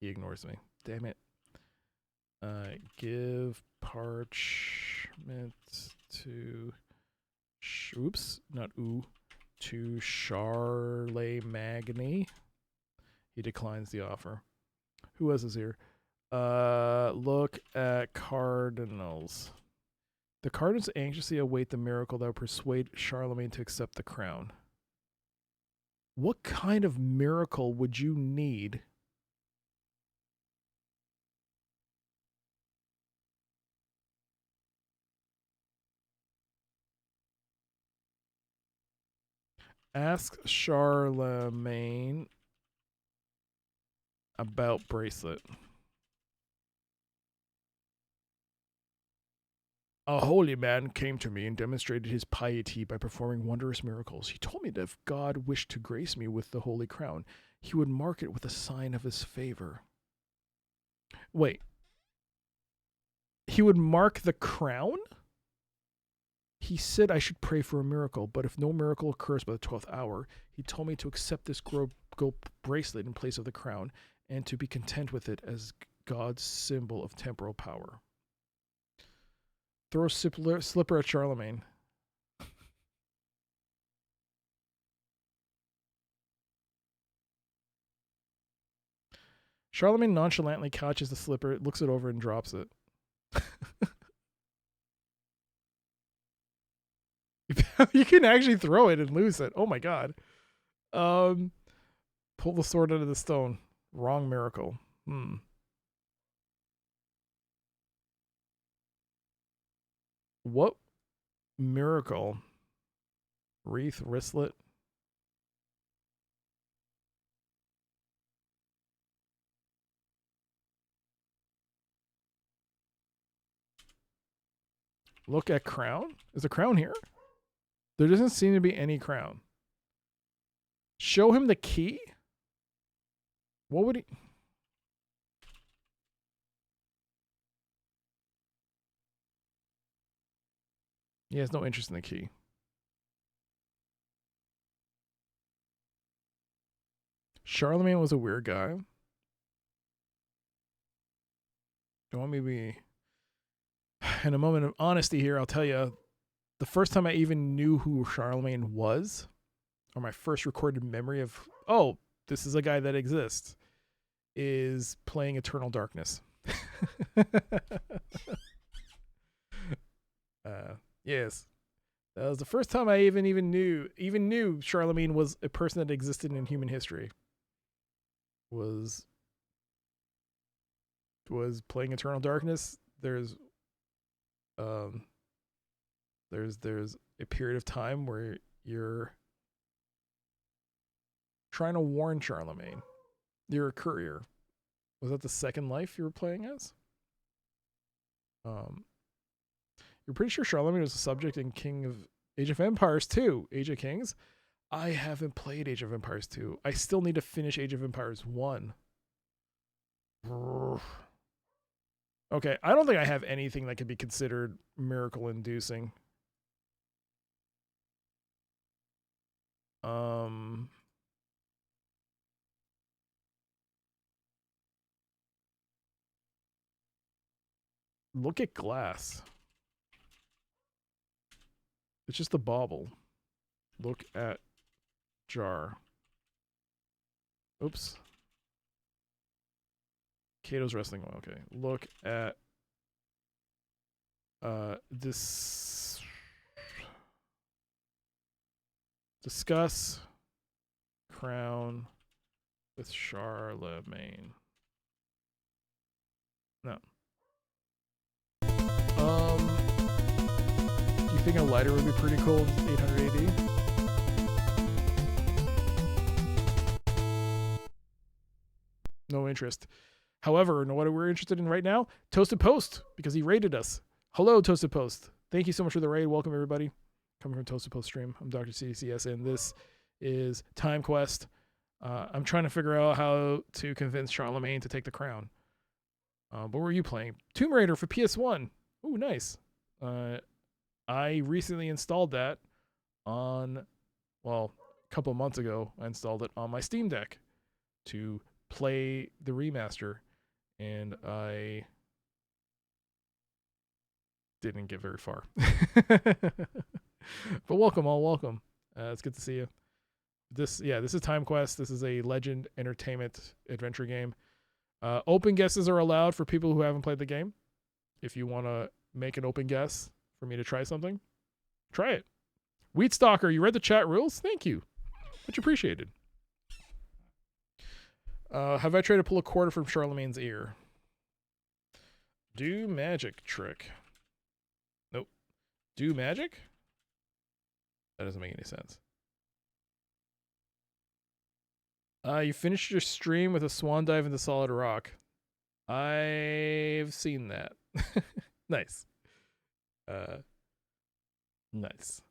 He ignores me. Damn it. Give parchment to... Oops, not ooh. To Charlemagne. He declines the offer. Who else is here? Look at cardinals. The cardinals anxiously await the miracle that will persuade Charlemagne to accept the crown. What kind of miracle would you need? Ask Charlemagne about bracelet. A holy man came to me and demonstrated his piety by performing wondrous miracles. He told me that if God wished to grace me with the holy crown, he would mark it with a sign of his favor. Wait. He would mark the crown? He said I should pray for a miracle, but if no miracle occurs by the 12th hour, he told me to accept this gold bracelet in place of the crown and to be content with it as God's symbol of temporal power. Throw a slipper at Charlemagne. Charlemagne nonchalantly catches the slipper, looks it over, and drops it. You can actually throw it and lose it. Oh my god. Pull the sword out of the stone. Wrong miracle. What miracle? Wreath, wristlet. Look at crown. Is the crown here? There doesn't seem to be any crown. Show him the key? What would he... He has no interest in the key. Charlemagne was a weird guy. You want me to be... In a moment of honesty here, I'll tell you, the first time I even knew who Charlemagne was, or my first recorded memory of, oh, this is a guy that exists, is playing Eternal Darkness. Yes. That was the first time I even knew Charlemagne was a person that existed in human history. Was playing Eternal Darkness. There's a period of time where you're trying to warn Charlemagne. You're a courier. Was that the Second Life you were playing as? You're pretty sure Charlemagne was a subject in King of Age of Empires 2, Age of Kings. I haven't played Age of Empires 2. I still need to finish Age of Empires 1. Okay, I don't think I have anything that could be considered miracle-inducing. Look at glass. It's just a bauble. Look at jar. Oops. Kato's wrestling. Okay. Look at this. Discuss crown with Charlemagne. No. Do you think a lighter would be pretty cool in 800 AD? No interest. However, know what we're interested in right now? Toasted Post, because he raided us. Hello, Toasted Post. Thank you so much for the raid. Welcome, everybody. Coming from Toasted Post stream. I'm Dr. CDCS, and this is Timequest. I'm trying to figure out how to convince Charlemagne to take the crown. What were you playing? Tomb Raider for PS1. Ooh, nice. I recently installed that on, well, a couple months ago. I installed it on my Steam Deck to play the remaster, and I didn't get very far. But welcome, all welcome. It's good to see you. This is Timequest. This is a Legend Entertainment adventure game. Open guesses are allowed for people who haven't played the game. If you want to make an open guess for me to try something, try it. Wheat Stalker, you read the chat rules? Thank you. Much appreciated. Have I tried to pull a quarter from Charlemagne's ear? Do magic trick. Nope. Do magic? That doesn't make any sense. You finished your stream with a swan dive into solid rock. I've seen that. Nice. Nice.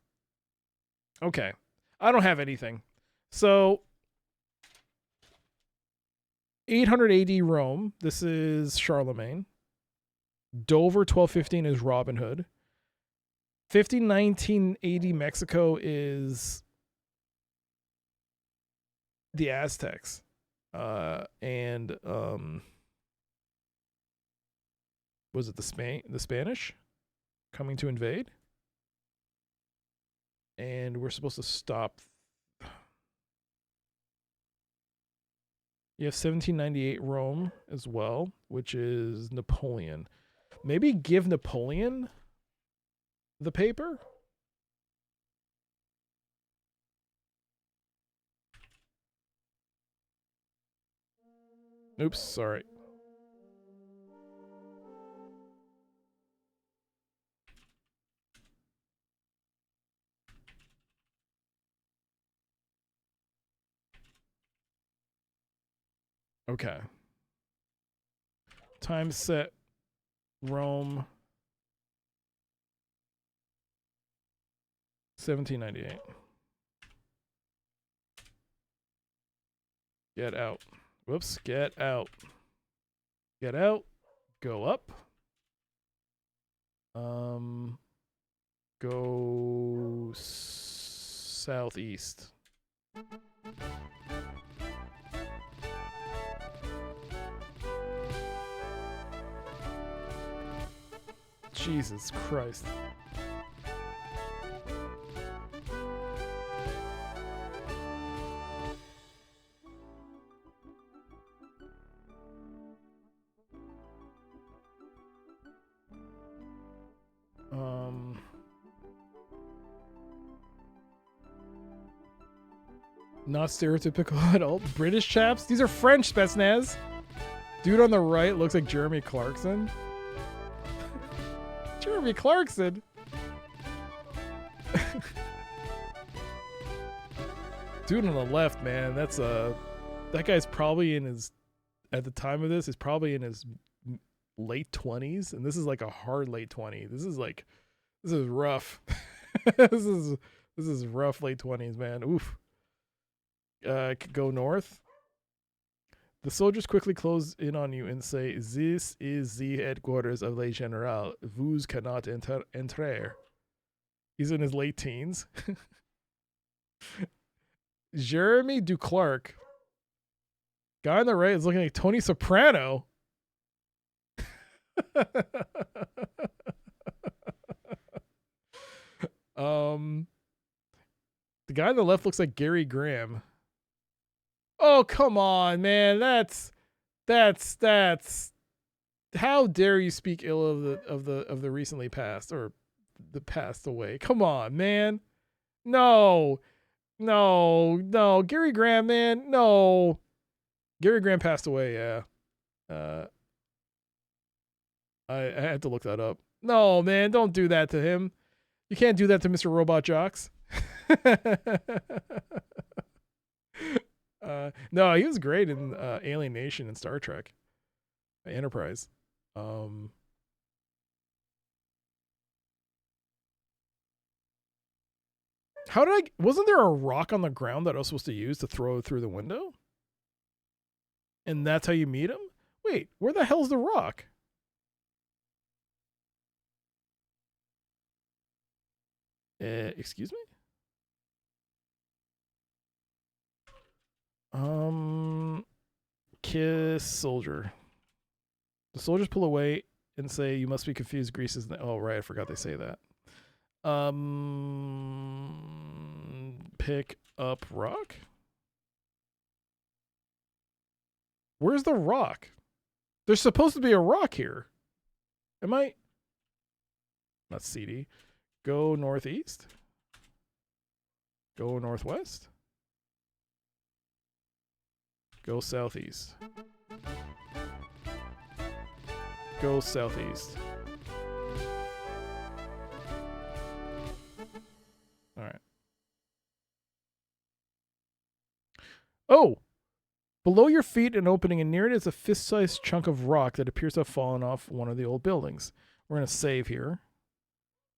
Okay. I don't have anything. So 800 AD Rome. This is Charlemagne. Dover 1215 is Robin Hood. 1519 AD Mexico is the Aztecs. And was it the Spanish coming to invade? And we're supposed to stop. You have 1798 Rome as well, which is Napoleon. Maybe give Napoleon the paper? Oops, sorry. Okay. Time set Rome 1798. Get out. Whoops, get out. Get out. Go up. Go southeast. Jesus Christ. Not stereotypical at all. British chaps? These are French, Spetsnaz. Dude on the right looks like Jeremy Clarkson. Jeremy Clarkson? Dude on the left, man, that's that guy's probably in his, at the time of this, is probably in his late 20s, and this is like a hard late 20s. This is rough. this is rough late 20s, man. Oof. Go north. The soldiers quickly close in on you and say, "This is the headquarters of Le General. Vous cannot entrer." He's in his late teens. Jeremy Duclark. Guy on the right is looking like Tony Soprano. The guy on the left looks like Gary Graham. Oh, come on, man. That's how dare you speak ill of the recently passed or the passed away. Come on, man. No. Gary Graham, man. No. Gary Graham passed away, yeah. I had to look that up. No, man, don't do that to him. You can't do that to Mr. Robot Jocks. No, he was great in Alien Nation and Star Trek. Enterprise. Wasn't there a rock on the ground that I was supposed to use to throw through the window? And that's how you meet him? Wait, where the hell's the rock? Excuse me? Kiss soldier. The soldiers pull away and say, "You must be confused. Greece is..." Oh, right. I forgot they say that. Pick up rock? Where's the rock? There's supposed to be a rock here. Am I? Not CD. Go northeast. Go northwest. Go southeast. Go southeast. All right. Oh! Below your feet, an opening, and near it is a fist-sized chunk of rock that appears to have fallen off one of the old buildings. We're going to save here.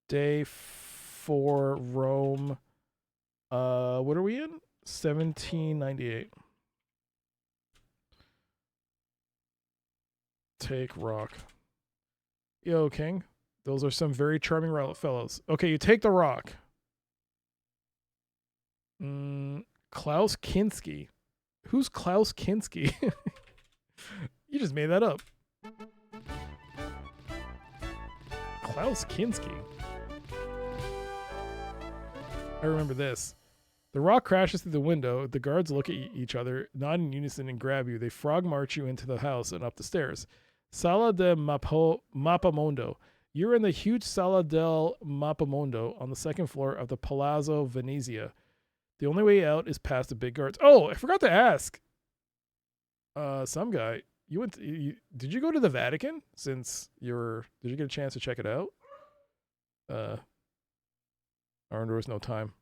Day 4, Rome. What are we in? 1798. Take rock. Yo, King. Those are some very charming fellows. Okay, you take the rock. Klaus Kinski. Who's Klaus Kinski? You just made that up. Klaus Kinski. I remember this. The rock crashes through the window. The guards look at each other, nod in unison, and grab you. They frog march you into the house and up the stairs. Sala de Mappamondo. You're in the huge Sala del Mappamondo on the second floor of the Palazzo Venezia. The only way out is past the big guards. Oh, I forgot to ask. Some guy. Did you go to the Vatican since did you get a chance to check it out? Or there was no time.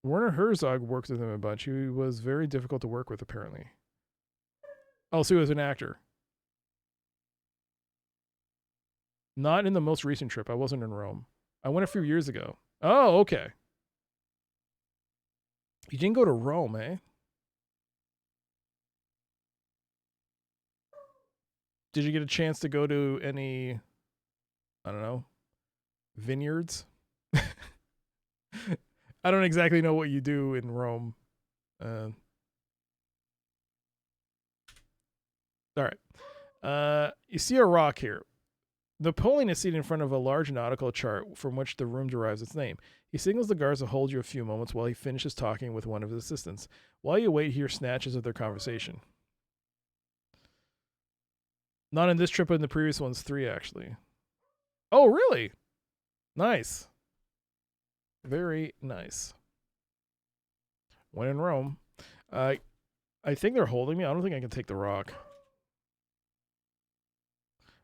Werner Herzog worked with him a bunch. He was very difficult to work with, apparently. Oh, so he was an actor. Not in the most recent trip. I wasn't in Rome. I went a few years ago. Oh, okay. You didn't go to Rome, eh? Did you get a chance to go to any, I don't know, vineyards? I don't exactly know what you do in Rome. All right. You see a rock here. Napoleon is seated in front of a large nautical chart from which the room derives its name. He signals the guards to hold you a few moments while he finishes talking with one of his assistants. While you wait, you hear snatches of their conversation. Not in this trip, but in the previous ones, 3 actually. Oh, really? Nice. Very nice. When in Rome. I think they're holding me. I don't think I can take the rock.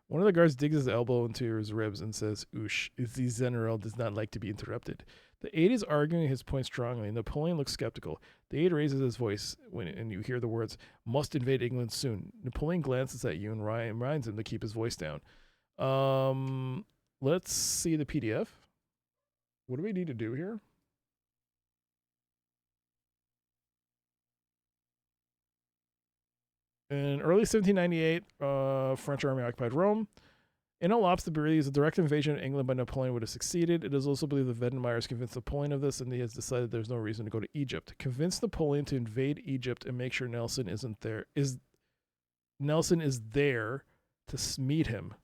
One of the guards digs his elbow into his ribs and says, "Oosh, the general does not like to be interrupted." The aide is arguing his point strongly. Napoleon looks skeptical. The aide raises his voice and you hear the words, "Must invade England soon." Napoleon glances at you and reminds him to keep his voice down. Let's see the PDF. What do we need to do here? In early 1798, French army occupied Rome. In all obstabilities, a direct invasion of England by Napoleon would have succeeded. It is also believed that Wedemeyer is convinced Napoleon of this, and he has decided there's no reason to go to Egypt. Convince Napoleon to invade Egypt and make sure Nelson is there to meet him.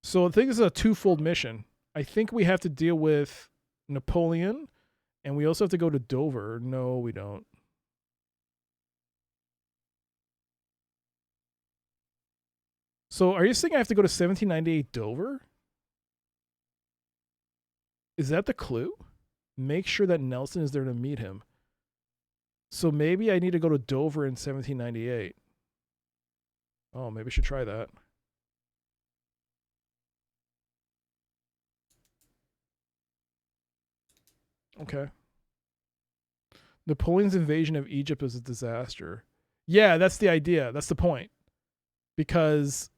So I think this is a twofold mission. I think we have to deal with Napoleon, and we also have to go to Dover. No, we don't. So are you saying I have to go to 1798 Dover? Is that the clue? Make sure that Nelson is there to meet him. So maybe I need to go to Dover in 1798. Oh, maybe I should try that. Okay. Napoleon's invasion of Egypt was a disaster. Yeah, that's the idea. That's the point. Because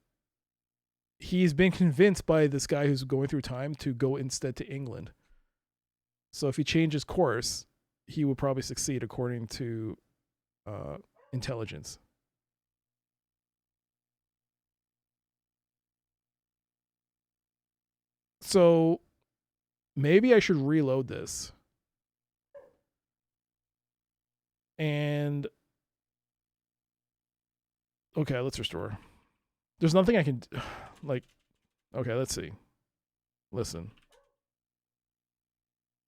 he's been convinced by this guy who's going through time to go instead to England. So if he changes course, he would probably succeed according to intelligence. So maybe I should reload this. And okay, let's restore. There's nothing I can like. Okay, let's see. Listen.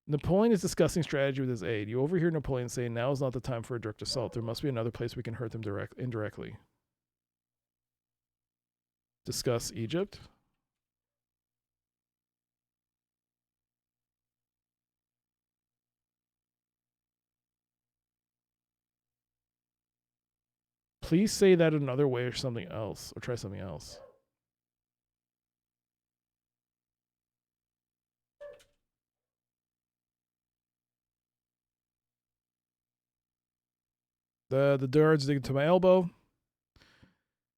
Napoleon is discussing strategy with his aide. You overhear Napoleon saying, "Now is not the time for a direct assault. There must be another place we can hurt them indirectly." Discuss Egypt. Please say that another way or something else, or try something else. The darts dig to my elbow.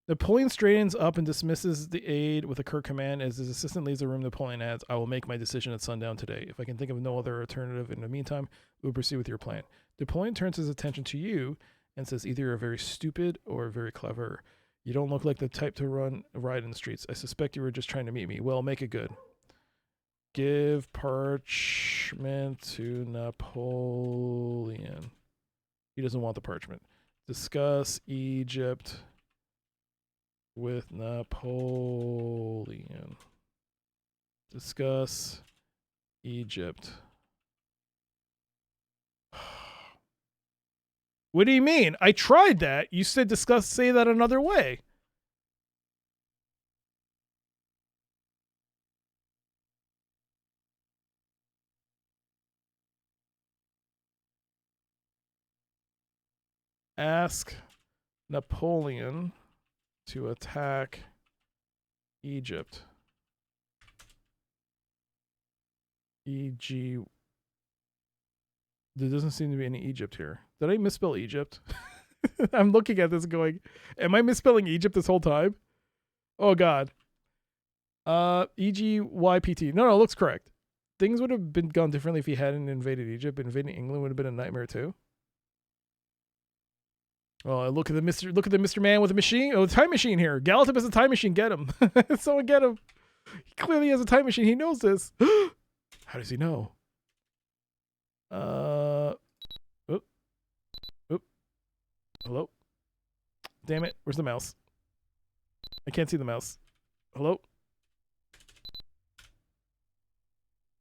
Napoleon straightens up and dismisses the aide with a curt command. As his assistant leaves the room, Napoleon adds, "I will make my decision at sundown today. If I can think of no other alternative in the meantime, we will proceed with your plan." Napoleon turns his attention to you and says, "Either you're very stupid or very clever. You don't look like the type to ride in the streets. I suspect you were just trying to meet me. Well, make it good. Give parchment to Napoleon." He doesn't want the parchment. Discuss Egypt with Napoleon. Discuss Egypt. What do you mean? I tried that. You said say that another way. Ask Napoleon to attack Egypt. E.g. There doesn't seem to be any Egypt here. Did I misspell Egypt? I'm looking at this going, am I misspelling Egypt this whole time? Oh, God. E-G-Y-P-T. No, it looks correct. Things would have been gone differently if he hadn't invaded Egypt. Invading England would have been a nightmare, too. Oh, look at the Mr. Man with a machine. Oh, the time machine here. Galatip has a time machine. Get him. Someone get him. He clearly has a time machine. He knows this. How does he know? Hello? Damn it. Where's the mouse? I can't see the mouse. Hello?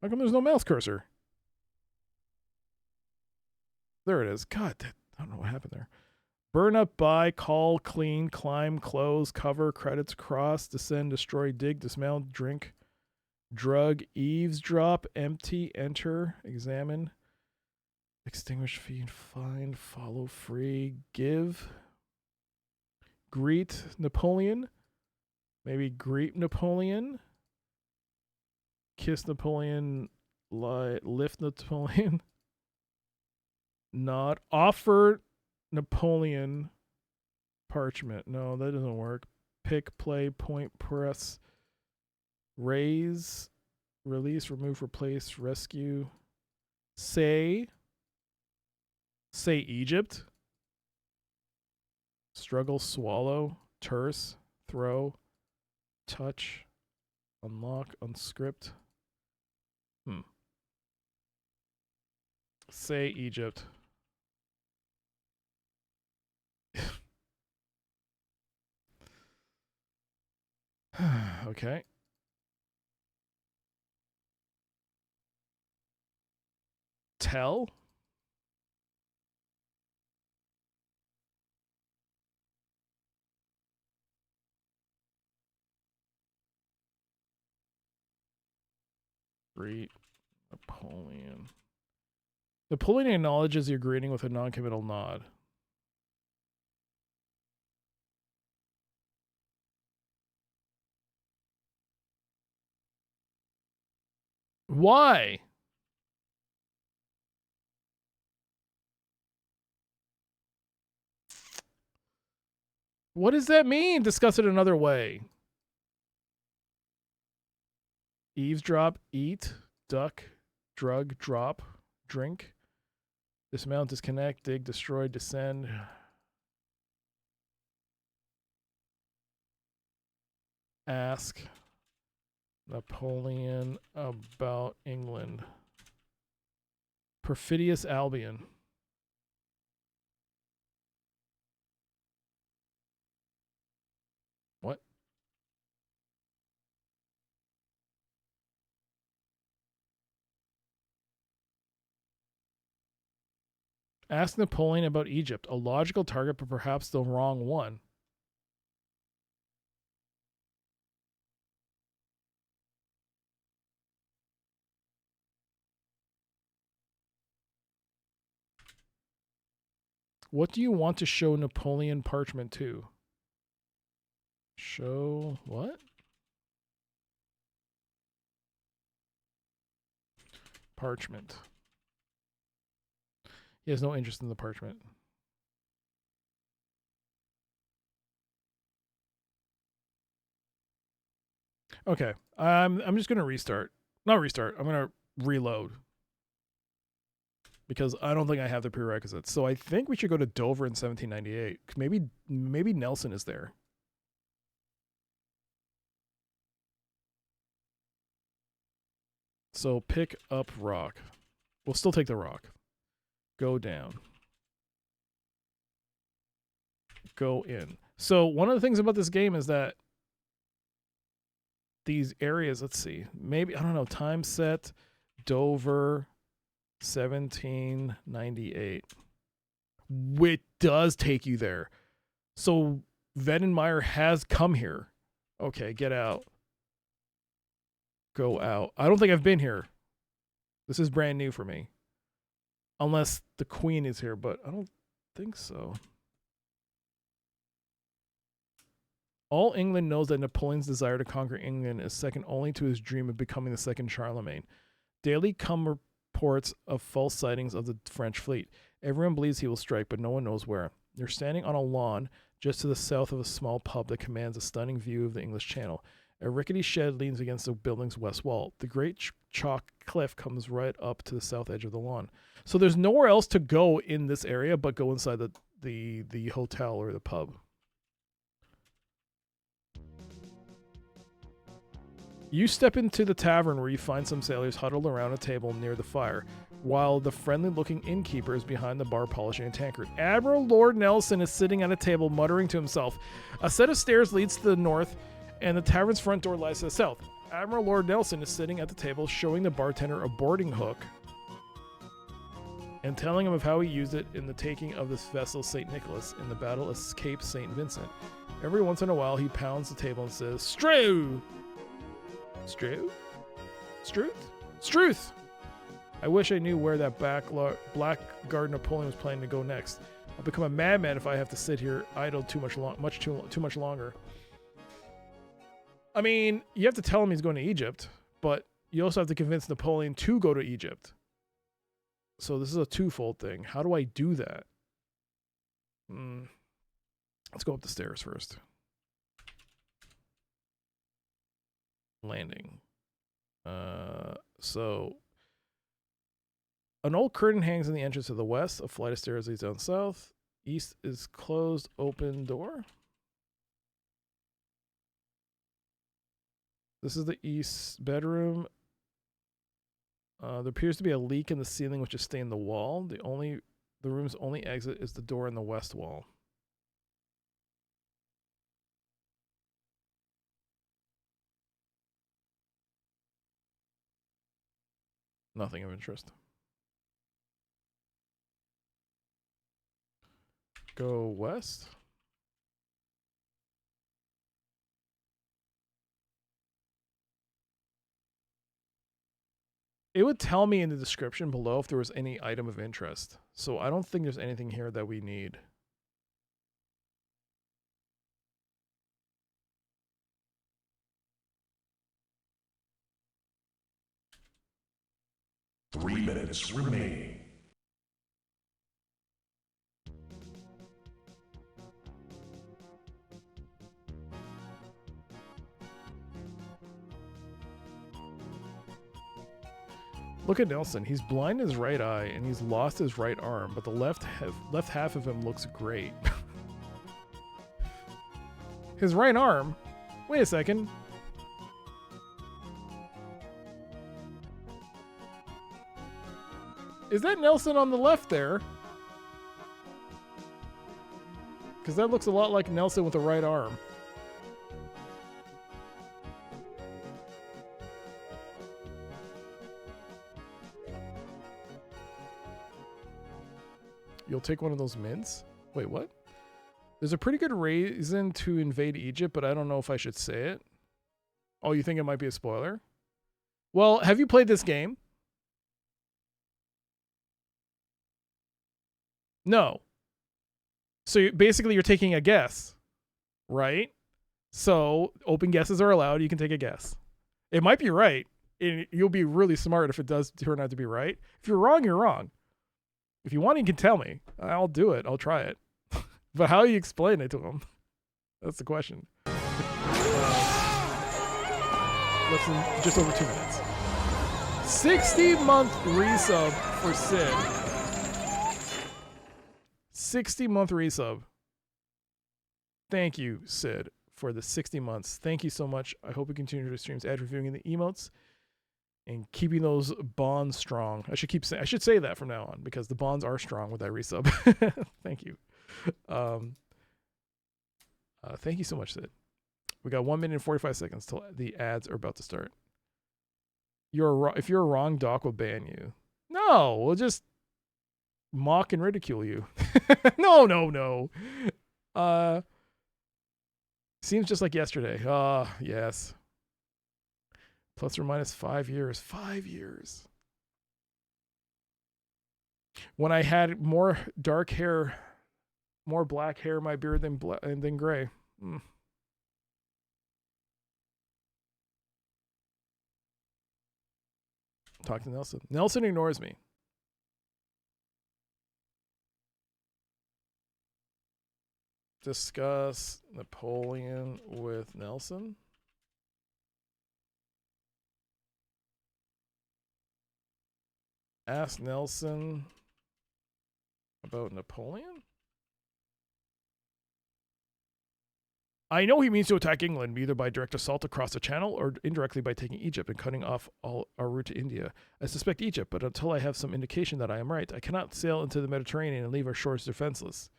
How come there's no mouse cursor? There it is. God, I don't know what happened there. Burn up, buy, call, clean, climb, close, cover, credits, cross, descend, destroy, dig, dismount, drink, drug, eavesdrop, empty, enter, examine, extinguish, feed, find, follow, free, give, greet Napoleon, maybe greet Napoleon, kiss Napoleon, lift Napoleon, not offer Napoleon parchment. No, that doesn't work. Pick, play, point, press, raise, Release, remove, replace, rescue. Say Egypt. Struggle, swallow, terse, throw, touch, unlock, unscript. Say Egypt. Okay. Tell. Greet Napoleon. Napoleon acknowledges your greeting with a non-committal nod. Why? What does that mean? Discuss it another way. Eavesdrop, eat, duck, drug, drop, drink, dismount, disconnect, dig, destroy, descend. Ask Napoleon about England. Perfidious Albion. What? Ask Napoleon about Egypt. A logical target, but perhaps the wrong one. What do you want to show Napoleon parchment to? Show what? Parchment. He has no interest in the parchment. Okay. I'm just gonna restart. Not restart. I'm gonna reload. Because I don't think I have the prerequisites. So I think we should go to Dover in 1798. Maybe Nelson is there. So pick up rock. We'll still take the rock. Go down. Go in. So one of the things about this game is that these areas, let's see, maybe, I don't know, time set, Dover, 1798. It does take you there. So Vedenmeyer has come here. Okay, get out. Go out. I don't think I've been here. This is brand new for me. Unless the Queen is here, but I don't think so. All England knows that Napoleon's desire to conquer England is second only to his dream of becoming the second Charlemagne. Daily come reports of false sightings of the French fleet. Everyone believes he will strike, but no one knows where. You're standing on a lawn just to the south of a small pub that commands a stunning view of the English Channel. A rickety shed leans against the building's west wall. The great chalk cliff comes right up to the south edge of the lawn. So there's nowhere else to go in this area but go inside the hotel or the pub. You step into the tavern where you find some sailors huddled around a table near the fire, while the friendly-looking innkeeper is behind the bar polishing a tankard. Admiral Lord Nelson is sitting at a table muttering to himself. A set of stairs leads to the north, and the tavern's front door lies to the south. Admiral Lord Nelson is sitting at the table showing the bartender a boarding hook and telling him of how he used it in the taking of this vessel St. Nicholas in the Battle of Cape St. Vincent. Every once in a while, he pounds the table and says, "Strew! Strew? Struth? Struth! I wish I knew where that blackguard Napoleon was planning to go next. I'll become a madman if I have to sit here idle too much longer." I mean, you have to tell him he's going to Egypt, but you also have to convince Napoleon to go to Egypt. So this is a twofold thing. How do I do that? Let's go up the stairs first. Landing. So, an old curtain hangs in the entrance to the west. A flight of stairs leads down south. East is closed, open door. This is the east bedroom. There appears to be a leak in the ceiling which has stained the wall. The room's only exit is the door in the west wall. Nothing of interest. Go west. It would tell me in the description below if there was any item of interest. So I don't think there's anything here that we need. Three minutes remaining. Look at Nelson. He's blind in his right eye and he's lost his right arm, but the left half of him looks great. His right arm? Wait a second. Is that Nelson on the left there? Because that looks a lot like Nelson with the right arm. You'll take one of those mints? Wait, what? There's a pretty good reason to invade Egypt, but I don't know if I should say it. Oh, you think it might be a spoiler? Well, have you played this game? No. So basically you're taking a guess, right? So open guesses are allowed. You can take a guess. It might be right. You'll be really smart if it does turn out to be right. If you're wrong, you're wrong. If you want, you can tell me. I'll do it. I'll try it. But how you explain it to him? That's the question. Less than just over 2 minutes. 60-month resub for Sid. 60-month resub. Thank you, Sid, for the 60 months. Thank you so much. I hope we continue to streams, ad reviewing the emotes, and keeping those bonds strong. I should say that from now on because the bonds are strong with that resub. Thank you. Thank you so much, Sid. We got 1 minute and 45 seconds till the ads are about to start. If you're wrong, Doc will ban you. No, we'll just mock and ridicule you. No. Seems just like yesterday. Yes. Plus or minus 5 years. 5 years. When I had more dark hair, more black hair in my beard than gray. Talk to Nelson. Nelson ignores me. Discuss Napoleon with Nelson. Ask Nelson about Napoleon? I know he means to attack England, either by direct assault across the channel or indirectly by taking Egypt and cutting off all our route to India. I suspect Egypt, but until I have some indication that I am right, I cannot sail into the Mediterranean and leave our shores defenseless.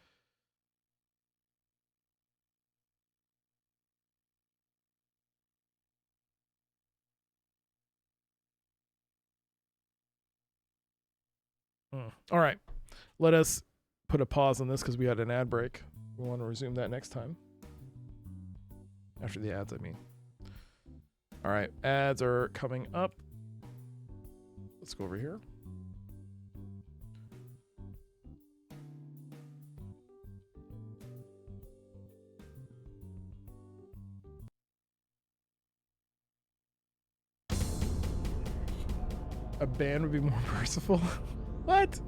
All right, let us put a pause on this because we had an ad break. We want to resume that next time. After the ads, I mean. All right, ads are coming up. Let's go over here. A ban would be more merciful. What?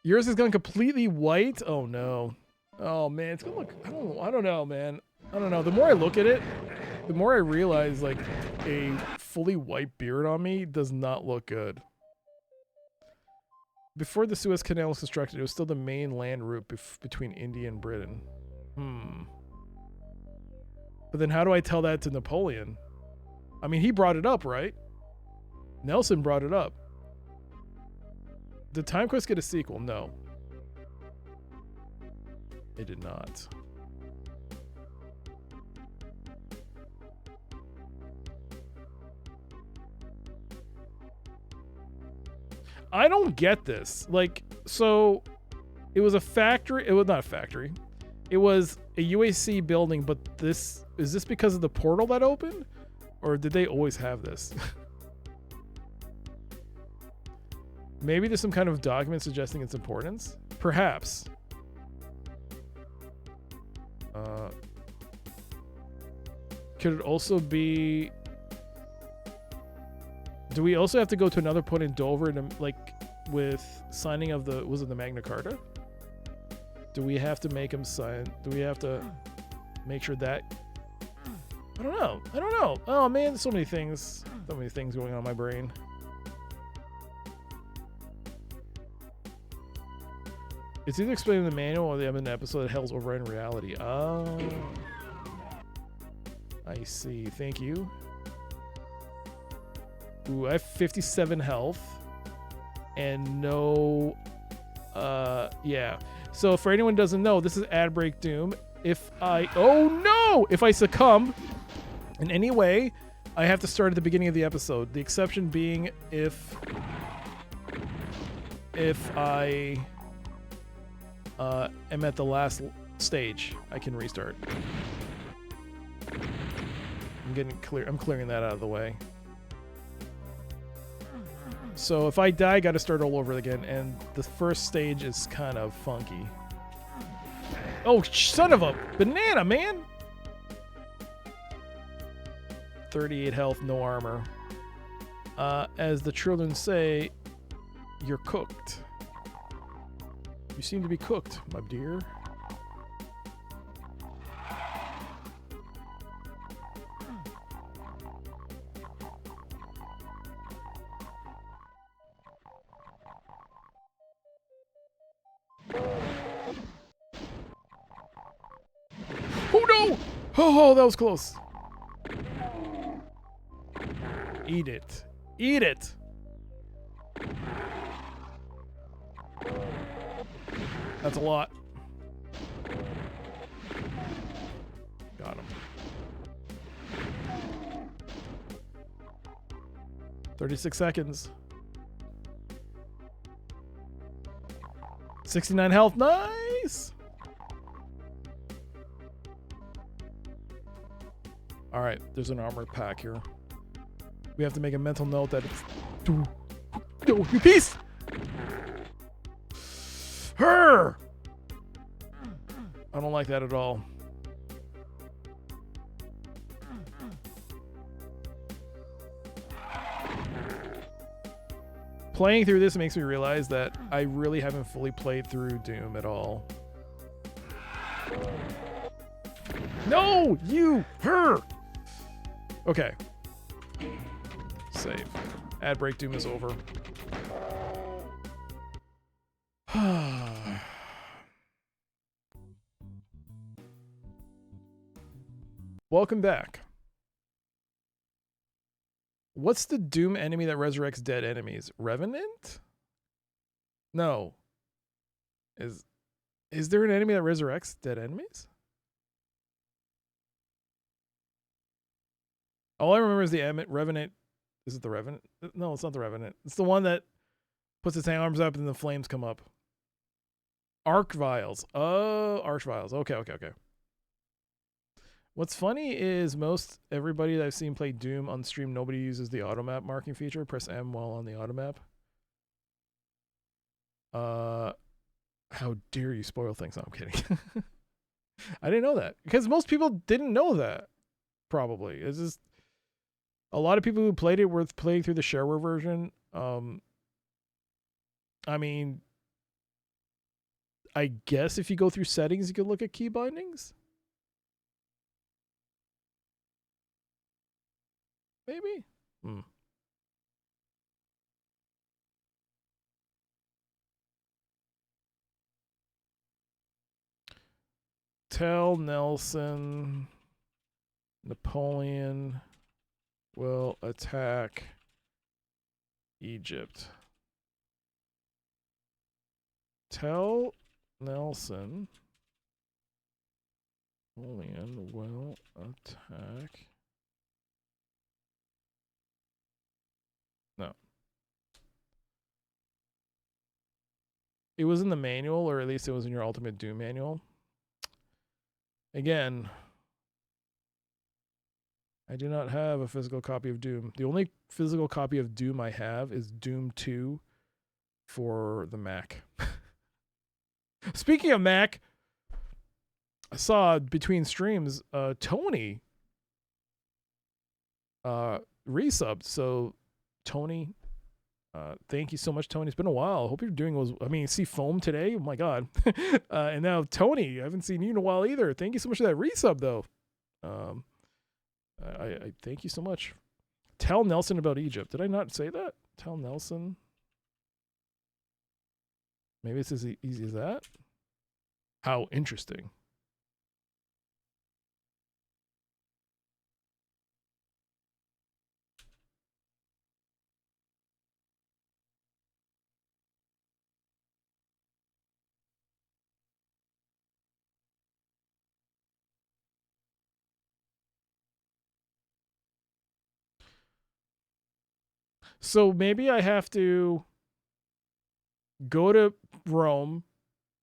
Yours has gone completely white? Oh no. Oh man, it's gonna look, I don't know, man. I don't know. The more I look at it, the more I realize like a fully white beard on me does not look good. Before the Suez Canal was constructed, it was still the main land route between India and Britain. But then how do I tell that to Napoleon? I mean, he brought it up, right? Nelson brought it up. Did Timequest get a sequel? No. It did not. I don't get this. Like, so it was a factory. It was not a factory. It was a UAC building, but is this because of the portal that opened? Or did they always have this? Maybe there's some kind of document suggesting its importance? Perhaps. Could it also be... Do we also have to go to another point in Dover to, like, with signing of the... Was it the Magna Carta? Do we have to make him sign? Do we have to make sure that... I don't know. Oh, man, there's so many things. So many things going on in my brain. It's either explained in the manual or they have an episode that hell's over in reality. Oh. I see. Thank you. Ooh, I have 57 health. And no... yeah. So for anyone who doesn't know, this is Ad Break Doom. If I... Oh, no! If I succumb in any way, I have to start at the beginning of the episode. The exception being if I... am at the last stage, I can restart. I'm clearing that out of the way. So if I die, I gotta start all over again, and the first stage is kind of funky. Oh, son of a banana, man! 38 health, no armor. As the children say, you're cooked. You seem to be cooked, my dear. Oh no! Oh, that was close. Eat it. Eat it! That's a lot. Got him. 36 seconds. 69 health. Nice! Alright, there's an armor pack here. We have to make a mental note that it's... No, you piece! Her! I don't like that at all. Playing through this makes me realize that I really haven't fully played through Doom at all. No! You! Her! Okay. Save. Ad break Doom is over. Welcome back. What's the Doom enemy that resurrects dead enemies? Revenant? No. Is there an enemy that resurrects dead enemies? All I remember is the Revenant. Is it the Revenant? No, it's not the Revenant. It's the one that puts its arms up and the flames come up. Arc Vials. Oh, Arch Vials. Okay. What's funny is everybody that I've seen play Doom on stream, nobody uses the automap marking feature. Press M while on the automap. How dare you spoil things? No, I'm kidding. I didn't know that. Because most people didn't know that. Probably. It's just a lot of people who played it were playing through the shareware version. I mean, I guess if you go through settings, you could look at key bindings. maybe? Tell Nelson Napoleon will attack Egypt. Tell Nelson Napoleon will attack. No. It was in the manual, or at least it was in your Ultimate Doom manual. Again, I do not have a physical copy of Doom. The only physical copy of Doom I have is Doom 2 for the Mac. Speaking of Mac, I saw between streams Tony resubbed. So Tony, thank you so much, Tony. It's been a while. Hope you're doing well. I mean, see Foam today. Oh my god. And now Tony, I haven't seen you in a while either. Thank you so much for that resub though. I thank you so much. Tell Nelson about Egypt. Did I not say that? Tell Nelson. Maybe it's as easy as that. How interesting. So maybe I have to go to Rome,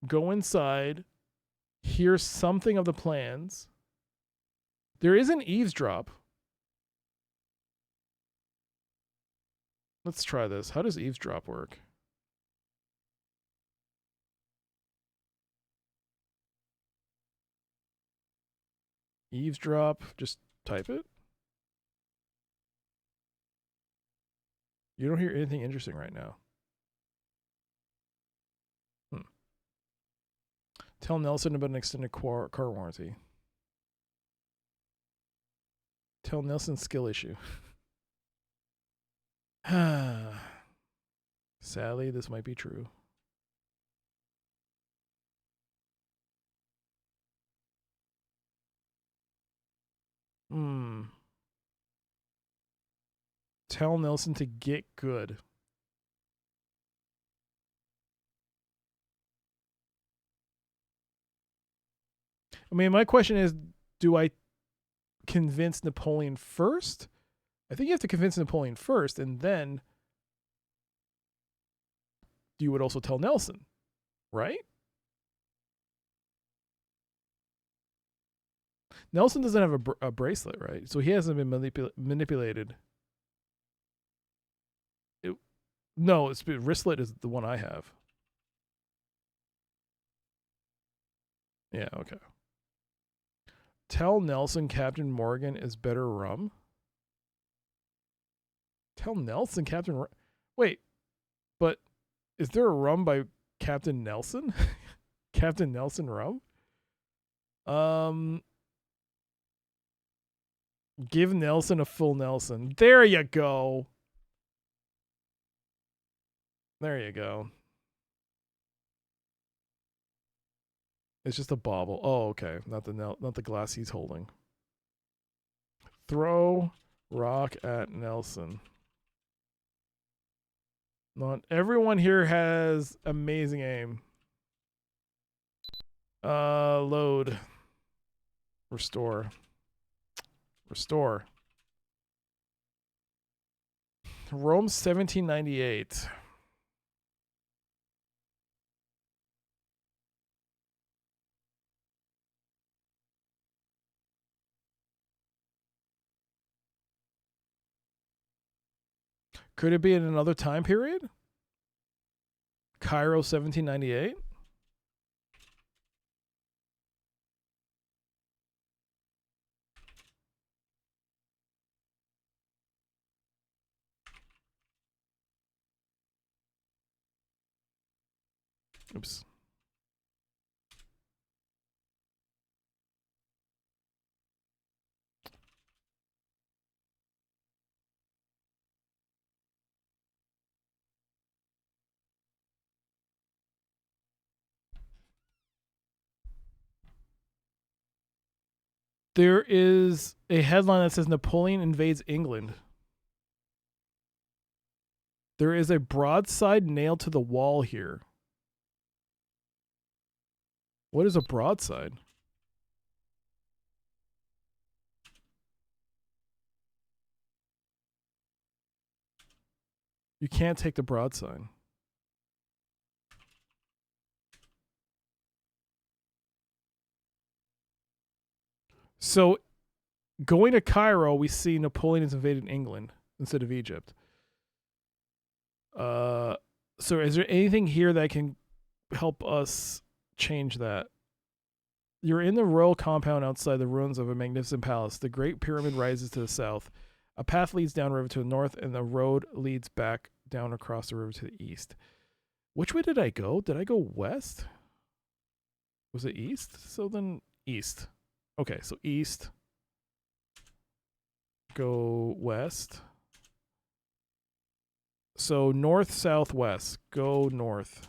go inside, hear something of the plans. There is an eavesdrop. Let's try this. How does eavesdrop work? Eavesdrop, just type it. You don't hear anything interesting right now. Tell Nelson about an extended car warranty. Tell Nelson skill issue. Sadly, this might be true. Tell Nelson to get good. I mean, my question is, do I convince Napoleon first? I think you have to convince Napoleon first, and then you would also tell Nelson, right? Nelson doesn't have a bracelet, right? So he hasn't been manipulated. No, it's wristlet is the one I have. Yeah, okay. Tell Nelson Captain Morgan is better rum. Tell Nelson Captain. Wait, but is there a rum by Captain Nelson? Captain Nelson rum? Give Nelson a full Nelson. There you go. There you go. It's just a bauble. Oh, okay. Not the glass he's holding. Throw rock at Nelson. Not everyone here has amazing aim. Load. Restore. Restore. Rome 1798. Could it be in another time period? Cairo 1798? Oops. There is a headline that says Napoleon invades England. There is a broadside nailed to the wall here. What is a broadside? You can't take the broadside. So, going to Cairo, we see Napoleon has invaded England instead of Egypt. So is there anything here that can help us change that? You're in the royal compound outside the ruins of a magnificent palace. The Great Pyramid rises to the south. A path leads downriver to the north, and the road leads back down across the river to the east. Which way did I go? Did I go west? Was it east? So then east. Okay, so east. Go west. So north, south, west. Go north.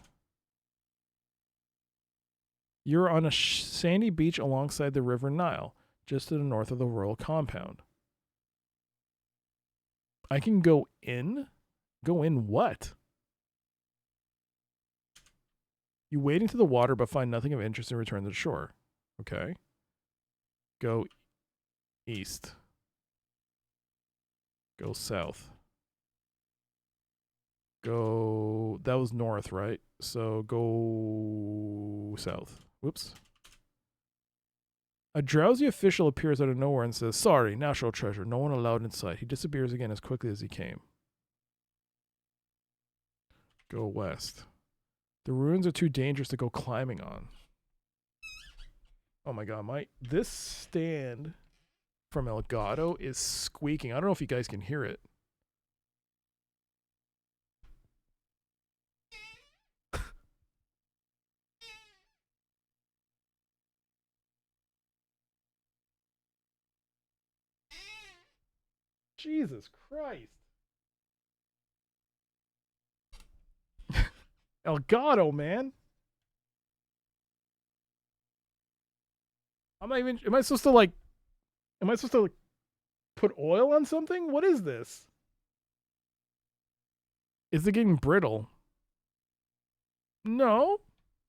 You're on a sandy beach alongside the River Nile, just to the north of the royal compound. I can go in? Go in what? You wade into the water but find nothing of interest and return to the shore. Okay. Go east. Go south. Go... That was north, right? So go south. Whoops. A drowsy official appears out of nowhere and says, "Sorry, national treasure. No one allowed inside." He disappears again as quickly as he came. Go west. The ruins are too dangerous to go climbing on. Oh my god, this stand from Elgato is squeaking. I don't know if you guys can hear it. Jesus Christ. Elgato, man. I'm not even... Am I supposed to put oil on something? What is this? Is it getting brittle? No.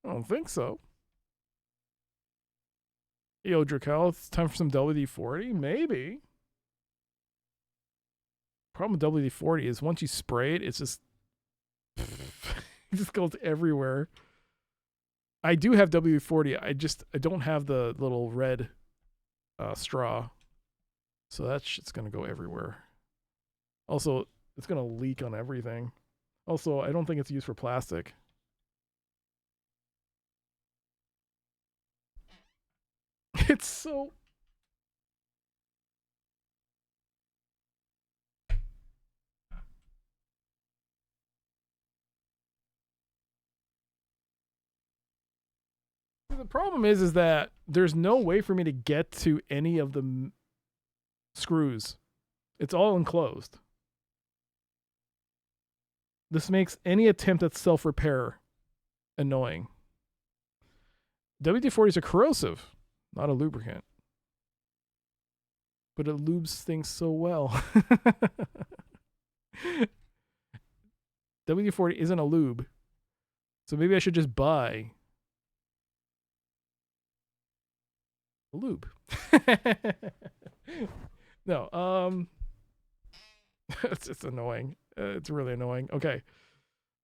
I don't think so. Yo, Dracal, it's time for some WD-40? Maybe. Problem with WD-40 is once you spray it, it's just... it just goes everywhere. I do have WD-40. I don't have the little red straw. So that shit's going to go everywhere. Also, it's going to leak on everything. Also, I don't think it's used for plastic. It's so... The problem is that there's no way for me to get to any of the screws. It's all enclosed. This makes any attempt at self-repair annoying. WD-40s are corrosive, not a lubricant. But it lubes things so well. WD-40 isn't a lube. So maybe I should just buy a lube. No, it's annoying. It's really annoying. Okay.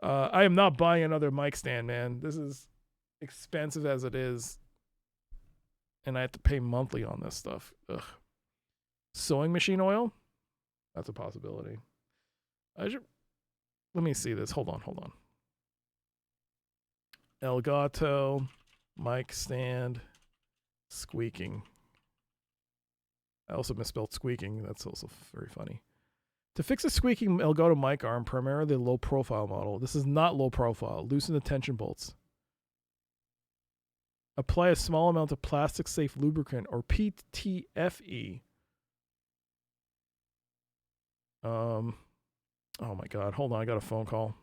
I am not buying another mic stand, man. This is expensive as it is. And I have to pay monthly on this stuff. Ugh. Sewing machine oil? That's a possibility. Let me see this. Hold on. Elgato, mic stand, squeaking. I also misspelled squeaking. That's also very funny. To fix a squeaking Elgato mic arm, primarily a low profile model. This is not low profile. Loosen the tension bolts. Apply a small amount of plastic safe lubricant or PTFE. Oh my god, hold on, I got a phone call.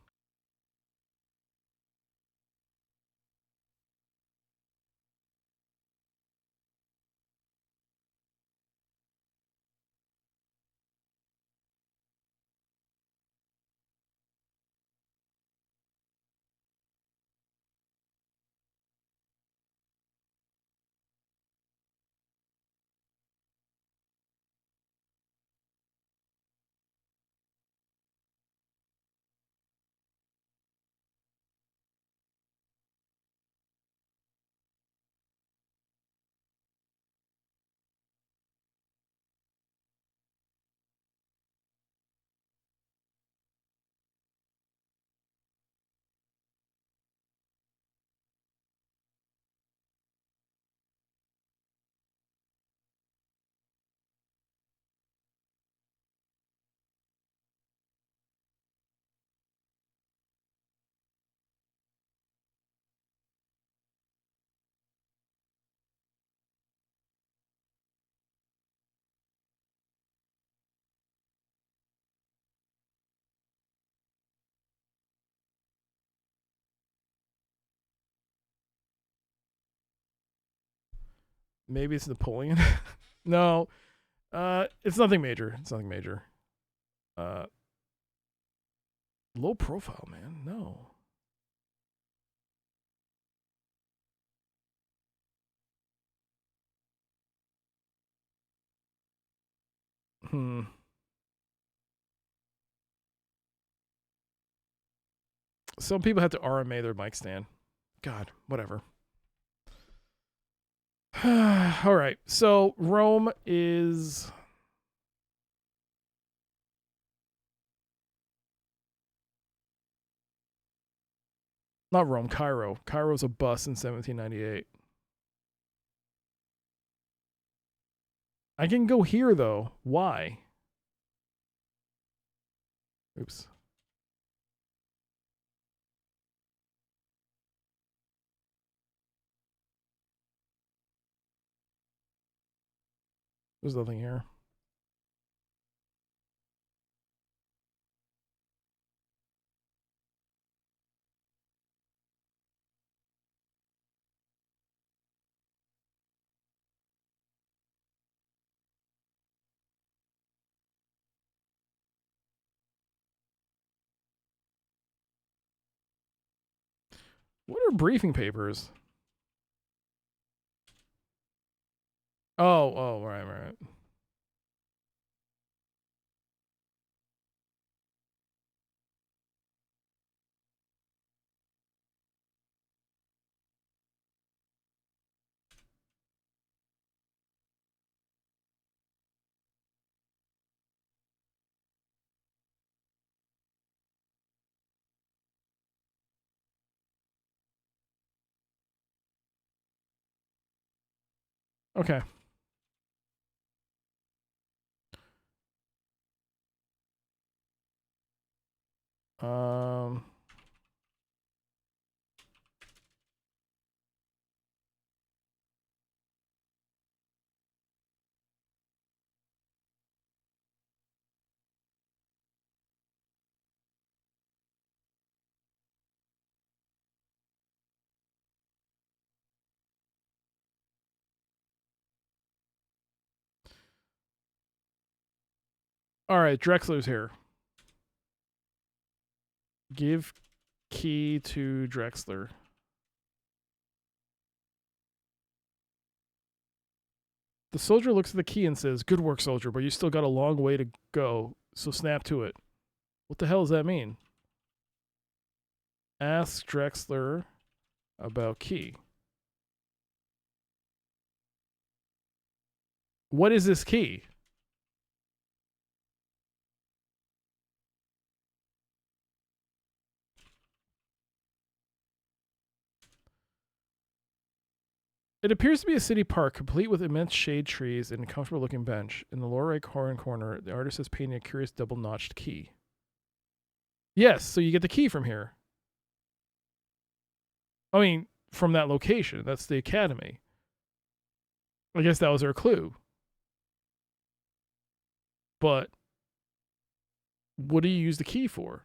Maybe it's Napoleon. No. It's nothing major. It's nothing major. Low profile, man. No. Some people have to RMA their mic stand. God, whatever. All right. So Rome is not Rome, Cairo. Cairo's a bus in 1798. I can go here though. Why? Oops. There's nothing here. What are briefing papers? Oh, right. Okay. Um. All right, Drexler's here. Give key to Drexler. The soldier looks at the key and says, "Good work, soldier, but you still got a long way to go, so snap to it." What the hell does that mean? Ask Drexler about key. What is this key? It appears to be a city park, complete with immense shade trees and a comfortable-looking bench. In the lower right corner, the artist has painted a curious double-notched key. Yes, so you get the key from here. I mean, from that location. That's the academy. I guess that was our clue. But what do you use the key for?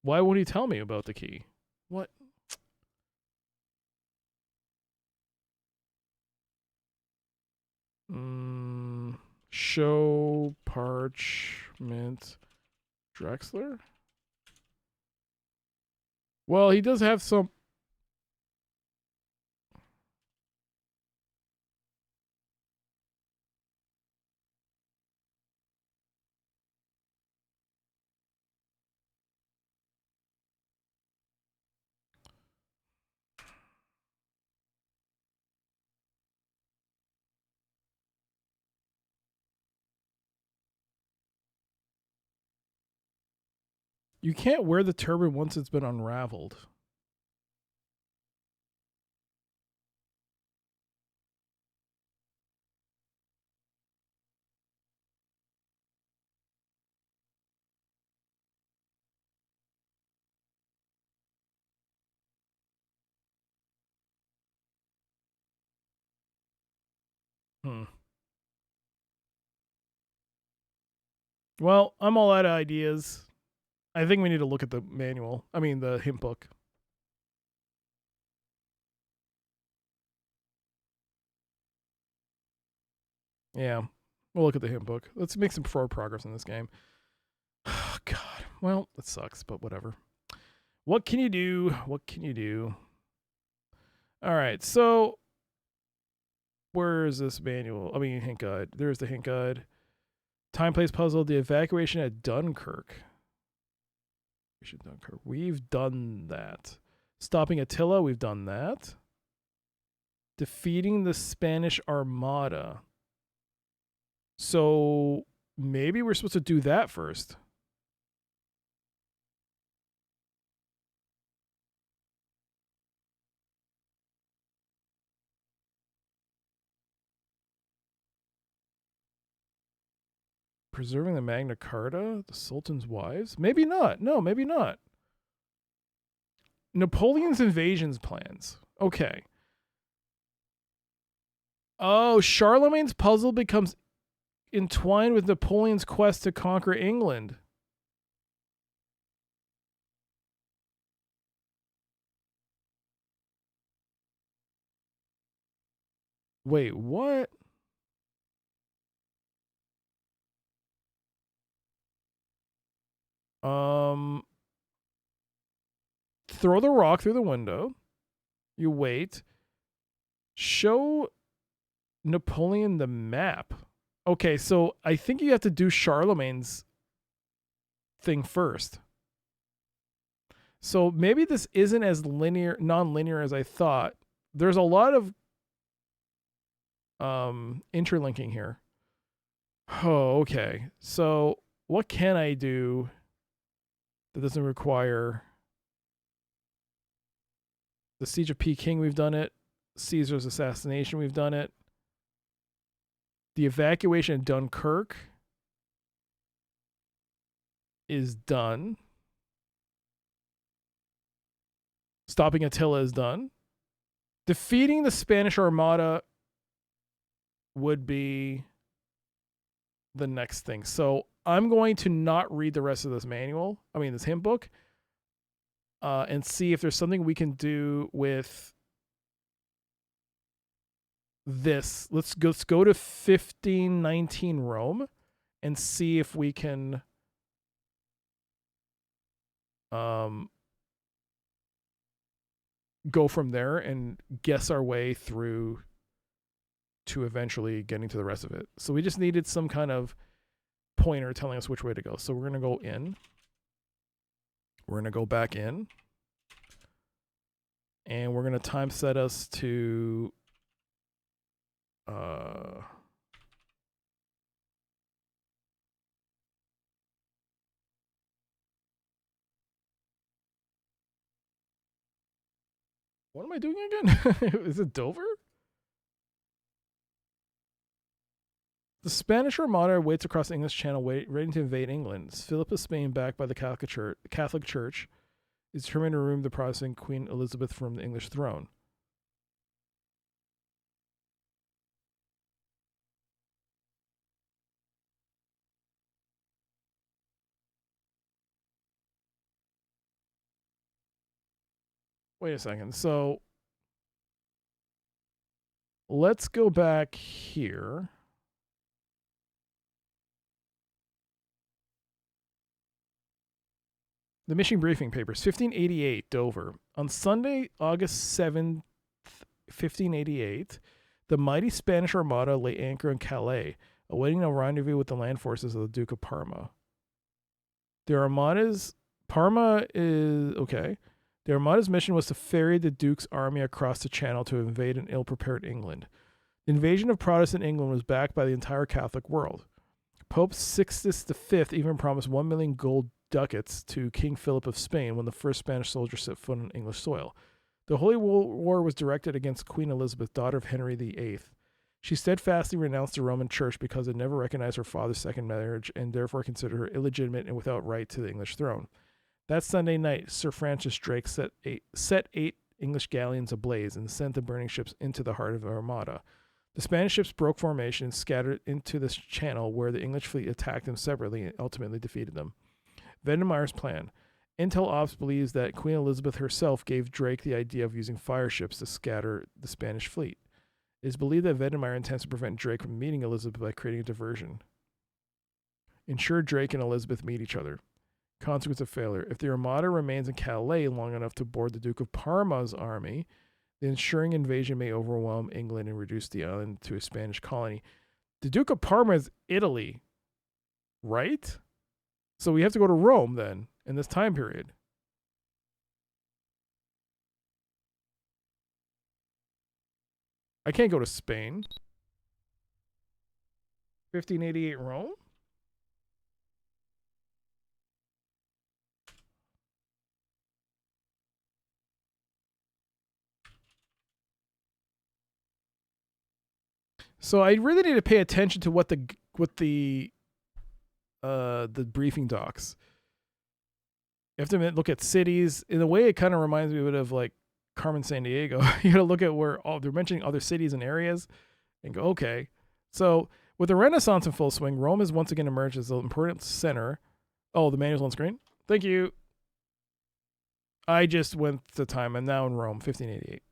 Why won't he tell me about the key? What? Show parchment Drexler? Well, he does have some. You can't wear the turban once it's been unraveled. Well, I'm all out of ideas. I think we need to look at the manual. I mean, the hint book. Yeah. We'll look at the hint book. Let's make some forward progress in this game. Oh, God. Well, it sucks, but whatever. What can you do? What can you do? All right, so where is this manual? I mean, hint guide. There's the hint guide. Time place puzzle. The evacuation at Dunkirk. We've done that. Stopping Attila. We've done that. Defeating the Spanish Armada. So maybe we're supposed to do that first. Preserving the Magna Carta, the Sultan's wives? Maybe not. No, maybe not. Napoleon's invasions plans. Okay. Oh, Charlemagne's puzzle becomes entwined with Napoleon's quest to conquer England. Wait, what? Throw the rock through the window. You wait. Show Napoleon the map. Okay, so I think you have to do Charlemagne's thing first. So maybe this isn't as non-linear as I thought. There's a lot of interlinking here. Oh, okay. So what can I do that doesn't require the Siege of Peking? We've done it. Caesar's assassination. We've done it. The evacuation of Dunkirk is done. Stopping Attila is done. Defeating the Spanish Armada would be the next thing. So I'm going to not read the rest of this manual. I mean, this hint book. And see if there's something we can do with this. Let's go to 1519 Rome and see if we can go from there and guess our way through to eventually getting to the rest of it. So we just needed some kind of pointer telling us which way to go. So we're going to go in. We're going to go back in. And we're going to time set us to what am I doing again? Is it Dover? The Spanish Armada waits across the English Channel, ready to invade England. Philip of Spain, backed by the Catholic Church, is determined to remove the Protestant Queen Elizabeth from the English throne. Wait a second. So let's go back here. The mission briefing papers, 1588, Dover. On Sunday, August 7th, 1588, the mighty Spanish Armada lay anchor in Calais, awaiting a rendezvous with the land forces of the Duke of Parma. The Armada's mission was to ferry the Duke's army across the Channel to invade an ill-prepared England. The invasion of Protestant England was backed by the entire Catholic world. Pope Sixtus V even promised 1 million gold ducats to King Philip of Spain when the first Spanish soldiers set foot on English soil. The Holy War was directed against Queen Elizabeth, daughter of Henry VIII. She steadfastly renounced the Roman Church because it never recognized her father's second marriage and therefore considered her illegitimate and without right to the English throne. That Sunday night, Sir Francis Drake set 8 English galleons ablaze and sent the burning ships into the heart of the Armada. The Spanish ships broke formation and scattered into this channel where the English fleet attacked them separately and ultimately defeated them. Vendemeyer's plan. Intel Ops believes that Queen Elizabeth herself gave Drake the idea of using fire ships to scatter the Spanish fleet. It is believed that Wedemeyer intends to prevent Drake from meeting Elizabeth by creating a diversion. Ensure Drake and Elizabeth meet each other. Consequence of failure. If the Armada remains in Calais long enough to board the Duke of Parma's army, the ensuing invasion may overwhelm England and reduce the island to a Spanish colony. The Duke of Parma is Italy, right? So we have to go to Rome then in this time period. I can't go to Spain. 1588 Rome? So I really need to pay attention to what the briefing docs. You have to look at cities. In a way, it kind of reminds me a bit of like Carmen Sandiego. You got to look at where they're mentioning other cities and areas and go, okay. So with the Renaissance in full swing, Rome has once again emerged as an important center. Oh, the manual's on screen. Thank you. I just went to time. I'm now in Rome, 1588.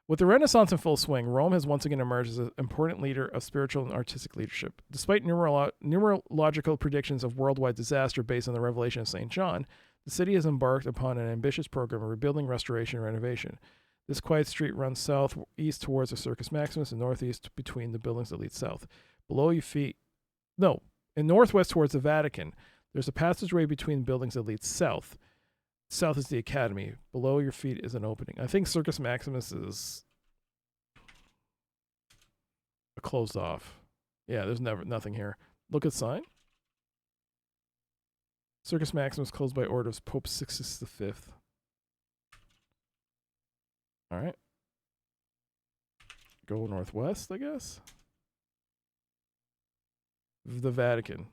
With the Renaissance in full swing, Rome has once again emerged as an important leader of spiritual and artistic leadership. Despite numerological predictions of worldwide disaster based on the revelation of St. John, the city has embarked upon an ambitious program of rebuilding, restoration, and renovation. This quiet street runs southeast towards the Circus Maximus and northeast between the buildings that lead south. Below your feet, no, and northwest towards the Vatican. There's a passageway between buildings that leads south. South is the Academy. Below your feet is an opening. I think Circus Maximus is closed off. Yeah, there's nothing here. Look at sign. Circus Maximus closed by order of Pope Sixtus V. All right. Go northwest, I guess. The Vatican.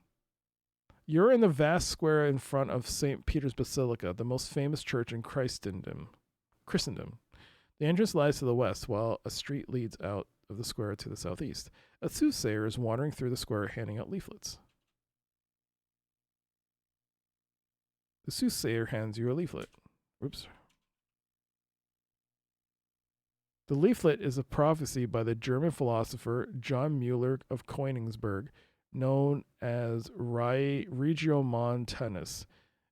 You're in the vast square in front of St. Peter's Basilica, the most famous church in Christendom. The entrance lies to the west, while a street leads out of the square to the southeast. A soothsayer is wandering through the square handing out leaflets. The soothsayer hands you a leaflet. Oops. The leaflet is a prophecy by the German philosopher John Mueller of Königsberg, known as Regiomontanus.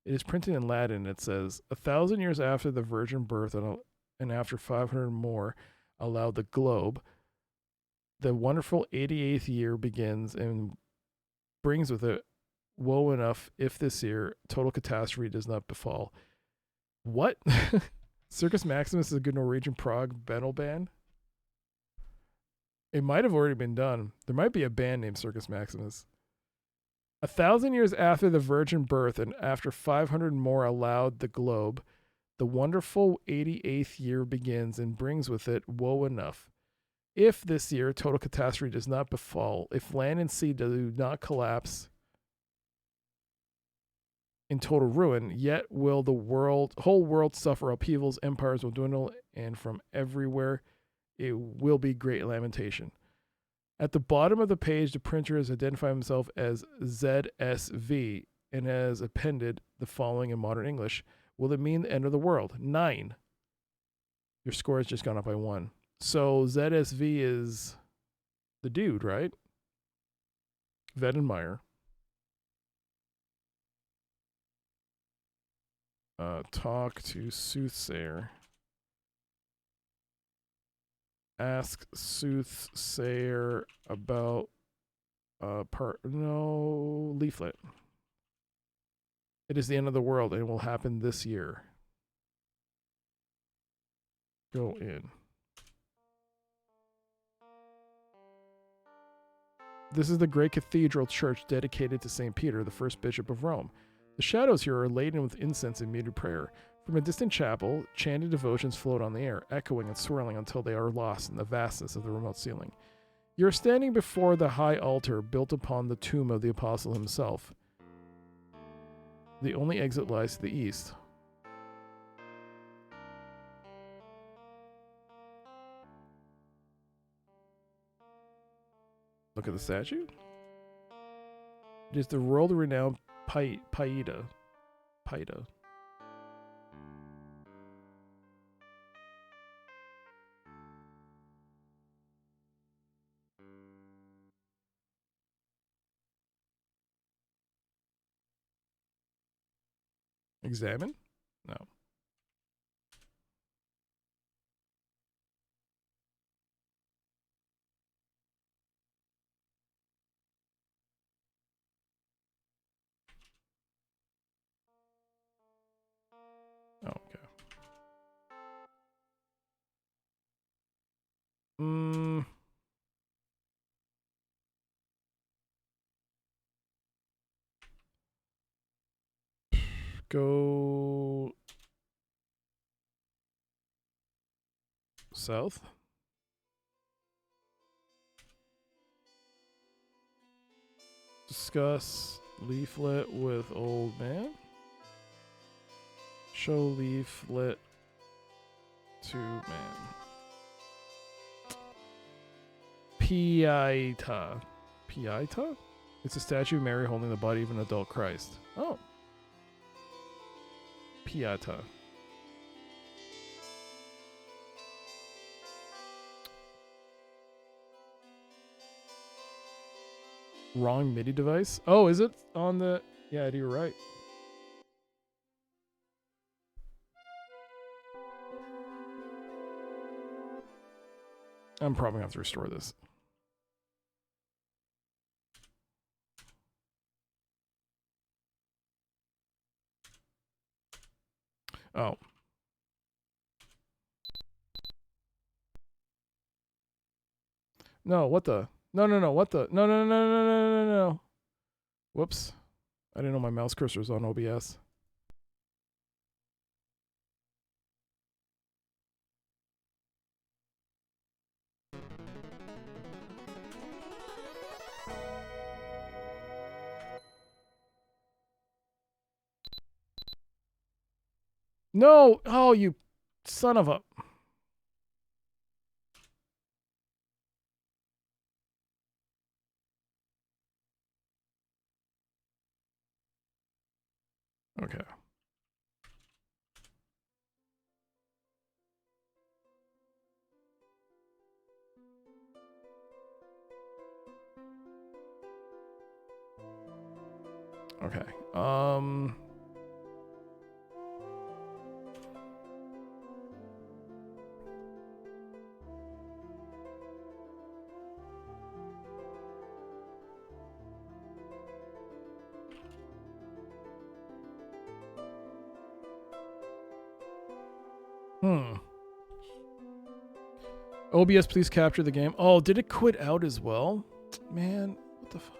It is printed in Latin. It says, 1,000 years after the virgin birth and after 500 more allowed the globe, the wonderful 88th year begins and brings with it woe enough if this year total catastrophe does not befall. What? Circus Maximus is a good Norwegian prog metal band? It might have already been done. There might be a band named Circus Maximus. 1,000 years after the virgin birth and after 500 more allowed the globe, the wonderful 88th year begins and brings with it woe enough. If this year total catastrophe does not befall, if land and sea do not collapse in total ruin, yet will the whole world suffer upheavals, empires will dwindle, and from everywhere it will be great lamentation. At the bottom of the page, the printer has identified himself as ZSV and has appended the following in modern English. Will it mean the end of the world? 9. Your score has just gone up by 1. So ZSV is the dude, right? Wedemeyer. Talk to soothsayer. Ask soothsayer about leaflet. It is the end of the world and it will happen this year. Go in. This is the great cathedral church dedicated to St. Peter, the first bishop of Rome. The shadows here are laden with incense and muted prayer. From a distant chapel, chanted devotions float on the air, echoing and swirling until they are lost in the vastness of the remote ceiling. You are standing before the high altar built upon the tomb of the apostle himself. The only exit lies to the east. Look at the statue. It is the world-renowned Paida. Examine? No. Oh, okay. Go south. Discuss leaflet with old man. Show leaflet to man. Pieta. Pieta? It's a statue of Mary holding the body of an adult Christ. Oh. Pieta. Wrong MIDI device? Oh, is it on the... Yeah, you're right. I'm probably going to have to restore this. Oh. No, what the? No, what the? No. Whoops. I didn't know my mouse cursor was on OBS. No! Oh, you son of a... Okay. Okay. OBS, please capture the game. Oh, did it quit out as well? Man, what the fuck?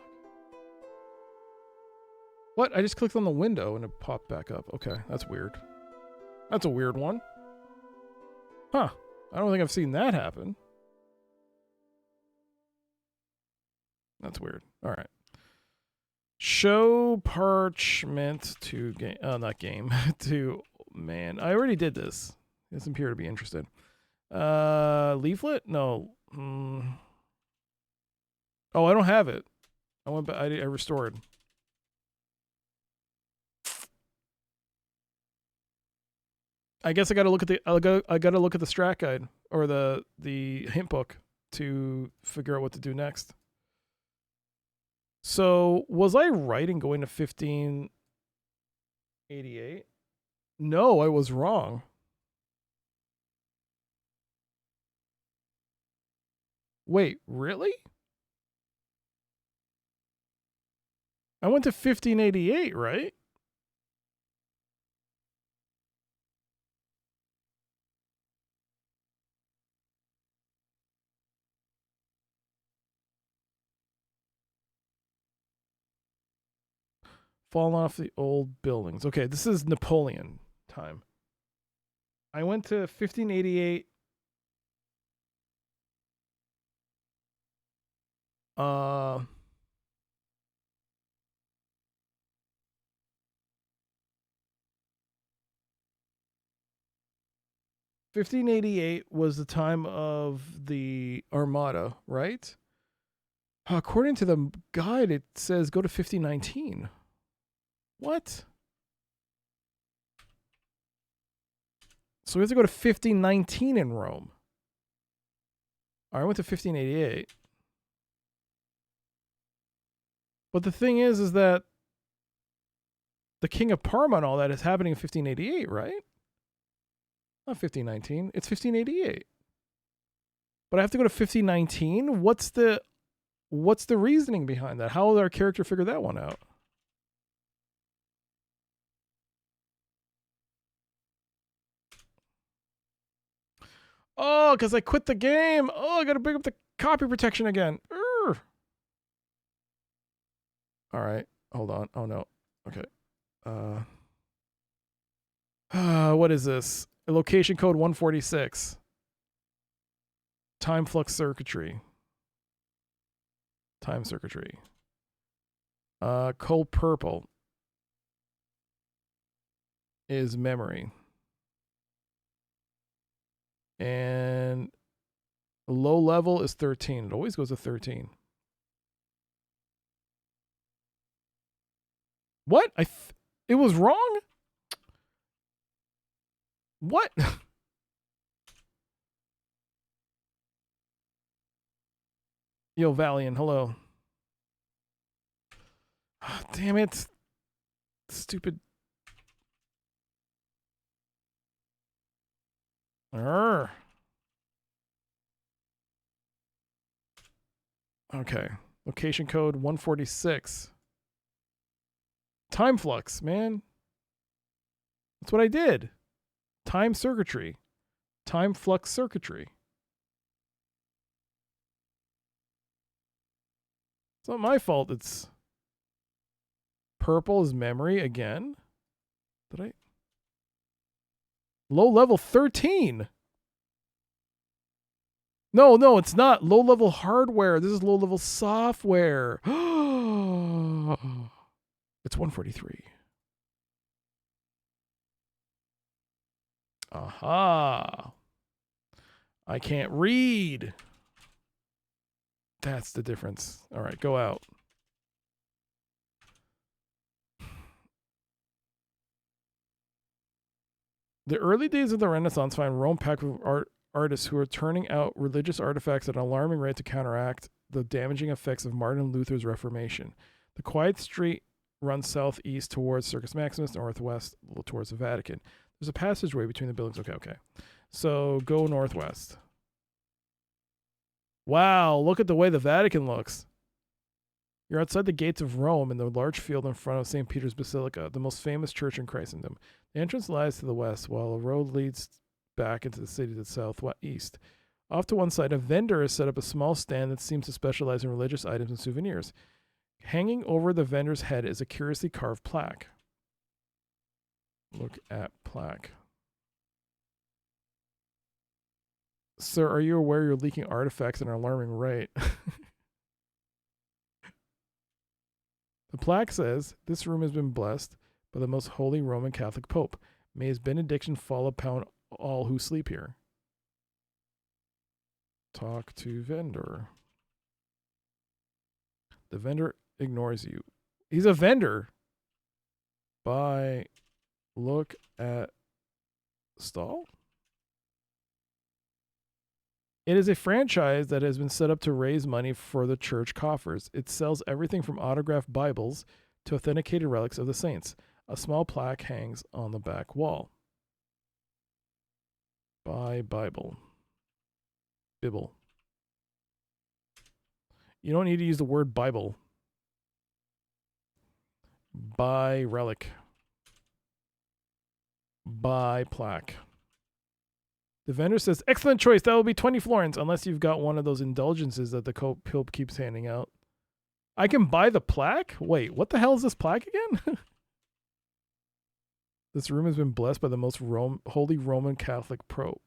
What? I just clicked on the window and it popped back up. Okay, that's weird. That's a weird one. Huh. I don't think I've seen that happen. That's weird. All right. Show parchment to game. Not game. To man. I already did this. It doesn't appear to be interested. Leaflet? No. Oh, I don't have it. I went back. I restored. I guess I got to look at the. I got to look at the strat guide or the hint book to figure out what to do next. So was I right in going to 1588? No, I was wrong. Wait, really? I went to 1588, right? Falling off the old buildings. Okay, this is Napoleon time. I went to 1588. 1588 was the time of the Armada, right? According to the guide, it says go to 1519. What? So we have to go to 1519 in Rome. All right, I went to 1588. But the thing is that the King of Parma and all that is happening in 1588, right? Not 1519. It's 1588. But I have to go to 1519. What's the reasoning behind that? How will our character figure that one out? Oh, because I quit the game. Oh, I got to bring up the copy protection again. Urgh. All right. Hold on. Oh, no. Okay. What is this? Location code 146. Time flux circuitry. Time circuitry. Cold purple is memory. And low level is 13. It always goes to 13. What? It was wrong? What? Yo, Valiant, hello. Oh, damn it. Stupid. Arrgh. Okay. Location code 146. Time flux, man. That's what I did. Time circuitry. Time flux circuitry. It's not my fault. It's purple is memory again. Did I? Low level 13. No, it's not. Low level hardware. This is low level software. It's 143. Aha. I can't read. That's the difference. All right, go out. The early days of the Renaissance find Rome packed with artists who are turning out religious artifacts at an alarming rate to counteract the damaging effects of Martin Luther's Reformation. The quiet street runs southeast towards Circus Maximus, northwest towards the Vatican. There's a passageway between the buildings. Okay. So go northwest. Wow, look at the way the Vatican looks. You're outside the gates of Rome in the large field in front of St. Peter's Basilica, the most famous church in Christendom. The entrance lies to the west, while a road leads back into the city to the southeast. Off to one side, a vendor has set up a small stand that seems to specialize in religious items and souvenirs. Hanging over the vendor's head is a curiously carved plaque. Look at plaque. Sir, are you aware you're leaking artifacts at an alarming rate? The plaque says, "This room has been blessed by the most holy Roman Catholic Pope. May his benediction fall upon all who sleep here." Talk to vendor. The vendor ignores you. He's a vendor. Buy. Look at stall. It is a franchise that has been set up to raise money for the church coffers. It sells everything from autographed Bibles to authenticated relics of the saints. A small plaque hangs on the back wall. Buy Bible. Bibble. You don't need to use the word Bible. Buy relic. Buy plaque. The vendor says, "Excellent choice. That will be 20 florins, unless you've got one of those indulgences that the Pope keeps handing out." I can buy the plaque? Wait, what the hell is this plaque again? This room has been blessed by the most holy Roman Catholic Pope.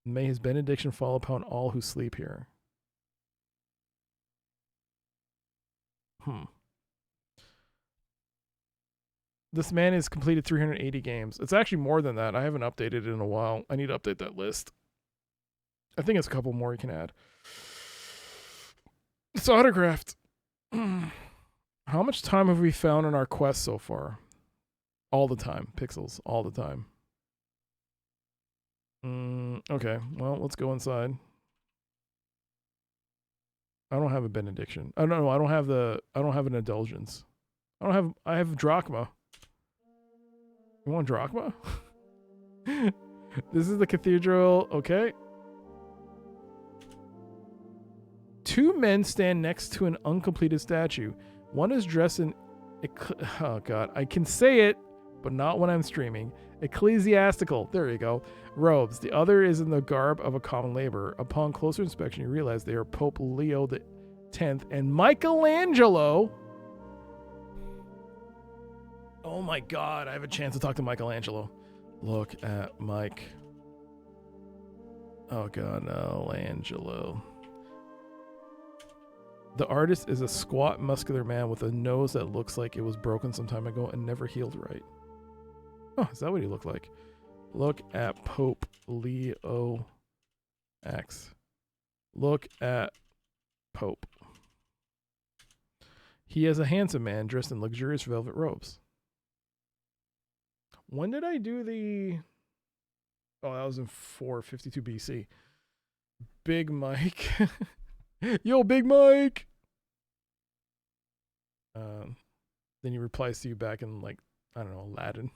May his benediction fall upon all who sleep here. This man has completed 380 games. It's actually more than that. I haven't updated it in a while. I need to update that list. I think it's a couple more you can add. It's autographed. How much time have we found on our quest so far? All the time. Pixels. All the time. Okay. Well, let's go inside. I don't have a benediction. I don't know. I don't have an indulgence. I have drachma. You want drachma? This is the cathedral. Okay. 2 men stand next to an uncompleted statue. One is dressed in, oh god, I can say it, but not when I'm streaming. Ecclesiastical, there you go, robes. The other is in the garb of a common laborer. Upon closer inspection, you realize they are Pope Leo X and Michelangelo. Oh my god, I have a chance to talk to Michelangelo. Look at Mike. Oh god, no, Angelo. The artist is a squat, muscular man with a nose that looks like it was broken some time ago and never healed right. Oh, is that what he looked like? Look at Pope Leo X. Look at Pope. He is a handsome man dressed in luxurious velvet robes. When did I do the... Oh, that was in 452 BC. Big Mike. Yo, Big Mike! Then he replies to you back in, like, I don't know, Latin.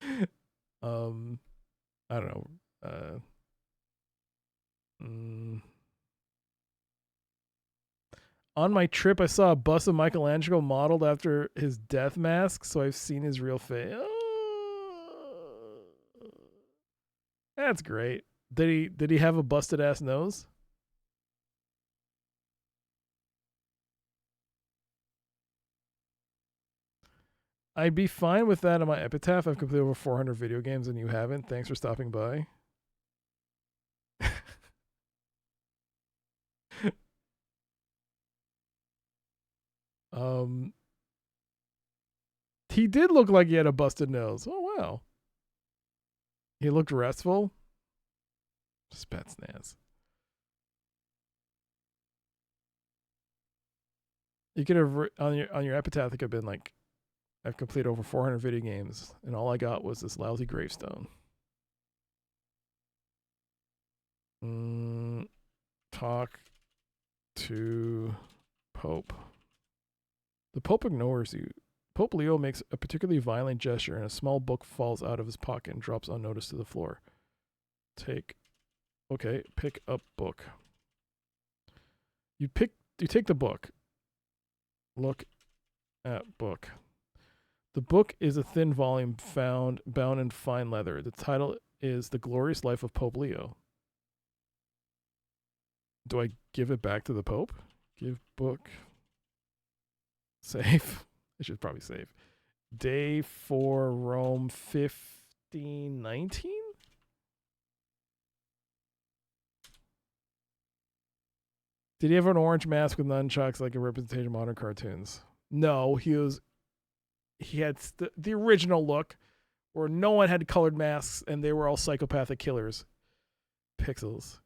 I don't know. On my trip, I saw a bust of Michelangelo modeled after his death mask, so I've seen his real face. Oh, that's great. Did he have a busted ass nose? I'd be fine with that on my epitaph. I've completed over 400 video games and you haven't. Thanks for stopping by. He did look like he had a busted nose. Oh, wow. He looked restful. Spetsnaz. You could have, on your epitaph, it could have been like, I've completed over 400 video games, and all I got was this lousy gravestone. Talk to Pope. The Pope ignores you. Pope Leo makes a particularly violent gesture, and a small book falls out of his pocket and drops unnoticed to the floor. Pick up book. You take the book. Look at book. The book is a thin volume bound in fine leather. The title is The Glorious Life of Pope Leo. Do I give it back to the Pope? Give book. Save. I should probably save. Day 4 Rome 1519? Did he have an orange mask with nunchucks like a representation of modern cartoons? No, he had the original look where no one had colored masks and they were all psychopathic killers. Pixels.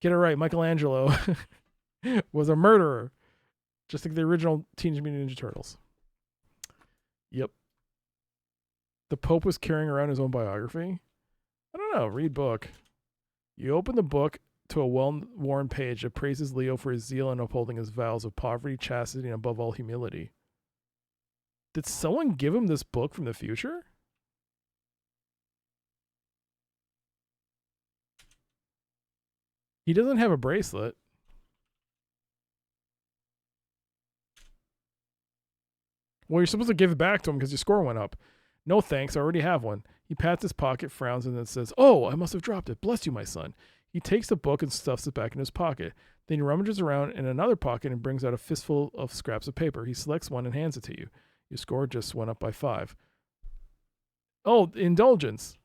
Get it right, Michelangelo was a murderer. Just like the original Teenage Mutant Ninja Turtles. Yep. The Pope was carrying around his own biography? I don't know, read book. You open the book to a well-worn page that praises Leo for his zeal in upholding his vows of poverty, chastity, and above all humility. Did someone give him this book from the future? He doesn't have a bracelet. Well, you're supposed to give it back to him because your score went up. No thanks, I already have one. He pats his pocket, frowns, and then says, "Oh, I must have dropped it. Bless you, my son." He takes the book and stuffs it back in his pocket. Then he rummages around in another pocket and brings out a fistful of scraps of paper. He selects one and hands it to you. Your score just went up by 5. Oh, indulgence.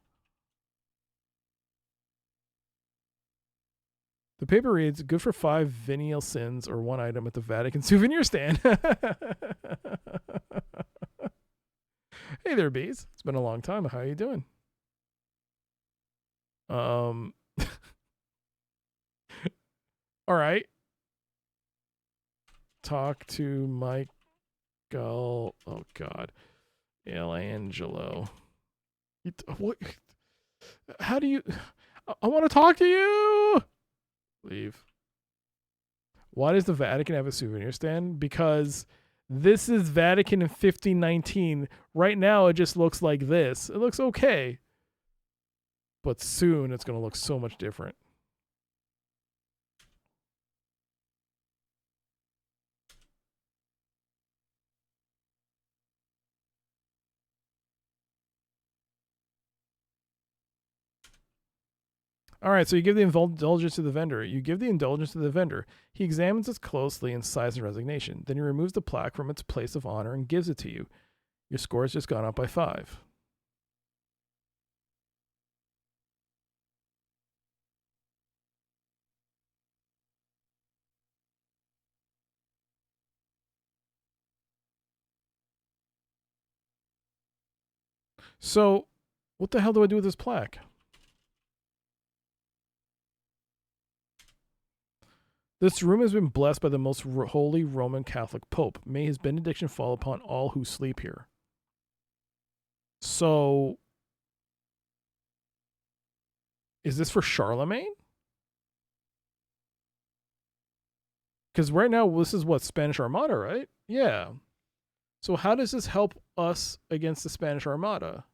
The paper reads, good for 5 venial sins or 1 item at the Vatican souvenir stand. Hey there, bees. It's been a long time. How are you doing? All right. Talk to Michael. Oh, God. Angelo. What? How do you... I want to talk to you! Leave. Why does the Vatican have a souvenir stand? Because This is Vatican in 1519. Right now, it just looks like this. It looks okay. But soon, it's going to look so much different. All right, so you give the indulgence to the vendor. You give the indulgence to the vendor. He examines it closely and sighs in resignation. Then he removes the plaque from its place of honor and gives it to you. Your score has just gone up by 5. So, what the hell do I do with this plaque? This room has been blessed by the most holy Roman Catholic Pope. May his benediction fall upon all who sleep here. So, is this for Charlemagne? Because right now, this is what, Spanish Armada, right? Yeah. So how does this help us against the Spanish Armada?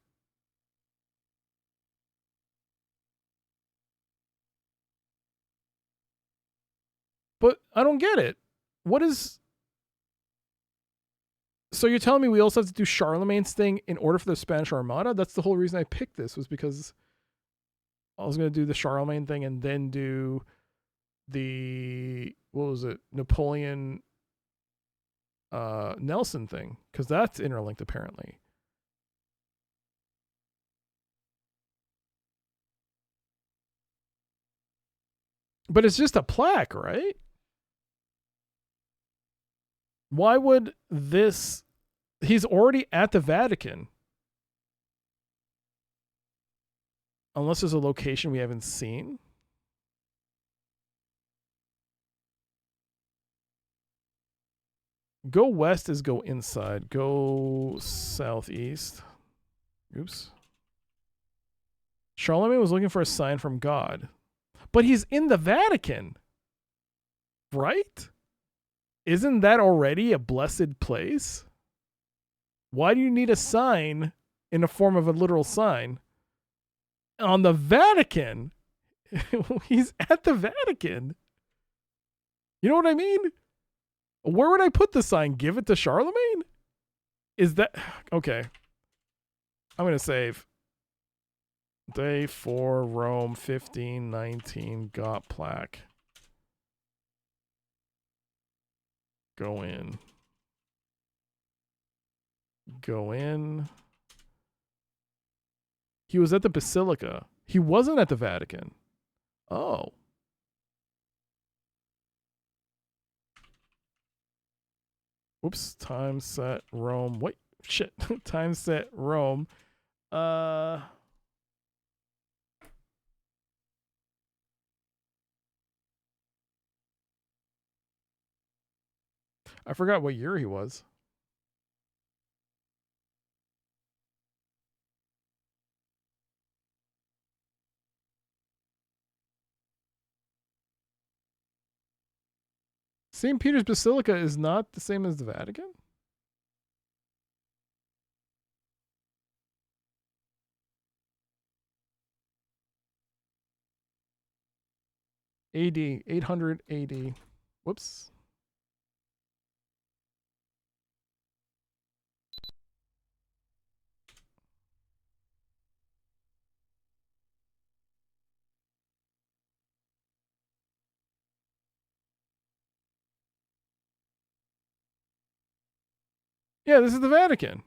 But I don't get it. What is... So you're telling me we also have to do Charlemagne's thing in order for the Spanish Armada? That's the whole reason I picked this, was because I was going to do the Charlemagne thing and then do the, what was it, Napoleon Nelson thing, because that's interlinked apparently. But it's just a plaque, right? Why would this... He's already at the Vatican. Unless there's a location we haven't seen. Go west is go inside. Go southeast. Oops. Charlemagne was looking for a sign from God. But he's in the Vatican. Right? Isn't that already a blessed place? Why do you need a sign in the form of a literal sign on the Vatican? He's at the Vatican. You know what I mean? Where would I put the sign? Give it to Charlemagne? Is that... Okay. I'm going to save. Day 4, Rome, 1519, got plaque. Go in. Go in. He was at the Basilica. He wasn't at the Vatican. Oh. Whoops. Time set Rome. Wait. Shit. Time set Rome. I forgot what year he was. St. Peter's Basilica is not the same as the Vatican? AD, 800 AD. Whoops. Yeah, this is the Vatican.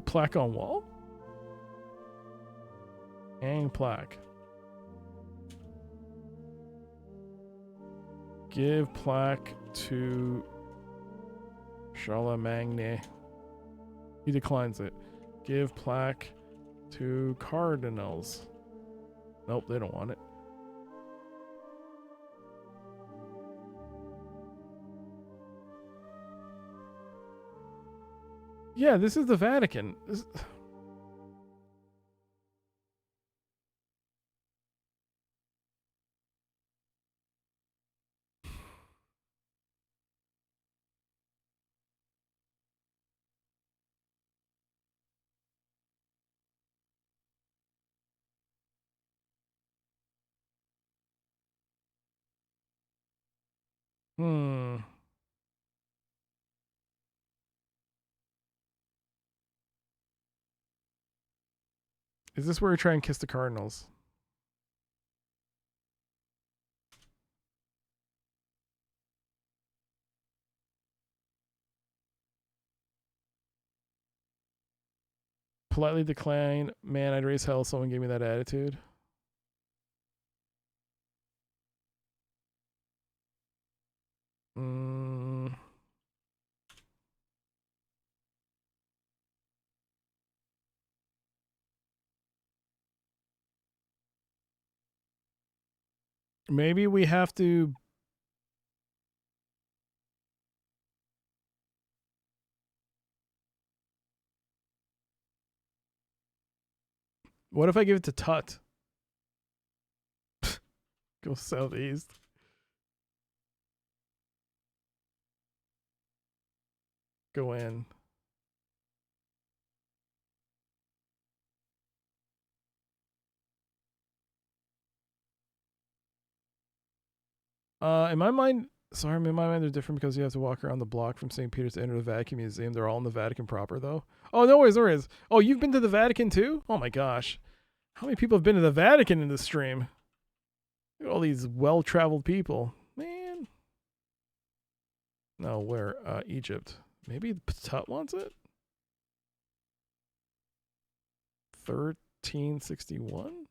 Plaque on wall? Hang plaque. Give plaque to Charlemagne. He declines it. Give plaque to cardinals. Nope, they don't want it. Yeah, this is the Vatican. Hmm. Is this where we try and kiss the cardinals? Politely decline. Man, I'd raise hell if someone gave me that attitude. Mm. Maybe we have to. What if I give it to Tut? Go southeast. Go in. In my mind, sorry, in my mind they're different because you have to walk around the block from St. Peter's to enter the Vatican Museum. They're all in the Vatican proper, though. Oh, no worries, no worries. Oh, you've been to the Vatican too? Oh my gosh. How many people have been to the Vatican in this stream? Look at all these well-traveled people. Man. No, where? Egypt. Maybe Tut wants it? 1361?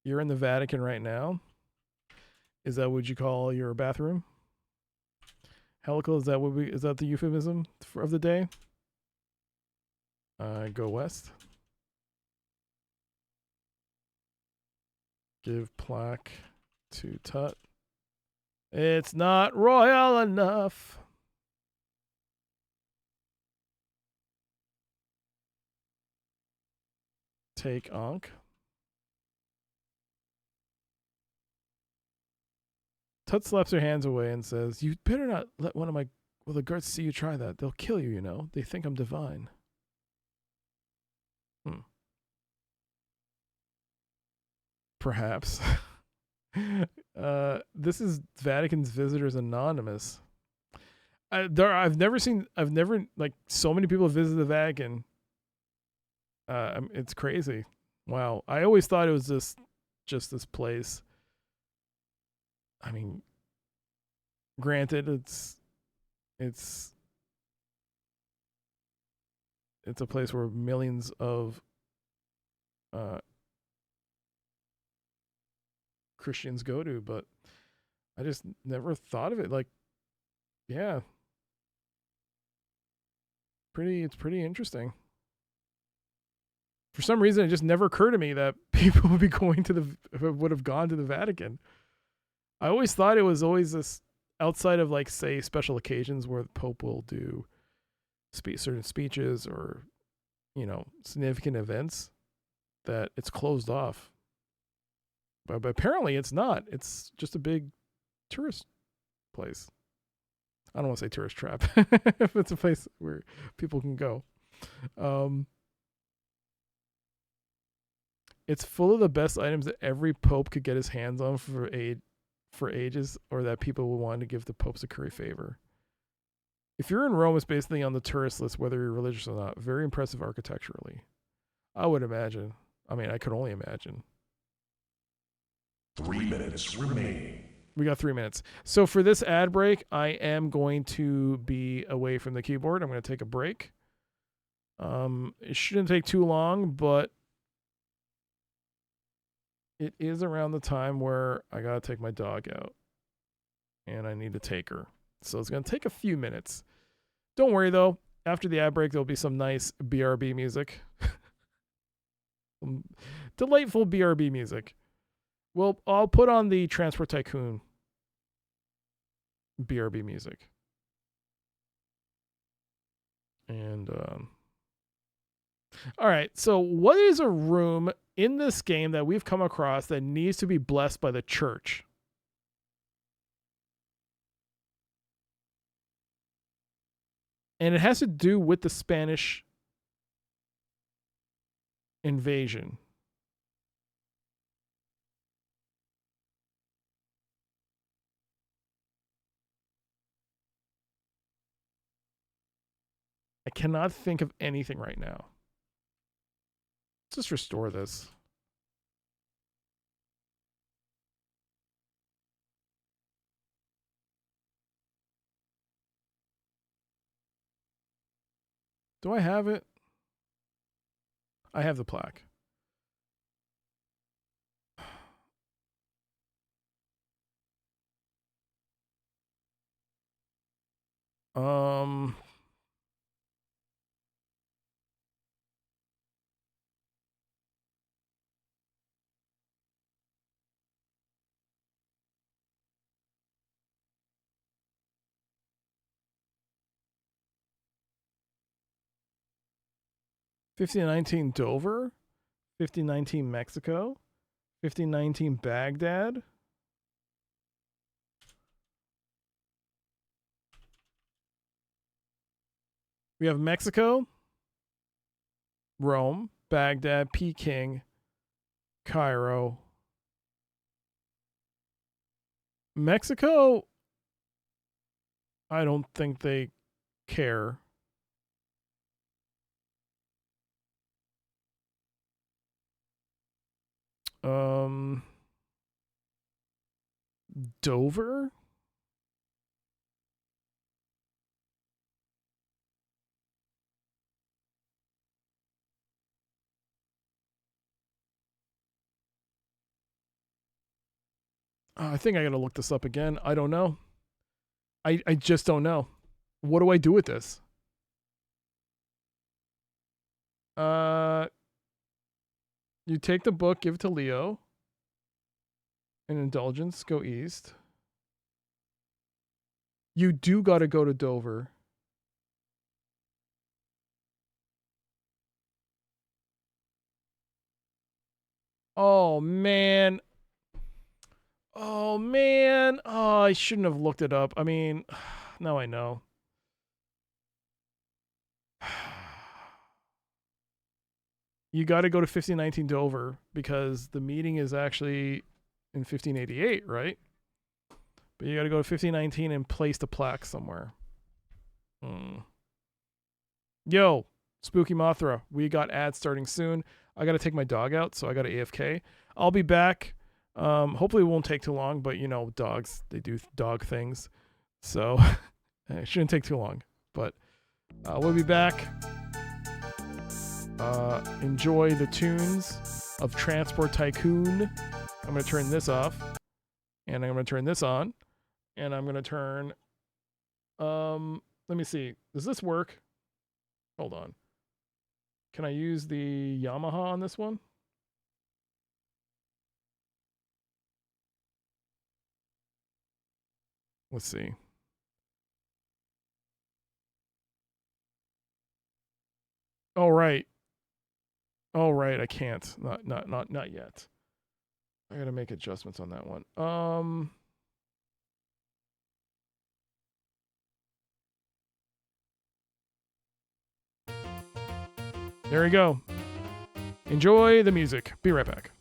You're in the Vatican right now. Is that what you call your bathroom? Helical, is that the euphemism of the day? Go west. Give plaque to Tut. It's not royal enough. Take Ankh. Tut slaps her hands away and says, "You better not let one of the guards see you try that. They'll kill you, you know. They think I'm divine." Perhaps. This is Vatican's Visitors Anonymous. I've never like so many people visit the Vatican. It's crazy. Wow. I always thought it was just this place. I mean, granted, it's a place where millions of Christians go to, but I just never thought of it like, yeah, it's pretty interesting. For some reason, it just never occurred to me that people would be would have gone to the Vatican. I always thought it was always this outside of like, say, special occasions where the Pope will do certain speeches or, you know, significant events, that it's closed off. But apparently it's not. It's just a big tourist place. I don't want to say tourist trap. It's a place where people can go. It's full of the best items that every pope could get his hands on for ages, or that people would want to give the popes to curry favor. If you're in Rome, it's basically on the tourist list, whether you're religious or not. Very impressive architecturally, I would imagine. I mean, I could only imagine. 3 minutes remaining. We got 3 minutes. So for this ad break, I am going to be away from the keyboard. I'm going to take a break. It shouldn't take too long, but it is around the time where I got to take my dog out. And I need to take her. So it's going to take a few minutes. Don't worry, though. After the ad break, there'll be some nice BRB music. Delightful BRB music. Well, I'll put on the Transport Tycoon BRB music. And all right, so what is a room in this game that we've come across that needs to be blessed by the church? And it has to do with the Spanish invasion. I cannot think of anything right now. Let's just restore this. Do I have it? I have the plaque. Um, 1519 Dover, 1519 Mexico, 1519 Baghdad. We have Mexico, Rome, Baghdad, Peking, Cairo. Mexico, I don't think they care. Dover? I think I gotta look this up again. I don't know. I just don't know. What do I do with this? You take the book, give it to Leo. An indulgence, go east. You do gotta go to Dover. Oh man. Oh man. Oh, I shouldn't have looked it up. I mean, now I know. You got to go to 1519 Dover because the meeting is actually in 1588, right? But you got to go to 1519 and place the plaque somewhere. Yo, Spooky Mothra, we got ads starting soon. I got to take my dog out, so I got to AFK. I'll be back. Hopefully it won't take too long, but you know, dogs, they do dog things. So it shouldn't take too long, but we'll be back. Enjoy the tunes of Transport Tycoon. I'm going to turn this off, and I'm going to turn this on, and I'm going to turn, let me see. Does this work? Hold on. Can I use the Yamaha on this one? Let's see. All right. All right, I can't. Not yet. I got to make adjustments on that one. There we go. Enjoy the music. Be right back.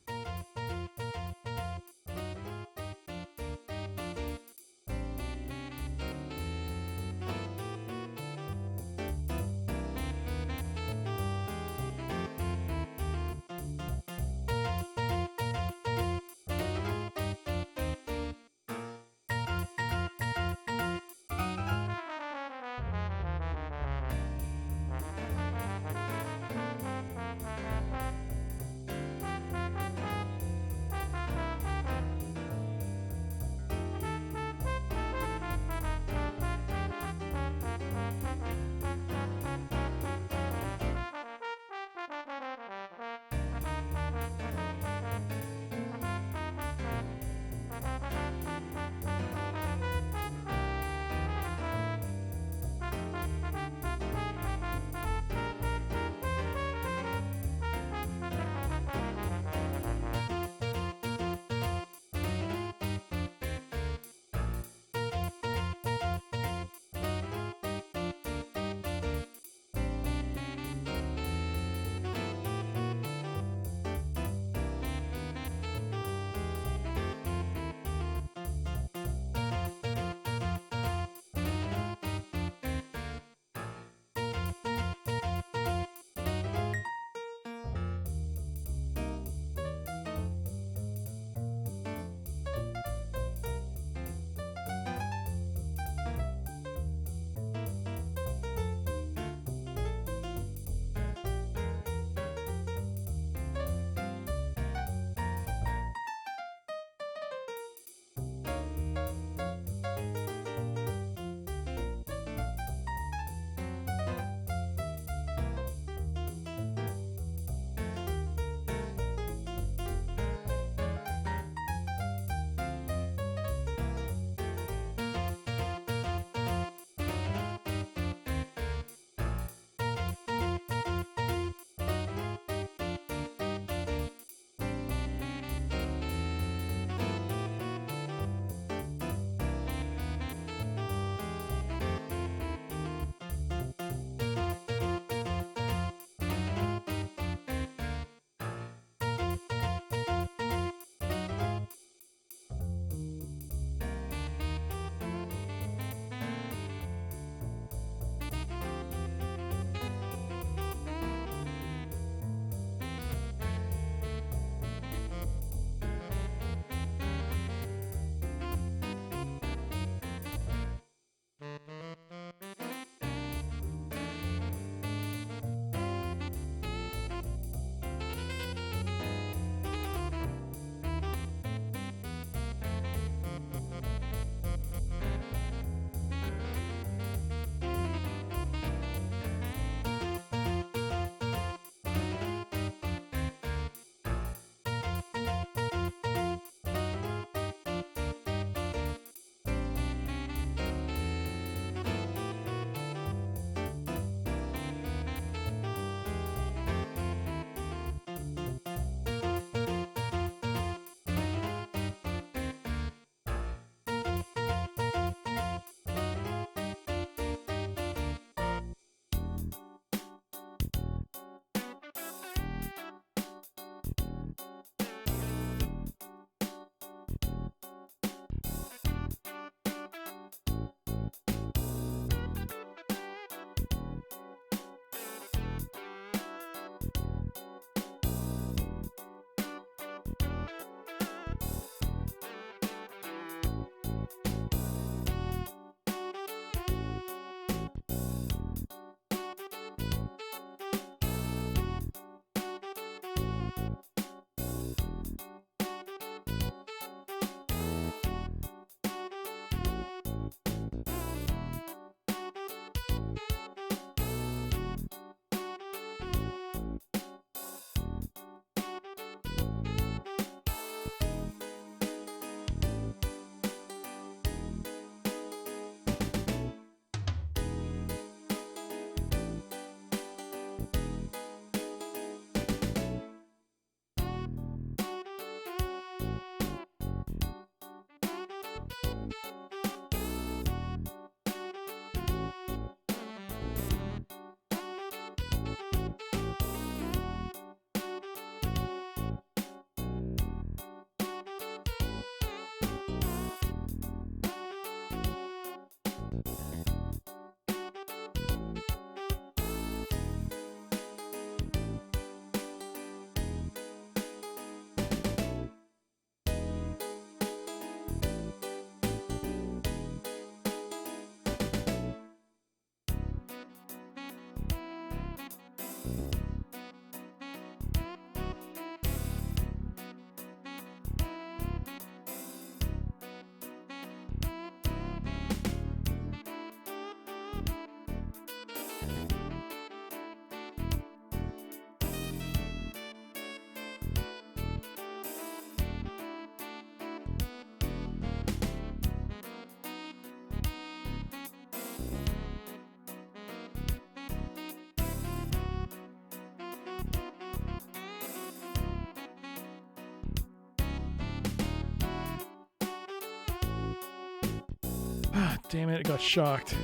Ah, damn it, it got shocked.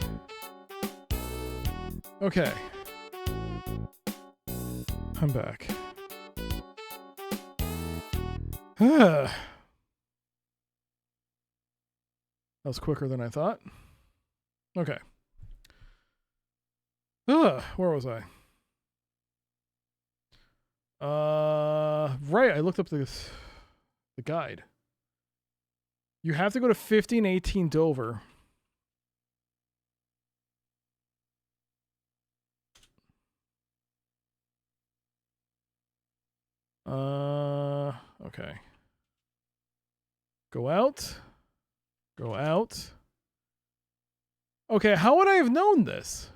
Okay. I'm back. That was quicker than I thought. Okay. Where was I? Right, I looked up the guide. You have to go to 1518 Dover. Okay. Go out. Go out. Okay, how would I have known this?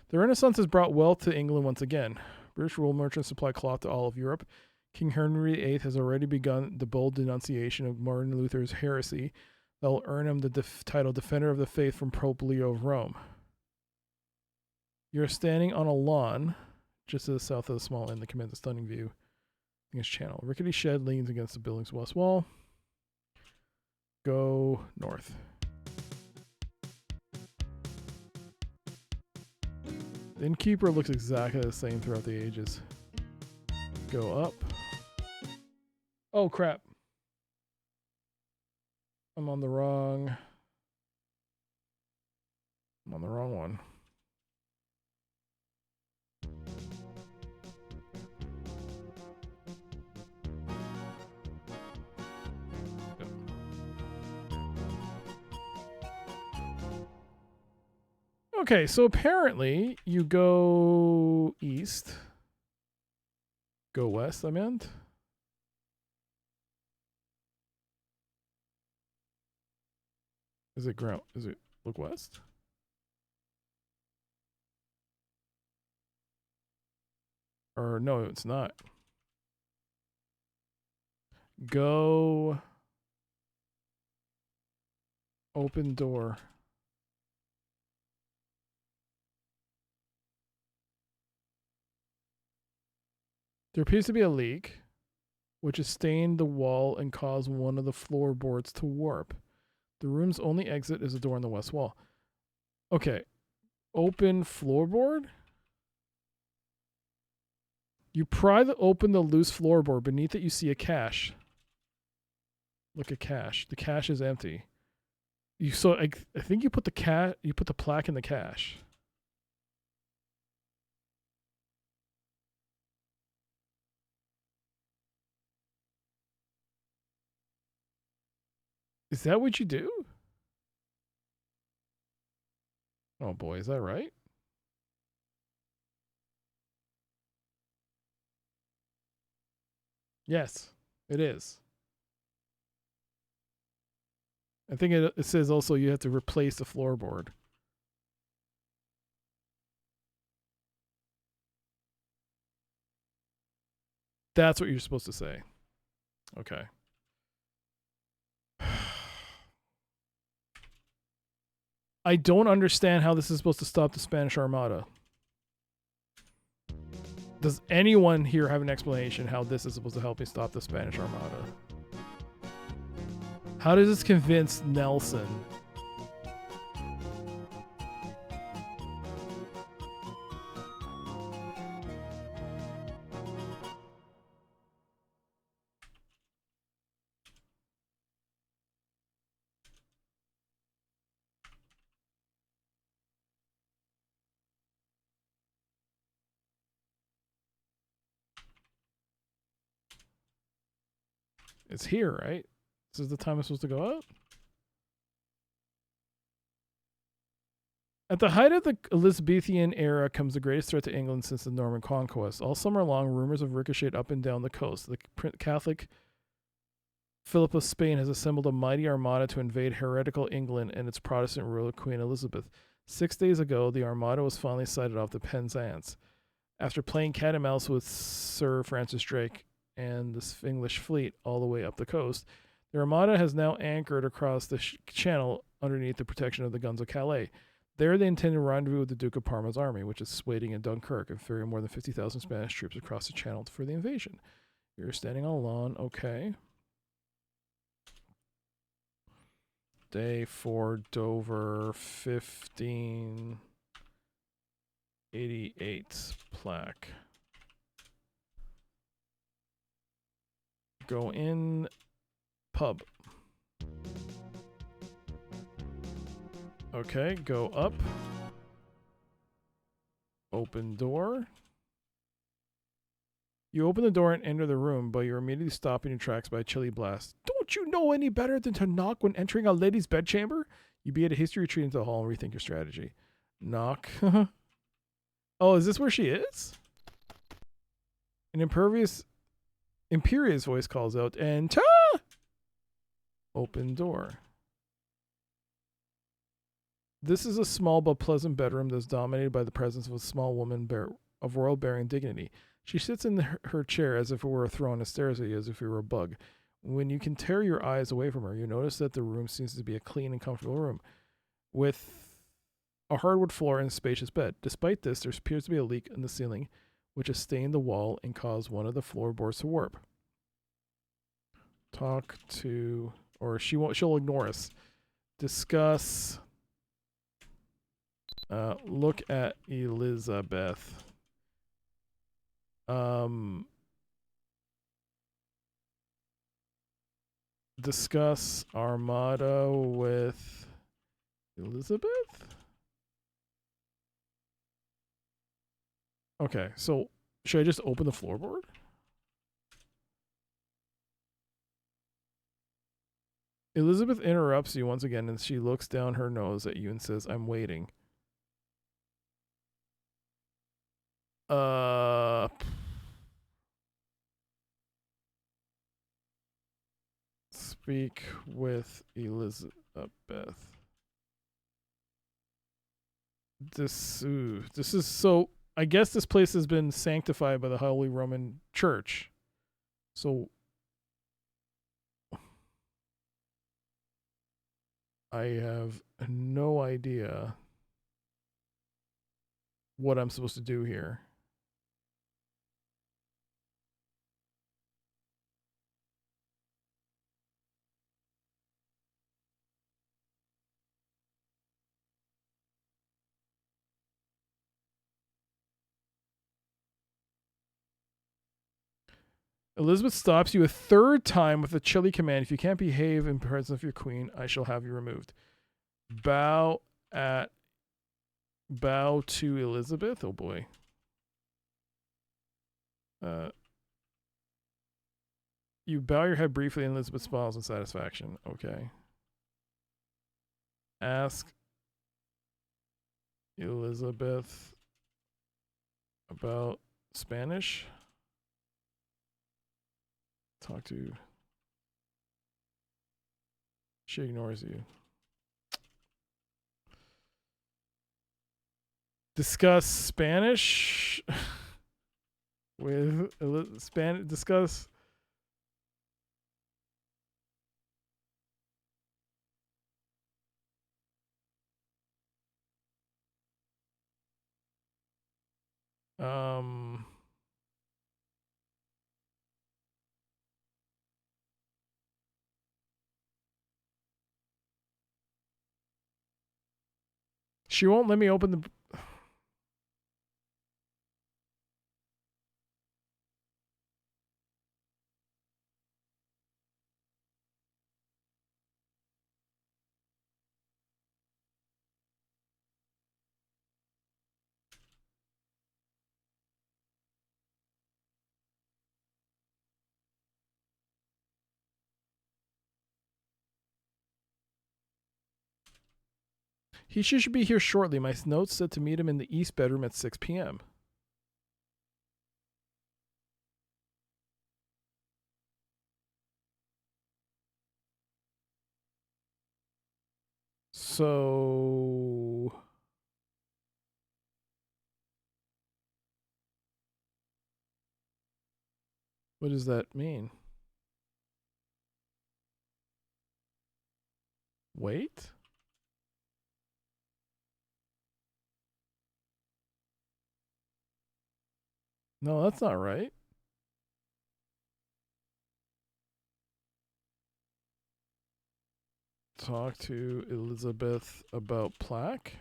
The Renaissance has brought wealth to England once again. British wool merchants supply cloth to all of Europe. King Henry VIII has already begun the bold denunciation of Martin Luther's heresy that will earn him the title Defender of the Faith from Pope Leo of Rome. You're standing on a lawn just to the south of the small inn that commands a stunning view in its channel. A rickety shed leans against the building's west wall. Go north. The innkeeper looks exactly the same throughout the ages. Go up. Oh crap. I'm on the wrong one. Okay, so apparently you go east. Go west, I meant. Is it ground? Is it look west? Or no, it's not. Go open door. There appears to be a leak, which has stained the wall and caused one of the floorboards to warp. The room's only exit is a door on the west wall. Okay. Open floorboard? You pry open the loose floorboard. Beneath it, you see a cache. Look at cache. The cache is empty. I think you put the plaque in the cache. Is that what you do? Oh boy, is that right? Yes, it is. I think it says also you have to replace the floorboard. That's what you're supposed to say. Okay. I don't understand how this is supposed to stop the Spanish Armada. Does anyone here have an explanation how this is supposed to help me stop the Spanish Armada? How does this convince Nelson? It's here, right? This is the time I'm supposed to go out? At the height of the Elizabethan era comes the greatest threat to England since the Norman conquest. All summer long, rumors have ricocheted up and down the coast. The Catholic Philip of Spain has assembled a mighty armada to invade heretical England and its Protestant ruler, Queen Elizabeth. 6 days ago, the armada was finally sighted off the Penzance. After playing cat and mouse with Sir Francis Drake and the English fleet all the way up the coast, the armada has now anchored across the channel underneath the protection of the guns of Calais. There they intend to rendezvous with the Duke of Parma's army, which is waiting in Dunkirk, and ferry more than 50,000 Spanish troops across the channel for the invasion. You're standing on a lawn, okay. Day for Dover 1588 plaque. Go in pub. Okay, go up. Open door. You open the door and enter the room, but you're immediately stopped in your tracks by a chilly blast. Don't you know any better than to knock when entering a lady's bedchamber? You begin a hasty retreat into the hall and rethink your strategy. Knock. Oh, is this where she is? An imperious voice calls out, "Enter!" Open door. This is a small but pleasant bedroom that's dominated by the presence of a small woman of royal bearing and dignity. She sits in her chair as if it were a throne and stares at you as if you were a bug. When you can tear your eyes away from her, you notice that the room seems to be a clean and comfortable room with a hardwood floor and a spacious bed. Despite this, there appears to be a leak in the ceiling, which has stained the wall and caused one of the floorboards to warp. Talk to, or she'll ignore us. Discuss. Look at Elizabeth. Discuss Armada with Elizabeth? Okay, so should I just open the floorboard? Elizabeth interrupts you once again and she looks down her nose at you and says, "I'm waiting." Speak with Elizabeth. This is so. I guess this place has been sanctified by the Holy Roman Church. So I have no idea what I'm supposed to do here. Elizabeth stops you a third time with a chilly command. If you can't behave in presence of your queen, I shall have you removed. Bow to Elizabeth. Oh boy. You bow your head briefly and Elizabeth smiles in satisfaction. Okay. Ask Elizabeth about Spanish. Talk to. She ignores you. Discuss Spanish with discuss. She won't let me open the. He should be here shortly. My notes said to meet him in the east bedroom at 6 p.m. So what does that mean? Wait? No, that's not right. Talk to Elizabeth about plaque.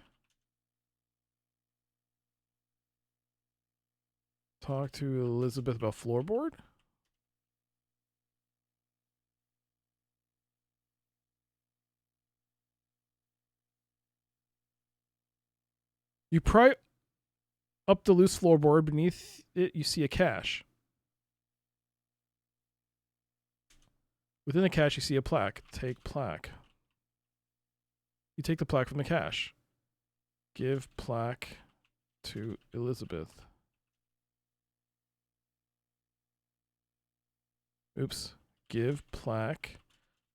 Talk to Elizabeth about floorboard. You pry up the loose floorboard. Beneath it, you see a cache. Within the cache, you see a plaque. Take plaque. You take the plaque from the cache. Give plaque to Elizabeth. Oops. Give plaque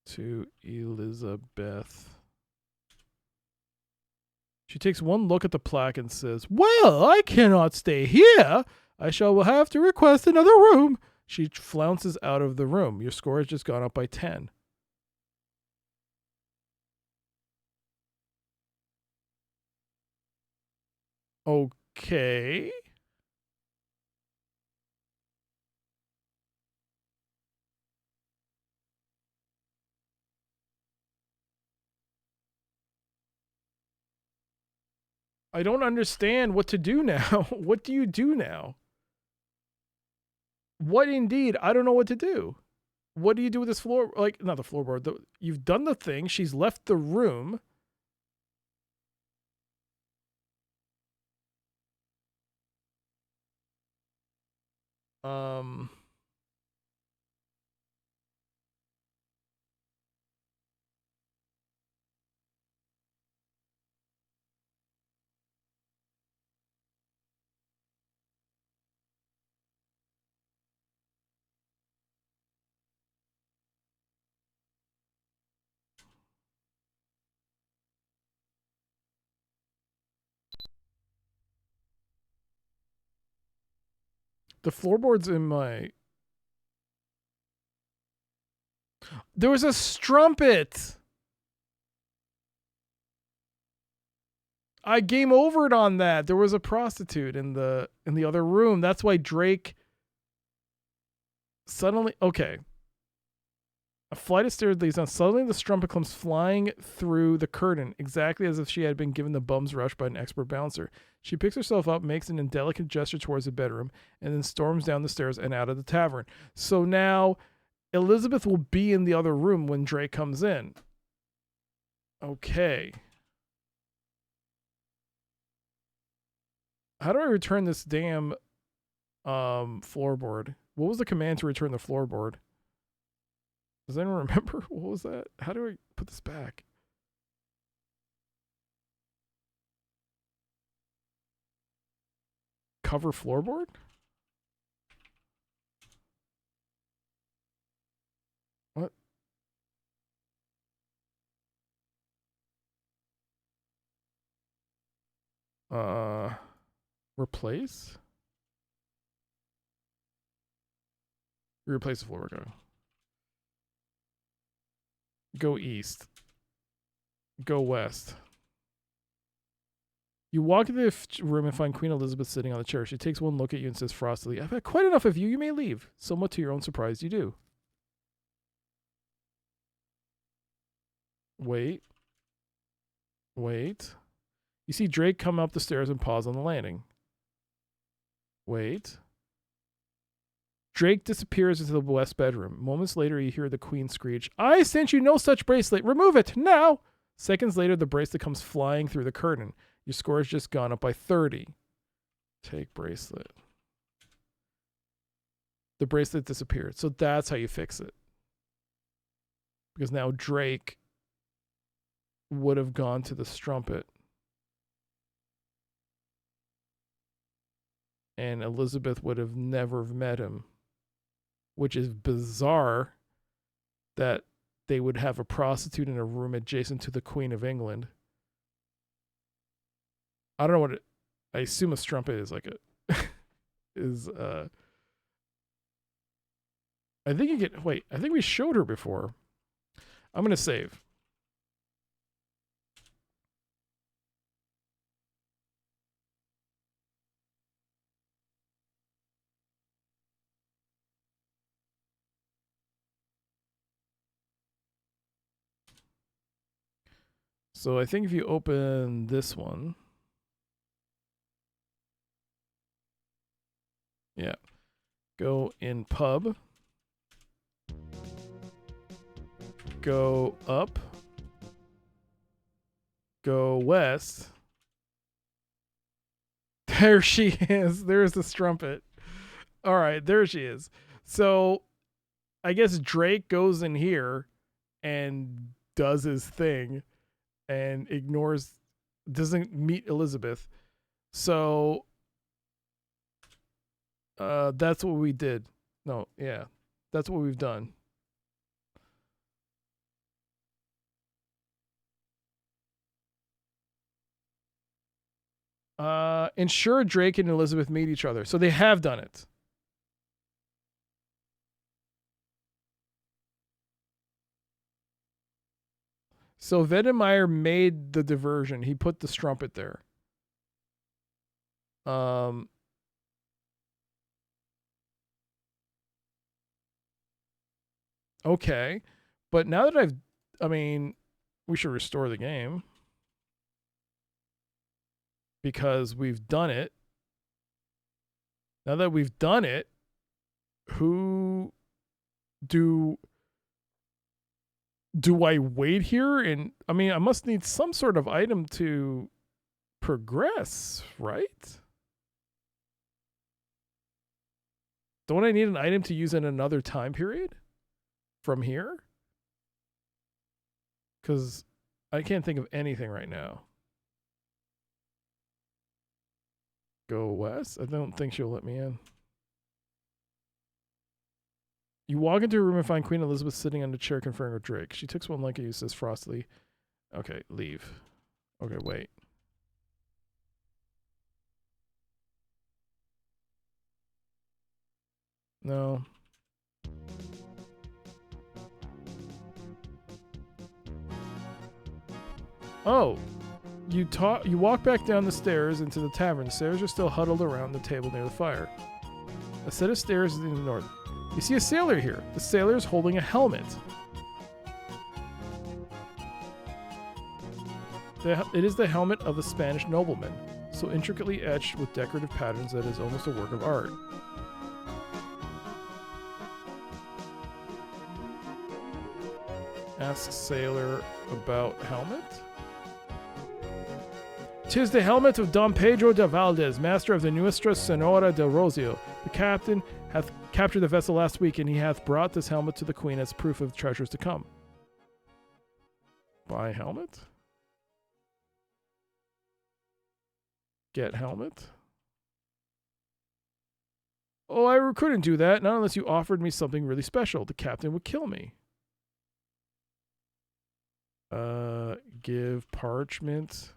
to Elizabeth. She takes one look at the plaque and says, "Well, I cannot stay here. I shall have to request another room." She flounces out of the room. Your score has just gone up by 10. Okay. I don't understand what to do now. What do you do now? What indeed? I don't know what to do. What do you do with this floor? Like, not the floorboard. You've done the thing. She's left the room. The floorboard's in my... There was a strumpet. I game overed on that. There was a prostitute in the other room. That's why Drake suddenly... Okay. A flight of stairs leads down. Suddenly the strumpet comes flying through the curtain, exactly as if she had been given the bum's rush by an expert bouncer. She picks herself up, makes an indelicate gesture towards the bedroom, and then storms down the stairs and out of the tavern. So now Elizabeth will be in the other room when Drake comes in. Okay. How do I return this damn floorboard? What was the command to return the floorboard? Does anyone remember? What was that? How do I put this back? Cover floorboard? What? Replace? Replace the floorboard. Go east. Go west. You walk into the room and find Queen Elizabeth sitting on the chair. She takes one look at you and says frostily, "I've had quite enough of you. You may leave." Somewhat to your own surprise, you do. Wait. Wait. You see Drake come up the stairs and pause on the landing. Wait. Drake disappears into the west bedroom. Moments later, you hear the Queen screech, "I sent you no such bracelet. Remove it now." Seconds later, the bracelet comes flying through the curtain. Your score has just gone up by 30. Take bracelet. The bracelet disappeared. So that's how you fix it. Because now Drake would have gone to the strumpet. And Elizabeth would have never met him. Which is bizarre that they would have a prostitute in a room adjacent to the Queen of England. I don't know what it... I assume a strumpet is like a... I think you get... Wait, I think we showed her before. I'm going to save. So I think if you open this one, yeah, go in pub, go up, go west. There she is. There's the strumpet. All right, there she is. So I guess Drake goes in here and does his thing and doesn't meet Elizabeth. So that's what we did. No, yeah, that's what we've done. Ensure Drake and Elizabeth meet each other. So they have done it. So Vedemeyer made the diversion. He put the strumpet there. Okay. But now that we should restore the game. Because we've done it. Now that we've done it, who do I wait here? And I mean, I must need some sort of item to progress, right? Don't I need an item to use in another time period from here? Because I can't think of anything right now. Go west? I don't think she'll let me in. You walk into a room and find Queen Elizabeth sitting on a chair conferring with Drake. She takes one like you, says frostily. Okay, leave. Okay, wait. No. Oh. You walk back down the stairs into the tavern. The sailors are still huddled around the table near the fire. A set of stairs is in the north. You see a sailor here. The sailor is holding a helmet. It is the helmet of a Spanish nobleman, so intricately etched with decorative patterns that it is almost a work of art. Asks sailor about helmet. 'Tis the helmet of Don Pedro de Valdez, master of the Nuestra Senora del Rosio. The captain hath captured the vessel last week, and he hath brought this helmet to the queen as proof of treasures to come. Buy helmet? Get helmet? Oh, I couldn't do that, not unless you offered me something really special. The captain would kill me. Give parchment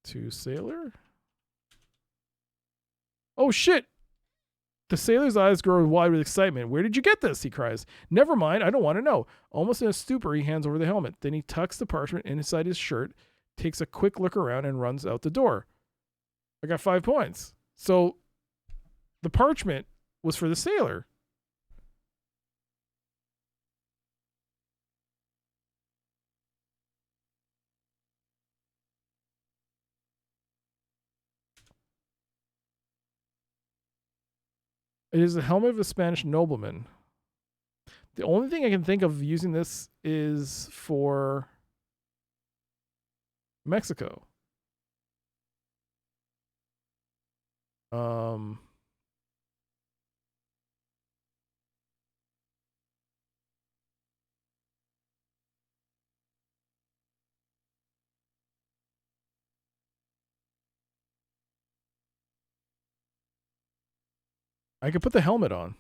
to sailor? Oh shit! The sailor's eyes grow wide with excitement. Where did you get this? He cries. Never mind, I don't want to know. Almost in a stupor, he hands over the helmet. Then he tucks the parchment inside his shirt, takes a quick look around, and runs out the door. I got 5 points. So the parchment was for the sailor. It is the helmet of a Spanish nobleman. The only thing I can think of using this is for Mexico. I could put the helmet on.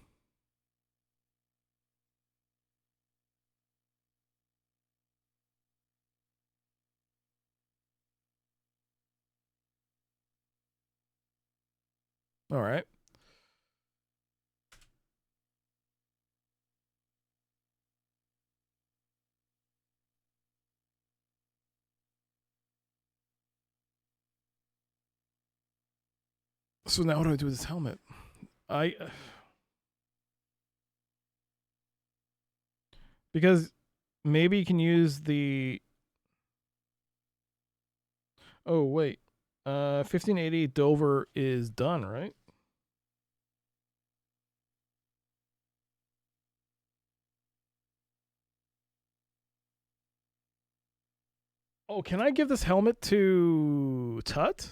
All right. So now what do I do with this helmet? Because maybe you can use the Oh, wait. 1580 Dover is done, right? Oh, can I give this helmet to Tut?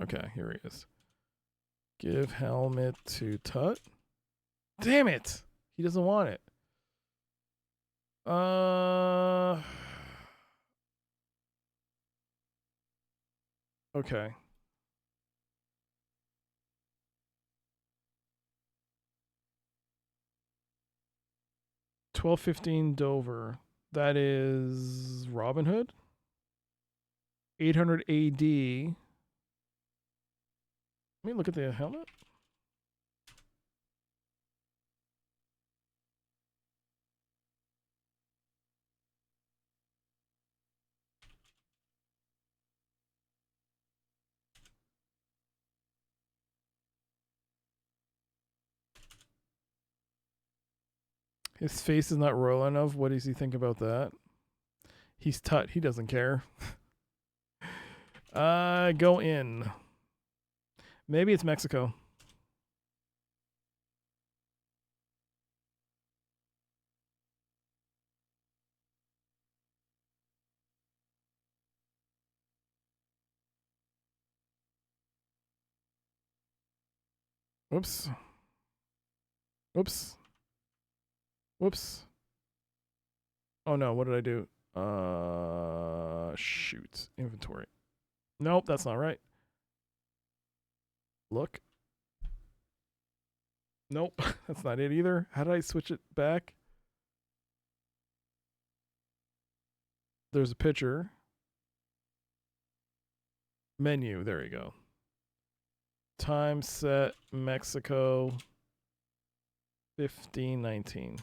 Okay, here he is. Give helmet to Tut. Damn it! He doesn't want it. Okay. $12.15 Dover. That is Robin Hood. 800 AD. Let me look at the helmet. His face is not royal enough. What does he think about that? He's Tut. He doesn't care. Go in. Maybe it's Mexico. Whoops. Whoops. Whoops. Oh no, what did I do? Shoot. Inventory. Nope, that's not right. Look. Nope, that's not it either. How did I switch it back? There's a picture. Menu, there you go. Time set Mexico 1519.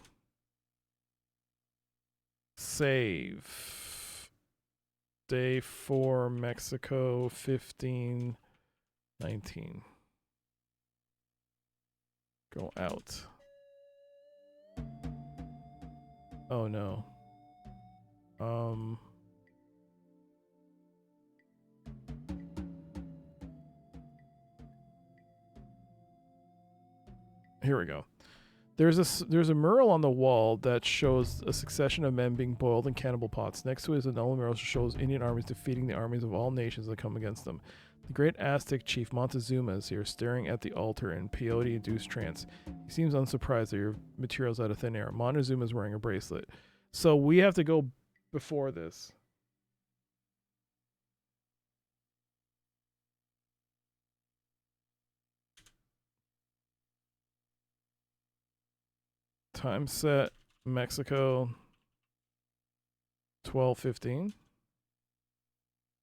Save. Day 4 Mexico 1519. Go out. Oh no. Here we go. There's a mural on the wall that shows a succession of men being boiled in cannibal pots. Next to it is another mural that shows Indian armies defeating the armies of all nations that come against them. The great Aztec chief Montezuma is here, staring at the altar in peyote-induced trance. He seems unsurprised that your material's out of thin air. Montezuma is wearing a bracelet. So we have to go before this. Time set Mexico 12:15.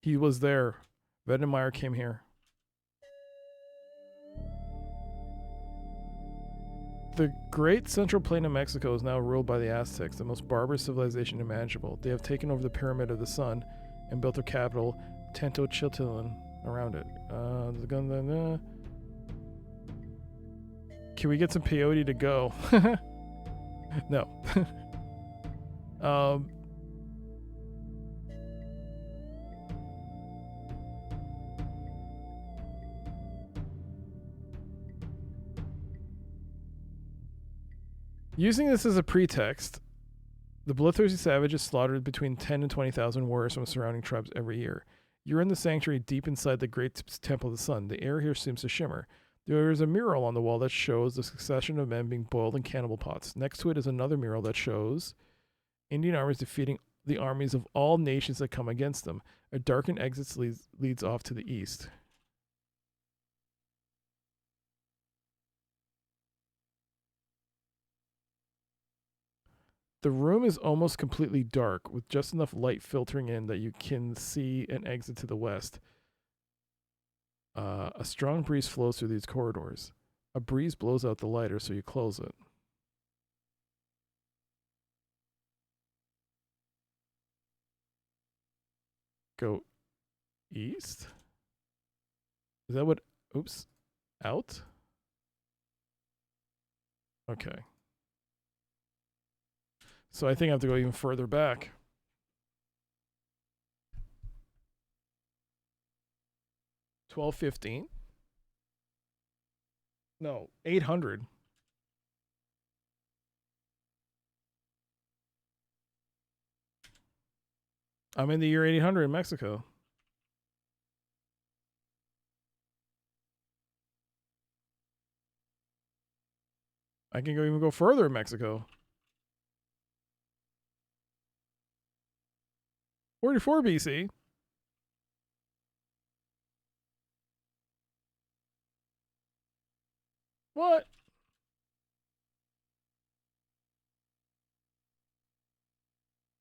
He was there. Wedemeyer came here. The great central plain of Mexico is now ruled by the Aztecs, the most barbarous civilization imaginable. They have taken over the Pyramid of the Sun and built their capital, Tenochtitlan, around it. Can we get some peyote to go? No. Using this as a pretext, the bloodthirsty savages slaughtered between 10 and 20,000 warriors from surrounding tribes every year. You're in the sanctuary deep inside the great temple of the sun. The air here seems to shimmer. There is a mural on the wall that shows the succession of men being boiled in cannibal pots. Next to it is another mural that shows Indian armies defeating the armies of all nations that come against them. A darkened exit leads off to the east. The room is almost completely dark, with just enough light filtering in that you can see an exit to the west. A strong breeze flows through these corridors. A breeze blows out the lighter, so you close it. Go east? Is that what... Oops. Out? Okay. So I think I have to go even further back. $12.15? No, 800. I'm in the year 800 in Mexico. I can even go further in Mexico. 44 BC. What?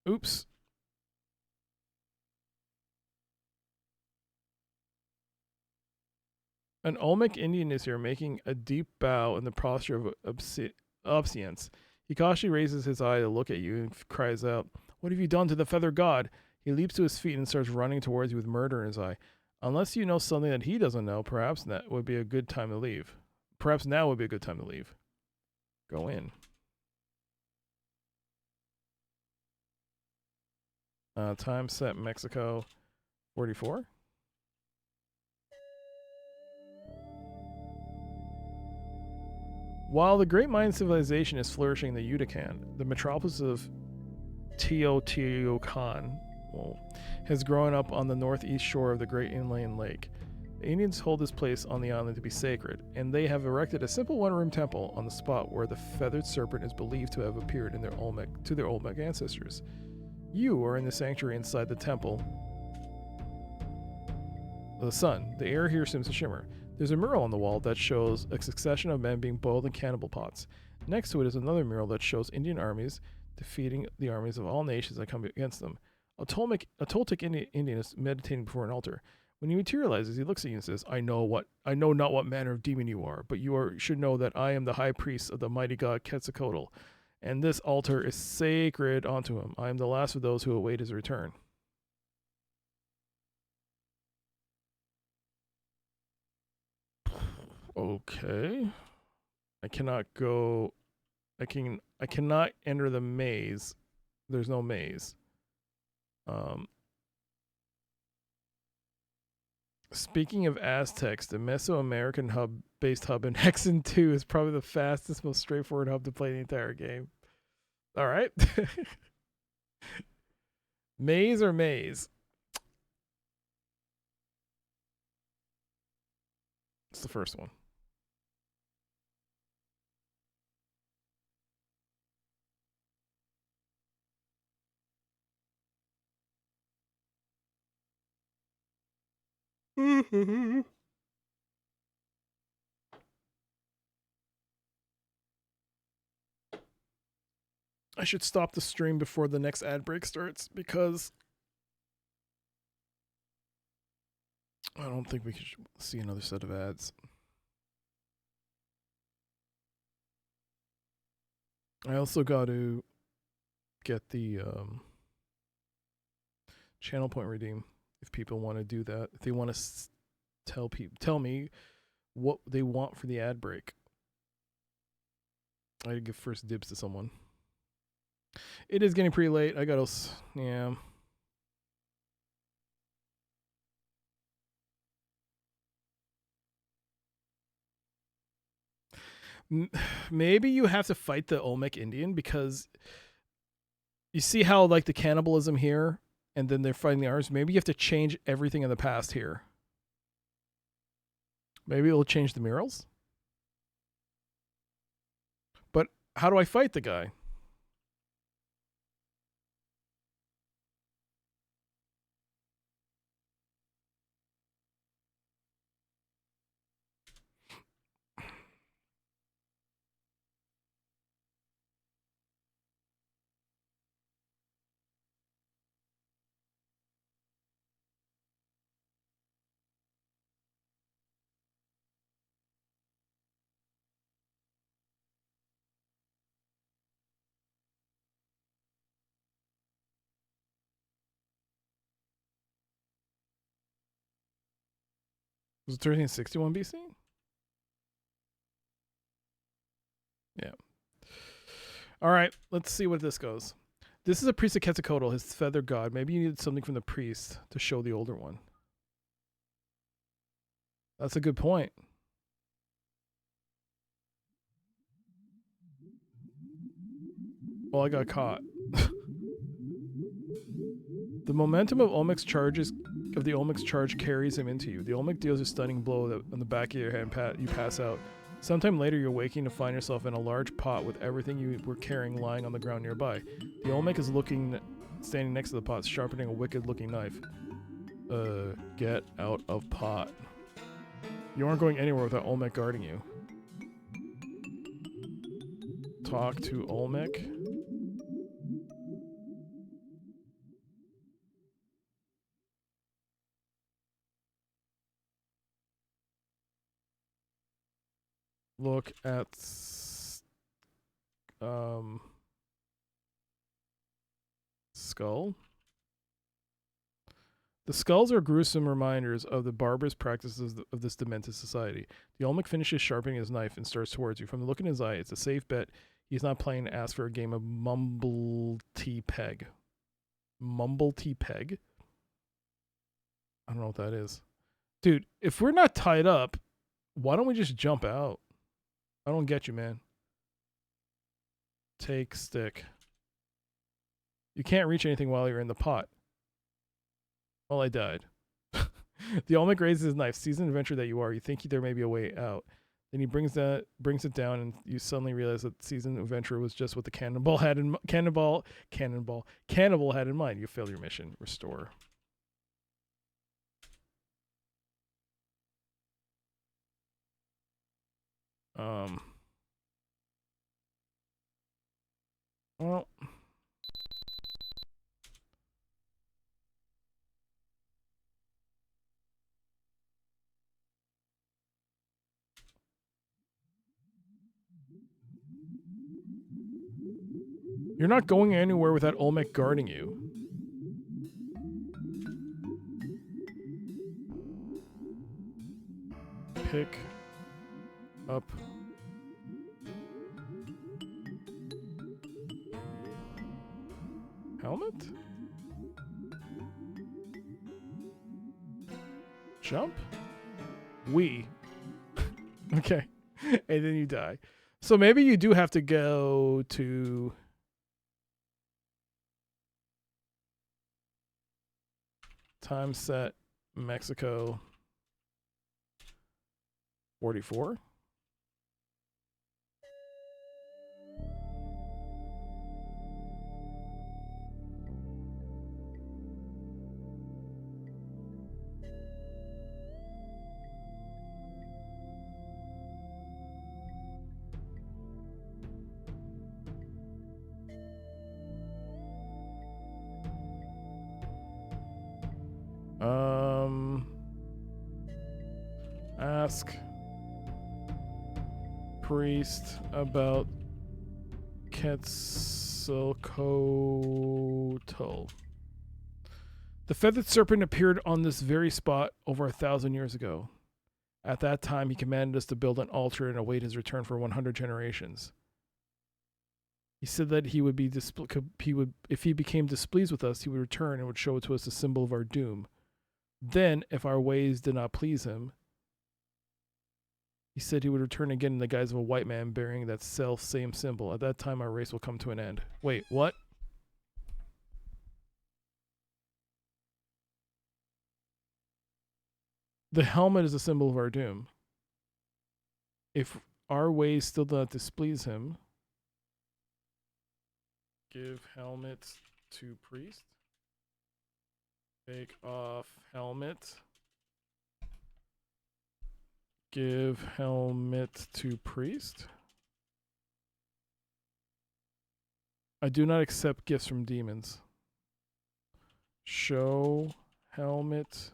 Oops. An Olmec Indian is here, making a deep bow in the posture of obedience. He cautiously raises his eye to look at you and cries out, "What have you done to the feather god?" He leaps to his feet and starts running towards you with murder in his eye. Unless you know something that he doesn't know, perhaps that would be a good time to leave. Perhaps now would be a good time to leave. Go in. Time set Mexico 44. While the great Mayan civilization is flourishing in the Yucatan, the metropolis of Teotihuacan has grown up on the northeast shore of the great inland lake. The Indians hold this place on the island to be sacred, and they have erected a simple one-room temple on the spot where the feathered serpent is believed to have appeared in their Olmec ancestors. You are in the sanctuary inside the temple. The sun. The air here seems to shimmer. There's a mural on the wall that shows a succession of men being boiled in cannibal pots. Next to it is another mural that shows Indian armies defeating the armies of all nations that come against them. A Toltec Indian is meditating before an altar. When he materializes, he looks at you and says, I know not what manner of demon you are, but should know that I am the high priest of the mighty god Quetzalcoatl, and this altar is sacred unto him. I am the last of those who await his return. Okay. I cannot enter the maze. There's no maze. Speaking of Aztecs, the Mesoamerican based hub in Hexen 2 is probably the fastest, most straightforward hub to play the entire game. All right. Maze or maze? It's the first one. I should stop the stream before the next ad break starts because I don't think we could see another set of ads. I also got to get the channel point redeem if people want to do that. If they want to tell me what they want for the ad break. I give first dibs to someone. It is getting pretty late. I gotta, yeah. Maybe you have to fight the Olmec Indian because you see how like the cannibalism here and then they're fighting the arms. Maybe you have to change everything in the past here. Maybe it'll change the murals. But how do I fight the guy? Was it 1361 BC? Yeah. All right, let's see what this goes. This is a priest of Quetzalcoatl, his feather god. Maybe you needed something from the priest to show the older one. That's a good point. Well, I got caught. The momentum of Olmec's charge carries him into you. The Olmec deals a stunning blow on the back of your head and you pass out. Sometime later, you're waking to find yourself in a large pot with everything you were carrying lying on the ground nearby. The Olmec is standing next to the pot, sharpening a wicked-looking knife. Get out of pot. You aren't going anywhere without Olmec guarding you. Talk to Olmec. Look at skull. The skulls are gruesome reminders of the barbarous practices of this demented society. The Olmec finishes sharpening his knife and starts towards you. From the look in his eye, it's a safe bet he's not playing to ask for a game of mumble-tea-peg. Mumble-tea-peg? I don't know what that is. Dude, if we're not tied up, why don't we just jump out? I don't get you, man. Take stick. You can't reach anything while you're in the pot. Well, I died. The Olmec raises his knife. Seasoned adventurer that you are, you think there may be a way out. Then he brings it down, and you suddenly realize that seasoned adventurer was just what the cannibal had in mind. You failed your mission. Restore. Well, you're not going anywhere without Olmec guarding you. Pick up helmet? Jump? Okay. And then you die. So maybe you do have to go to time set Mexico 44. Ask priest about Quetzalcoatl. The feathered serpent appeared on this very spot over 1,000 years ago. At that time, he commanded us to build an altar and await his return for 100 generations. He said that he would be if he became displeased with us, he would return and would show to us the symbol of our doom. Then, if our ways did not please him, he said he would return again in the guise of a white man bearing that same symbol. At that time, our race will come to an end. Wait, what? The helmet is a symbol of our doom. If our ways still do not displease him, give helmet to priest. Take off helmet. Give helmet to priest. I do not accept gifts from demons. Show helmet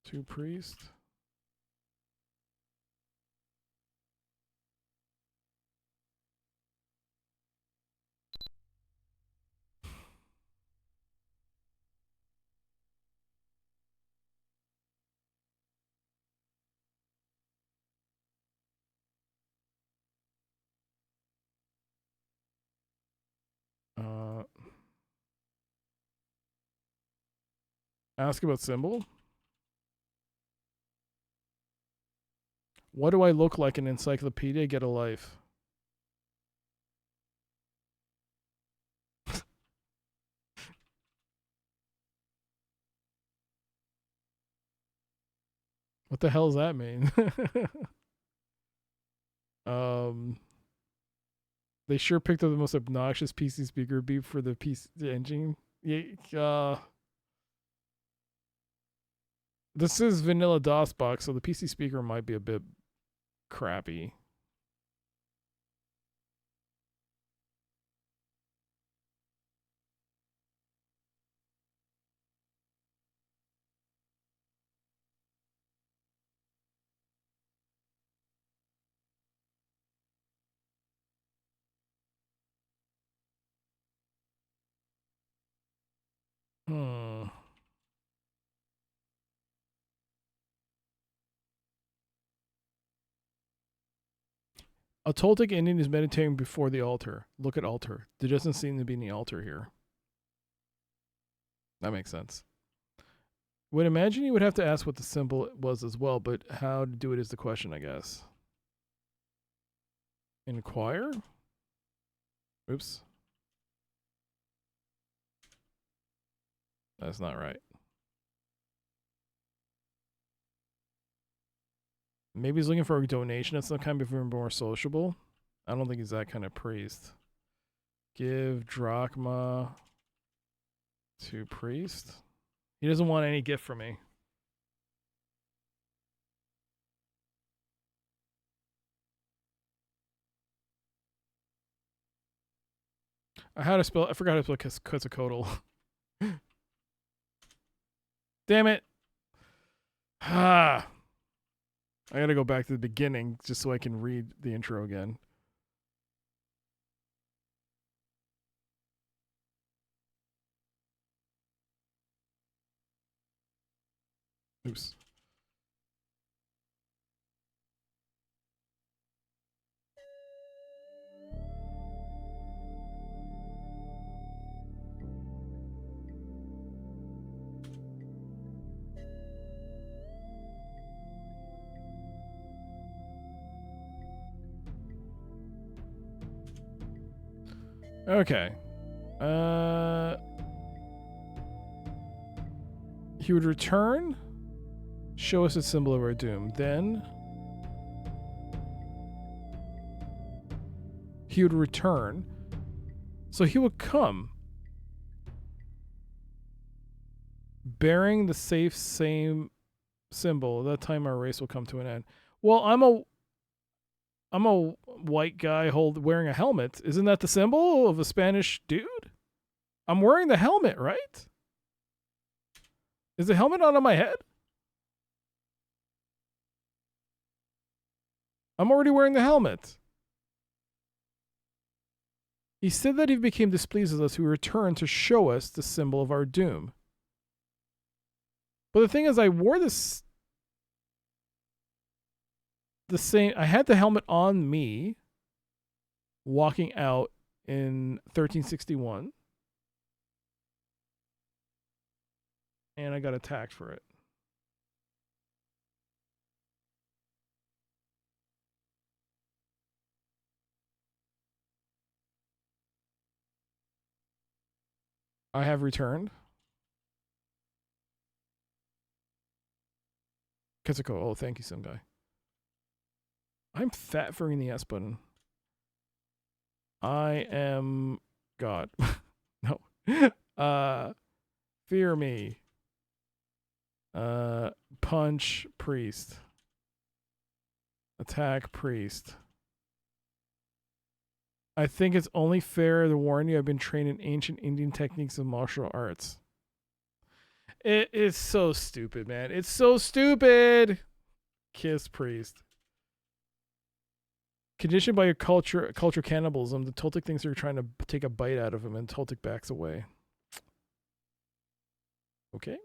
to priest. Ask about symbol. What do I look like in encyclopedia? Get a life. What the hell does that mean? They sure picked up the most obnoxious PC speaker beep for the PC engine. Yeah, this is vanilla DOSBox, so the PC speaker might be a bit crappy. Hmm. A Toltec Indian is meditating before the altar. Look at altar. There doesn't seem to be any altar here. That makes sense. Would imagine you would have to ask what the symbol was as well, but how to do it is the question, I guess. Inquire? Oops. That's not right. Maybe he's looking for a donation of some kind of more sociable. I don't think he's that kind of priest. Give drachma to priest. He doesn't want any gift from me. I forgot how to spell Quetzalcoatl. Damn it. Ah. I gotta go back to the beginning just so I can read the intro again. Oops. Okay. He would return, show us a symbol of our doom. Then he would return. So he would come bearing the same symbol. At that time our race will come to an end. Well, I'm a white guy wearing a helmet. Isn't that the symbol of a Spanish dude? I'm wearing the helmet, right? Is the helmet not on my head? I'm already wearing the helmet. He said that he became displeased with us who returned to show us the symbol of our doom. But the thing is, I wore this I had the helmet on me walking out in 1361. And I got attacked for it. I have returned. Ketsuko, oh, thank you, some guy. I'm fat for the S button. I am God. No. Fear me. Punch priest. Attack priest. I think it's only fair to warn you I've been trained in ancient Indian techniques of martial arts. It is so stupid, man. It's so stupid. Kiss priest. Conditioned by your culture cannibalism, the Toltec thinks they're trying to take a bite out of him, and Toltec backs away. Okay.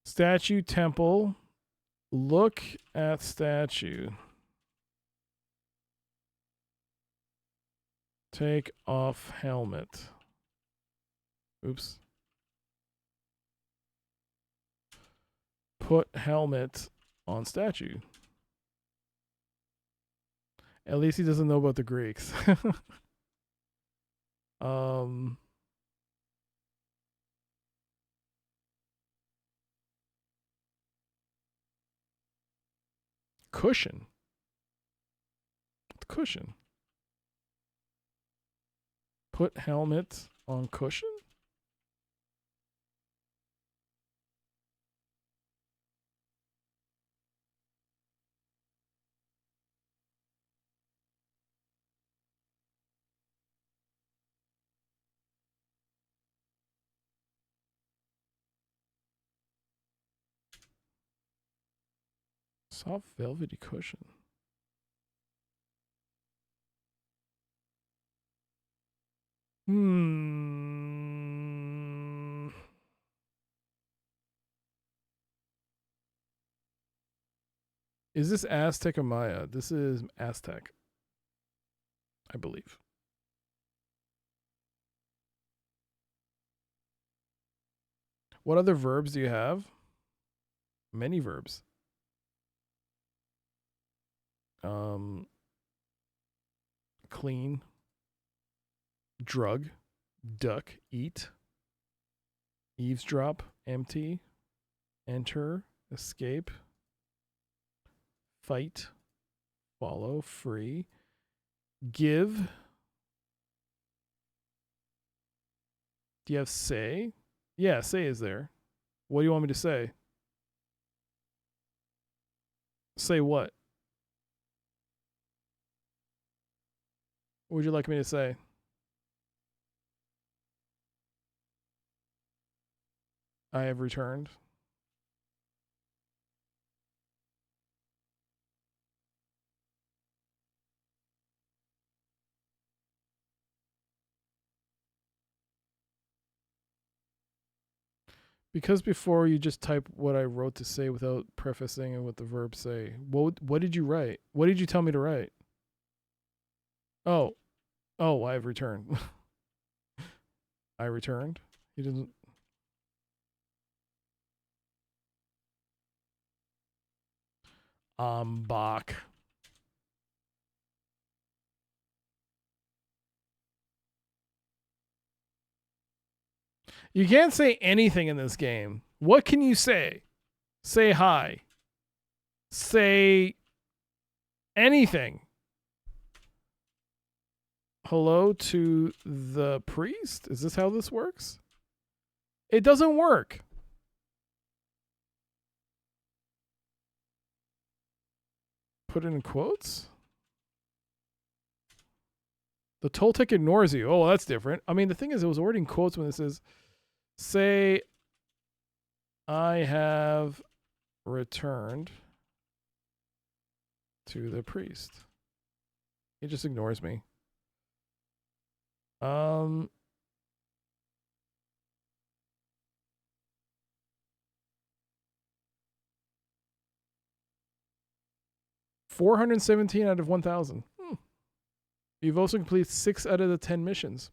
Statue, temple. Look at statue. Take off helmet. Oops. Put helmet on statue. At least he doesn't know about the Greeks. Cushion. Cushion. Put helmet on cushion? Soft velvety cushion. Is this Aztec or Maya? This is Aztec, I believe. What other verbs do you have? Many verbs. Clean, drug, duck, eat, eavesdrop, empty, enter, escape, fight, follow, free, give. Do you have say? Yeah, say is there. What do you want me to say? Say what? What would you like me to say? I have returned. Because before you just type what I wrote to say without prefacing it with the verb say. What did you write? What did you tell me to write? Oh, I have returned. I returned. He didn't. Bach. You can't say anything in this game. What can you say? Say hi. Say anything. Hello to the priest? Is this how this works? It doesn't work. Put it in quotes? The Toltec ignores you. Oh, that's different. I mean, the thing is, it was already in quotes when it says, say, I have returned to the priest. He just ignores me. 417 out of 1,000. You've also completed 6 out of the 10 missions.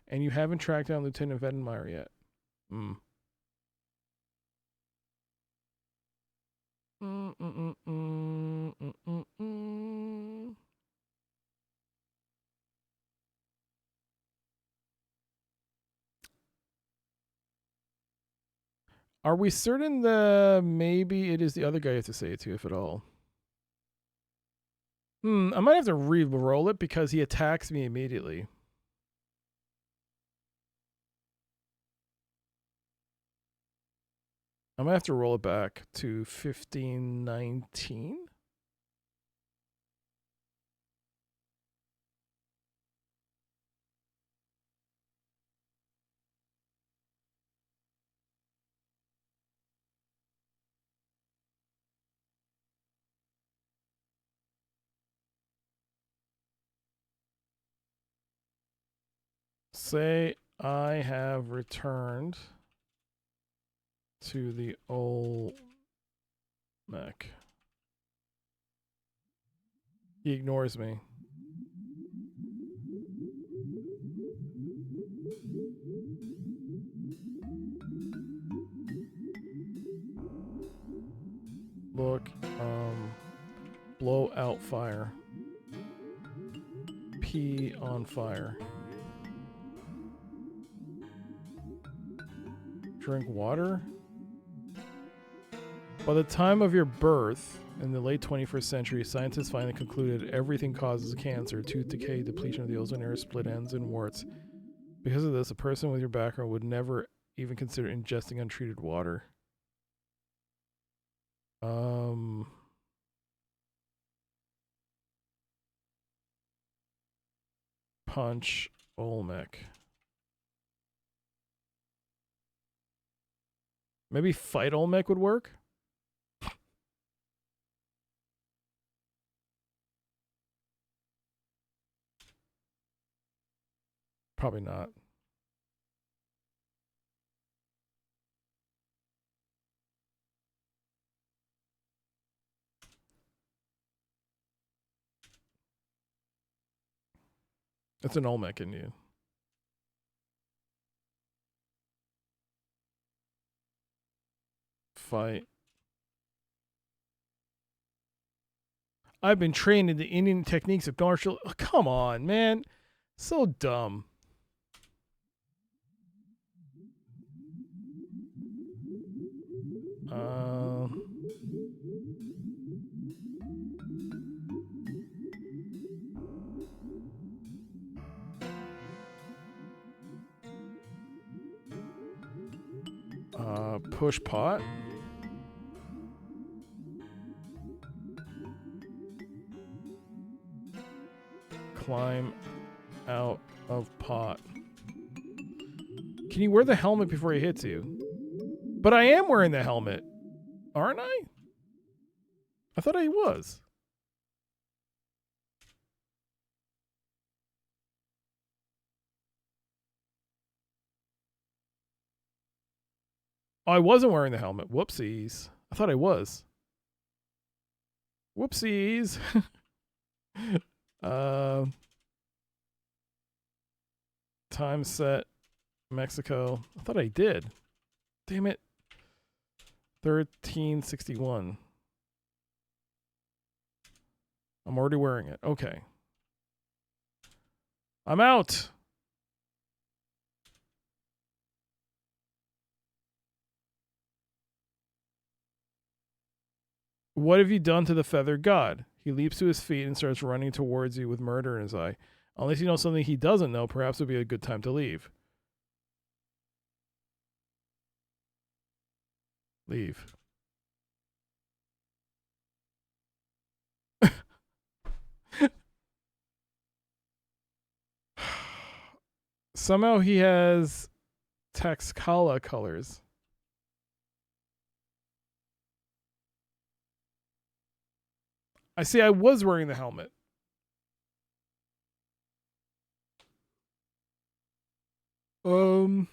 And you haven't tracked down Lieutenant Vettenmeyer yet. Are we certain that maybe it is the other guy you have to say it to, if at all? I might have to re-roll it because he attacks me immediately. I might have to roll it back to 1519. Say I have returned to the old Mac. He ignores me. Look, blow out fire. Pee on fire. Drink water? By the time of your birth, in the late 21st century, scientists finally concluded everything causes cancer, tooth decay, depletion of the ozone layer, split ends, and warts. Because of this, a person with your background would never even consider ingesting untreated water. Punch Olmec. Maybe fight Olmec would work? Probably not. It's an Olmec Indian. Fight. I've been trained in the Indian techniques of martial. Oh, come on, man. So dumb. Push pot. Climb out of pot. Can you wear the helmet before he hits you? But I am wearing the helmet, aren't I? I thought I was. Oh, I wasn't wearing the helmet. Whoopsies. I thought I was. Whoopsies. Time set. Mexico. I thought I did. Damn it. 1361. I'm already wearing it. Okay. I'm out. What have you done to the feathered god? He leaps to his feet and starts running towards you with murder in his eye. Unless you know something he doesn't know, perhaps it would be a good time to leave. Leave. Somehow he has Taxcala colors. I see I was wearing the helmet. ...3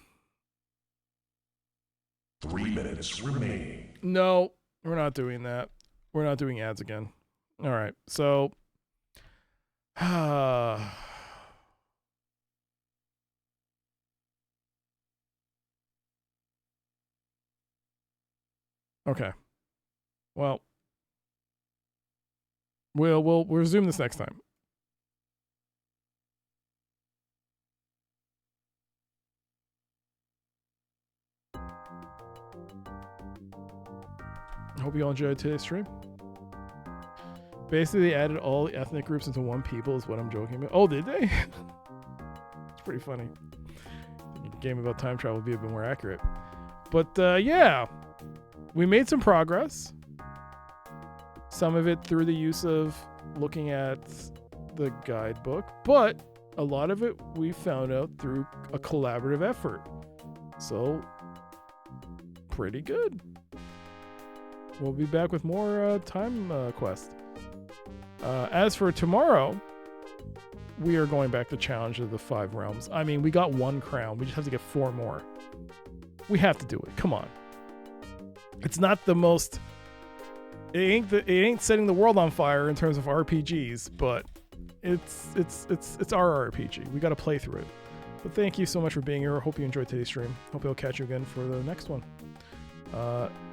minutes remaining. No, we're not doing that. We're not doing ads again. All right, so... okay. Well... We'll resume this next time. I hope you all enjoyed today's stream. Basically, they added all the ethnic groups into one people is what I'm joking about. Oh, did they? It's pretty funny. I think a game about time travel would be a bit more accurate. But yeah, we made some progress. Some of it through the use of looking at the guidebook, but a lot of it we found out through a collaborative effort. So, pretty good. We'll be back with more Timequest. As for tomorrow, we are going back to Challenge of the 5 Realms. I mean, we got 1 crown. We just have to get 4 more. We have to do it. Come on. It's not the most... It ain't setting the world on fire in terms of RPGs, but it's our RPG. We got to play through it. But thank you so much for being here. I hope you enjoyed today's stream. Hope I'll catch you again for the next one.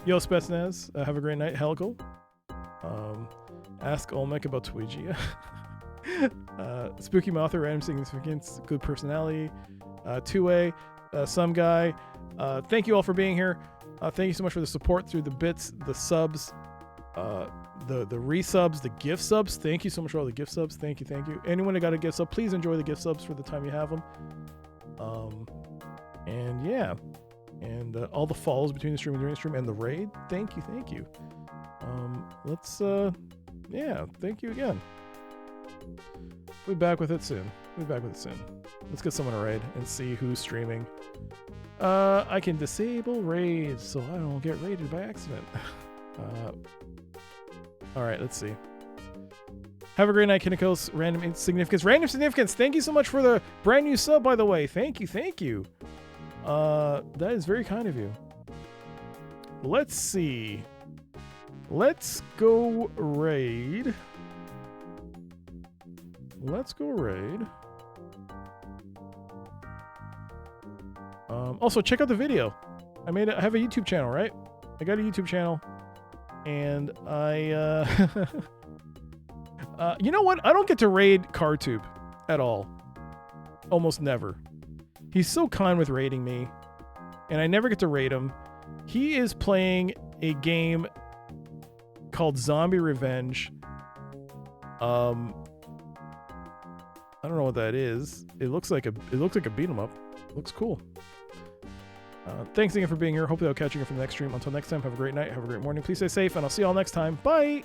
Yo, Spetsnaz, have a great night. Helical. Ask Olmec about Twitchy. Spooky Mouther, random significance, good personality. Two-way, some guy. Thank you all for being here. Thank you so much for the support through the bits, the subs, the resubs, the gift subs. Thank you so much for all the gift subs. Thank you. Anyone that got a gift sub, please enjoy the gift subs for the time you have them. And yeah, and all the follows between the stream and during the stream and the raid. Thank you. Yeah, thank you again. We'll be back with it soon. Let's get someone to raid and see who's streaming. I can disable raids so I don't get raided by accident. All right, let's see. Have a great night, Kinikos. Random significance. Thank you so much for the brand new sub, by the way. Thank you. That is very kind of you. Let's see. Let's go raid. Also, check out the video. I have a YouTube channel, right? I got a YouTube channel, and I you know what? I don't get to raid CarTube at all. Almost never. He's so kind with raiding me, and I never get to raid him. He is playing a game called Zombie Revenge. I don't know what that is. It looks like a beat 'em up. Looks cool. Thanks again for being here. Hopefully I'll catch you again for the next stream. Until next time, have a great night, have a great morning. Please stay safe, and I'll see you all next time. Bye!